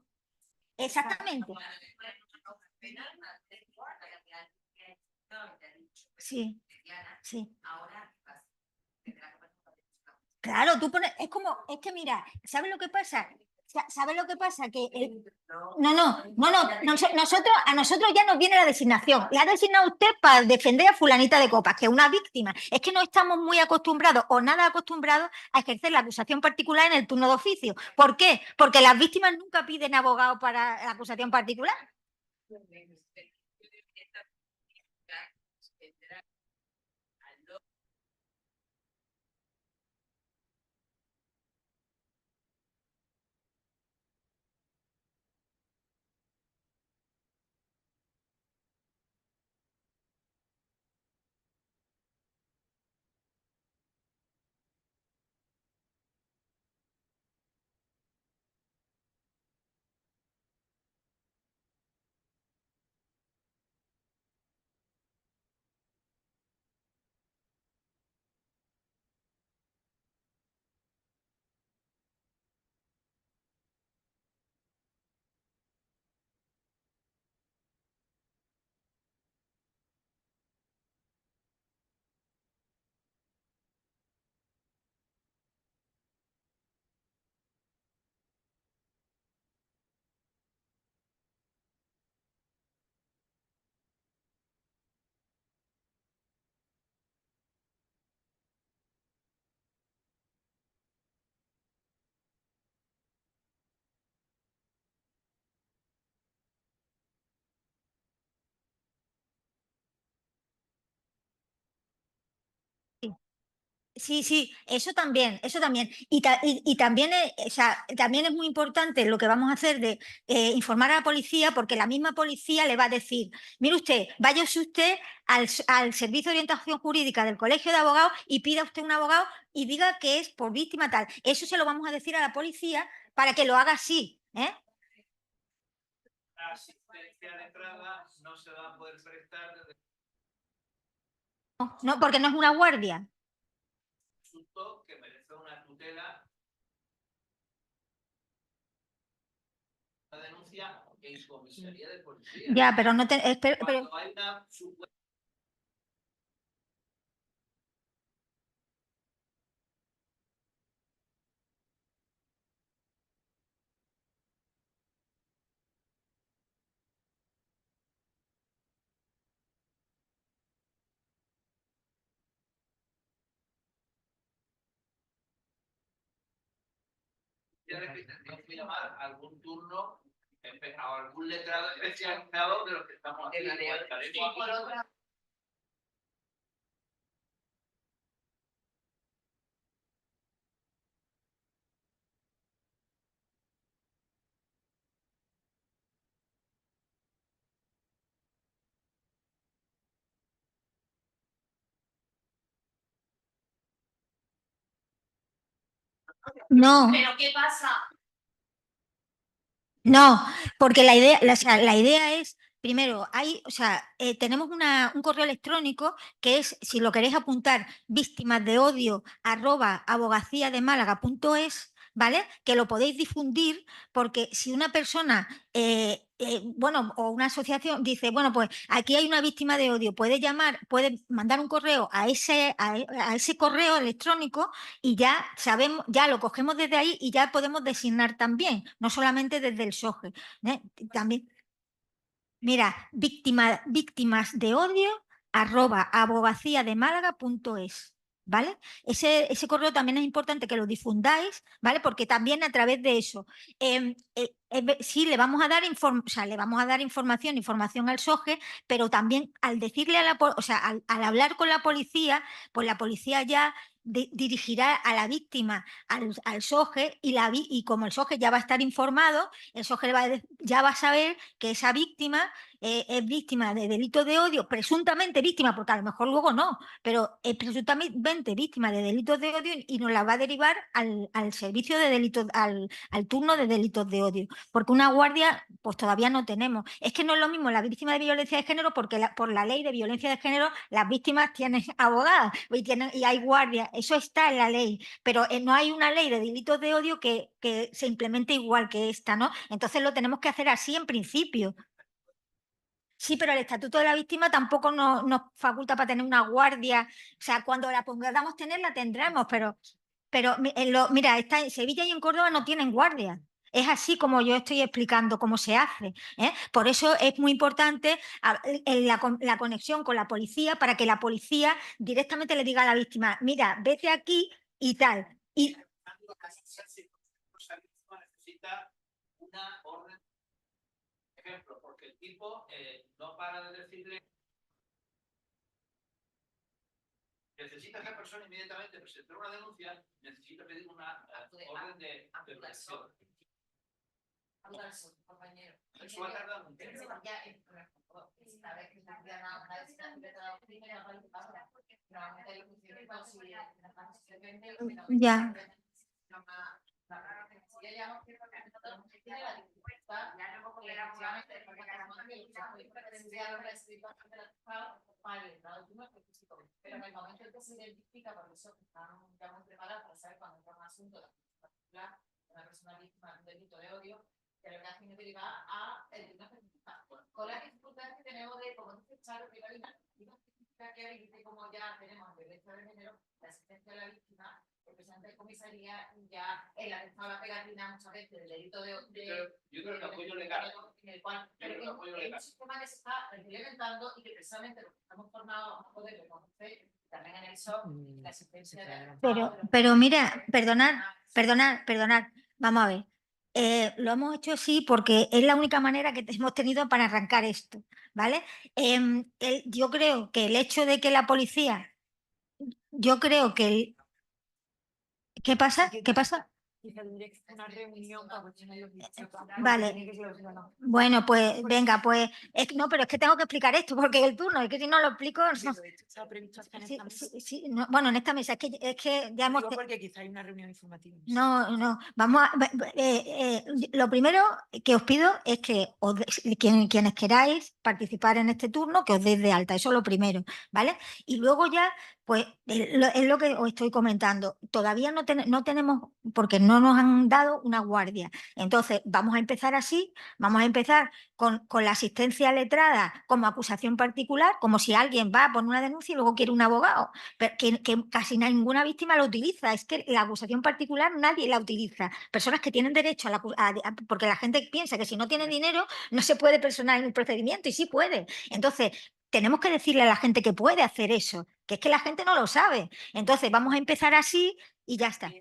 Speaker 1: Exactamente. Sí, sí. Claro, tú pones, es que mira, ¿sabes lo que pasa? ¿Sabes lo que pasa? Que a nosotros ya nos viene la designación. Le ha designado usted para defender a fulanita de copas, que es una víctima. Es que no estamos muy acostumbrados o nada acostumbrados a ejercer la acusación particular en el turno de oficio. ¿Por qué? Porque las víctimas nunca piden abogado para la acusación particular. Sí, sí, eso también, eso también. Y también, o sea, también es muy importante lo que vamos a hacer de informar a la policía, porque la misma policía le va a decir, mire usted, váyase usted al Servicio de Orientación Jurídica del Colegio de Abogados y pida usted un abogado y diga que es por víctima tal. Eso se lo vamos a decir a la policía para que lo haga así, ¿eh?
Speaker 5: La asistencia de entrada no se va a poder prestar desde
Speaker 1: No, porque no es una guardia.
Speaker 5: un asunto que merece una tutela. La denuncia en comisaría de policía.
Speaker 1: Ya, pero no te. Pero,
Speaker 5: Cuando hay una supuesta. Tenemos que llamar a algún turno o algún letrado especializado de los que estamos aquí.
Speaker 1: no.
Speaker 3: ¿Pero qué pasa?
Speaker 1: No, porque la idea, o sea, la idea es, primero, o sea, tenemos un correo electrónico que es, si lo queréis apuntar, víctimasdeodio@abogaciademálaga.es, ¿vale? Que lo podéis difundir, porque si una persona, bueno, o una asociación dice, bueno, pues aquí hay una víctima de odio, puede llamar, puede mandar un correo a ese correo electrónico y ya sabemos, ya lo cogemos desde ahí y ya podemos designar también, no solamente desde el SOGE. También, mira, víctimas de odio @abogaciademálaga.es. ¿Vale? Ese correo también es importante que lo difundáis, ¿vale? Porque también a través de eso, sí, le vamos a dar información al SOGE, pero también al decirle o sea, al hablar con la policía, pues la policía ya dirigirá a la víctima al SOGE y como el SOGE ya va a estar informado, el SOGE ya va a saber que esa víctima es víctima de delito de odio, presuntamente víctima, porque a lo mejor luego no, pero es presuntamente víctima de delitos de odio y nos la va a derivar al servicio de delitos, al turno de delitos de odio, porque una guardia pues todavía no tenemos. Es que no es lo mismo la víctima de violencia de género, porque por la ley de violencia de género las víctimas tienen abogadas y hay guardias, eso está en la ley, pero no hay una ley de delitos de odio que se implemente igual que esta, ¿no? Entonces lo tenemos que hacer así en principio. Sí, pero el estatuto de la víctima tampoco nos faculta para tener una guardia. O sea, cuando la podamos tener, la tendremos, pero mira, en Sevilla y en Córdoba no tienen guardia. Es así como yo estoy explicando cómo se hace, ¿eh? Por eso es muy importante la conexión con la policía, para que la policía directamente le diga a la víctima, mira, vete aquí y tal. Y
Speaker 5: necesita una orden. Ejemplo, porque el tipo no para de decirle. Necesita esa persona inmediatamente presentar una denuncia, necesita pedir una orden de protección.
Speaker 8: Compañero.
Speaker 5: Eso va a tardar un tiempo.
Speaker 1: Ya.
Speaker 8: Pero en el momento en que se identifica, por eso están ya muy preparados para saber cuando entra un asunto de una persona víctima de un delito de odio, que lo que hacen es derivar a el tribunal central. Con las dificultades que tenemos de, como dice Charo, que hay una específica que hay, de cómo ya tenemos violencia de género, la asistencia a la víctima, el presidente de comisaría ya él ha dejado la pegatina muchas veces del delito de
Speaker 5: yo creo que apoyo legal.
Speaker 8: En el cual es un sistema que se está implementando y que precisamente los que estamos formados a poder reconocer también en el SOC la asistencia de
Speaker 1: pero mira, perdonad, vamos a ver. Lo hemos hecho así porque es la única manera que hemos tenido para arrancar esto, ¿vale? Yo creo que el hecho de que la policía, yo creo que ¿Qué pasa? ¿Qué pasa?
Speaker 2: Quizá tendría que ser una reunión para cuestionar los dichos.
Speaker 1: Vale.
Speaker 2: Tiene que clausurarlo.
Speaker 1: Bueno, pues venga, pues no, pero es que tengo que explicar esto porque el turno, es que si no lo explico, no.
Speaker 2: Pero esto estaba previsto hacer en
Speaker 1: Sí,
Speaker 2: esta mesa.
Speaker 1: sí, no, bueno, en esta mesa es que ya hemos
Speaker 2: Digo porque quizá hay una reunión informativa.
Speaker 1: no, vamos a lo primero que os pido es que quienes queráis participar en este turno, que os deis de alta, eso es lo primero, ¿vale? Y luego ya, pues es lo que os estoy comentando. Todavía no tenemos, porque no nos han dado una guardia. Entonces, vamos a empezar así, vamos a empezar con la asistencia letrada como acusación particular, como si alguien va a poner una denuncia y luego quiere un abogado, pero que casi ninguna víctima lo utiliza. Es que la acusación particular nadie la utiliza. Personas que tienen derecho porque la gente piensa que si no tiene dinero no se puede personar en el procedimiento y sí puede. Entonces, tenemos que decirle a la gente que puede hacer eso, que es que la gente no lo sabe. Entonces, vamos a empezar así y ya está.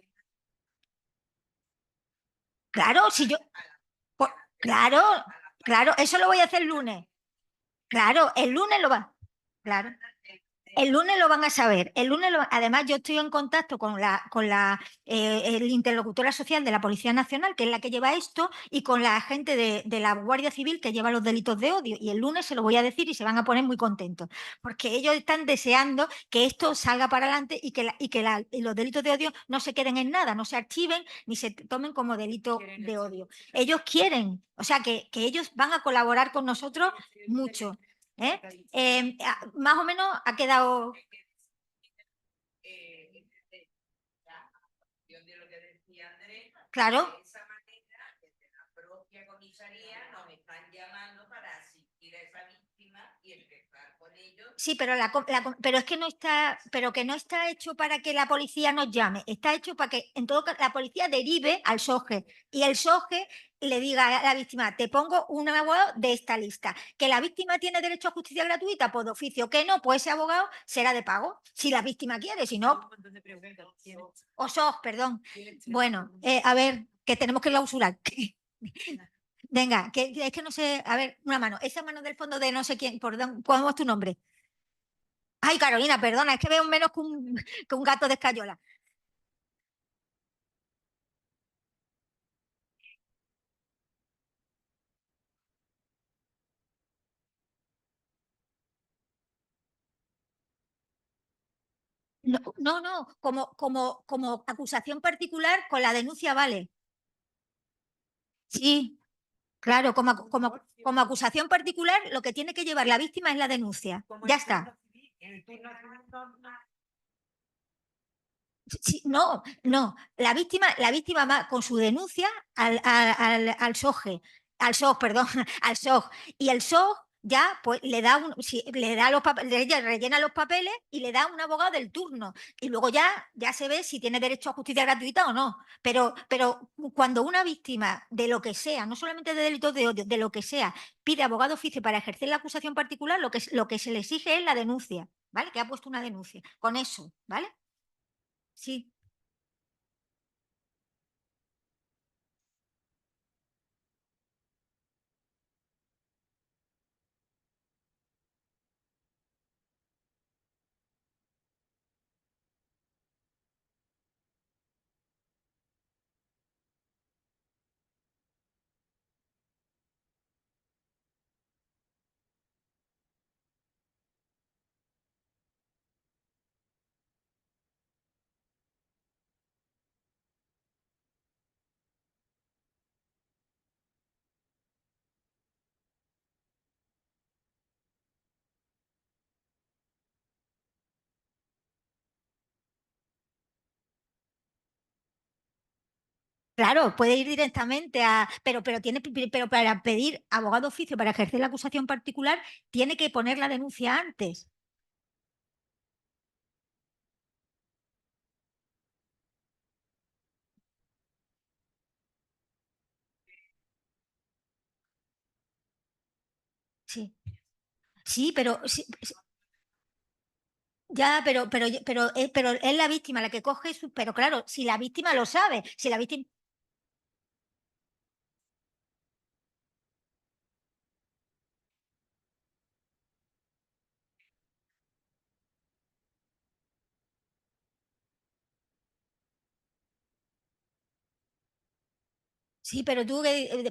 Speaker 1: Claro, si yo... pues, claro, claro, eso lo voy a hacer el lunes. Claro, el lunes lo va. Claro. El lunes lo van a saber. Además, yo estoy en contacto con el interlocutora social de la Policía Nacional, que es la que lleva esto, y con la gente de la Guardia Civil, que lleva los delitos de odio. Y el lunes se lo voy a decir y se van a poner muy contentos, porque ellos están deseando que esto salga para adelante y los delitos de odio no se queden en nada, no se archiven ni se tomen como delito de odio. Ellos quieren, o sea, que ellos van a colaborar con nosotros mucho. Más o menos ha quedado. Claro. Sí, pero es que no está, pero que no está hecho para que la policía nos llame, está hecho para que en todo caso la policía derive al SOGE y el SOGE le diga a la víctima, te pongo un abogado de esta lista. Que la víctima tiene derecho a justicia gratuita, pues de oficio, que no, pues ese abogado será de pago, si la víctima quiere, si no. O SOG, perdón. Bueno, a ver, que tenemos que clausurar. Venga, es que no sé, a ver, una mano, esa mano del fondo de no sé quién, ¿cómo es tu nombre? Ay, Carolina, perdona, es que veo menos que un gato de escayola. No, como acusación particular con la denuncia vale. Sí, claro, como acusación particular lo que tiene que llevar la víctima es la denuncia. Ya está. Sí, no, la víctima va con su denuncia al SOGE, al SOG, perdón, al SOG, y el SOG ya pues le da los papeles, rellena los papeles y le da un abogado del turno. Y luego ya se ve si tiene derecho a justicia gratuita o no. Pero cuando una víctima de lo que sea, no solamente de delitos de odio, de lo que sea, pide abogado oficio para ejercer la acusación particular, lo que se le exige es la denuncia, ¿vale? Que ha puesto una denuncia. Con eso, ¿vale? Sí. Claro, puede ir directamente pero para pedir abogado oficio para ejercer la acusación particular, tiene que poner la denuncia antes. Sí. Sí, ya, pero es la víctima la que coge pero claro, si la víctima lo sabe, si la víctima. Sí, pero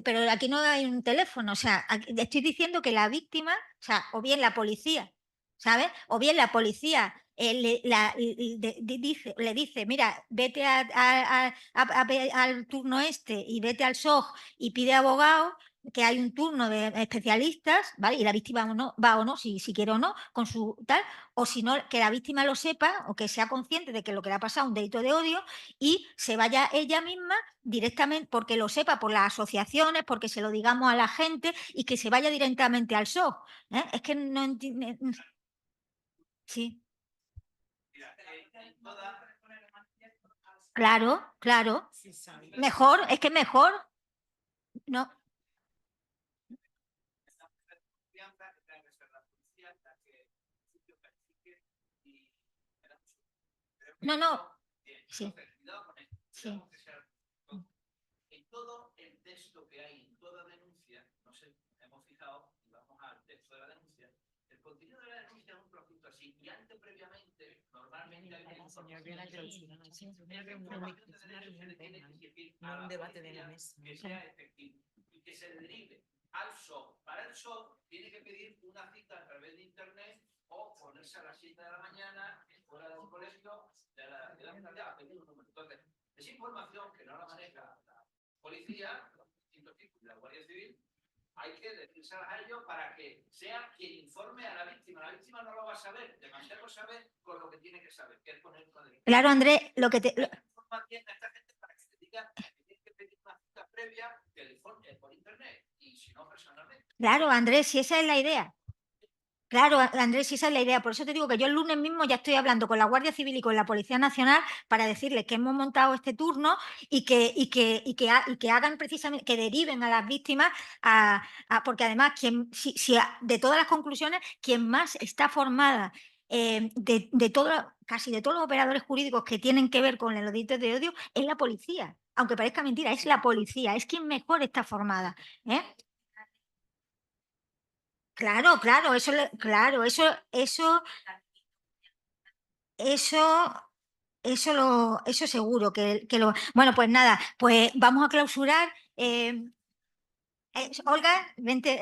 Speaker 1: pero aquí no hay un teléfono, o sea, estoy diciendo que la víctima, o sea, o bien la policía, ¿sabes? O bien la policía le dice, mira, vete al turno este y vete al SOG y pide abogado, que hay un turno de especialistas, ¿vale? Y la víctima va o no, si quiere o no, con su tal, o si no, que la víctima lo sepa o que sea consciente de que lo que le ha pasado es un delito de odio y se vaya ella misma directamente, porque lo sepa por las asociaciones, porque se lo digamos a la gente y que se vaya directamente al SOG. Es que no entiendo. Sí. Claro, claro. Mejor, es que mejor. No. No, no. Sí. Sí.
Speaker 5: En todo el texto que hay, en toda denuncia, no sé, hemos fijado, y vamos al texto de la denuncia, el contenido de la denuncia es un producto así, y antes previamente, normalmente hay una información de un debate de la mesa que sea efectivo y que se derive al SOC. Para el SOC tiene que pedir una cita a través de internet o ponerse a las 7 de la mañana fuera del colegio de la a pedir un número. Entonces, esa información que no la maneja la policía, los distintos tipos de la Guardia Civil, hay que decírselas a ellos para que sea quien informe a la víctima. La víctima no lo va a saber, demasiado sabe con lo que tiene que saber, que es poner un poder.
Speaker 1: Claro, Andrés, lo que te.
Speaker 5: Informa bien a esta gente para que te diga que tienes que pedir una cita previa que le informe por internet y si no personalmente.
Speaker 1: Claro, Andrés, si esa es la idea. Claro, Andrés, si esa es la idea. Por eso te digo que yo el lunes mismo ya estoy hablando con la Guardia Civil y con la Policía Nacional para decirles que hemos montado este turno y que hagan precisamente, que deriven a las víctimas, porque además, de todas las conclusiones, quien más está formada casi de todos los operadores jurídicos que tienen que ver con los delitos de odio es la policía. Aunque parezca mentira, es la policía, es quien mejor está formada. Claro, claro, eso seguro que lo. Bueno, pues nada, pues vamos a clausurar. Olga, vente.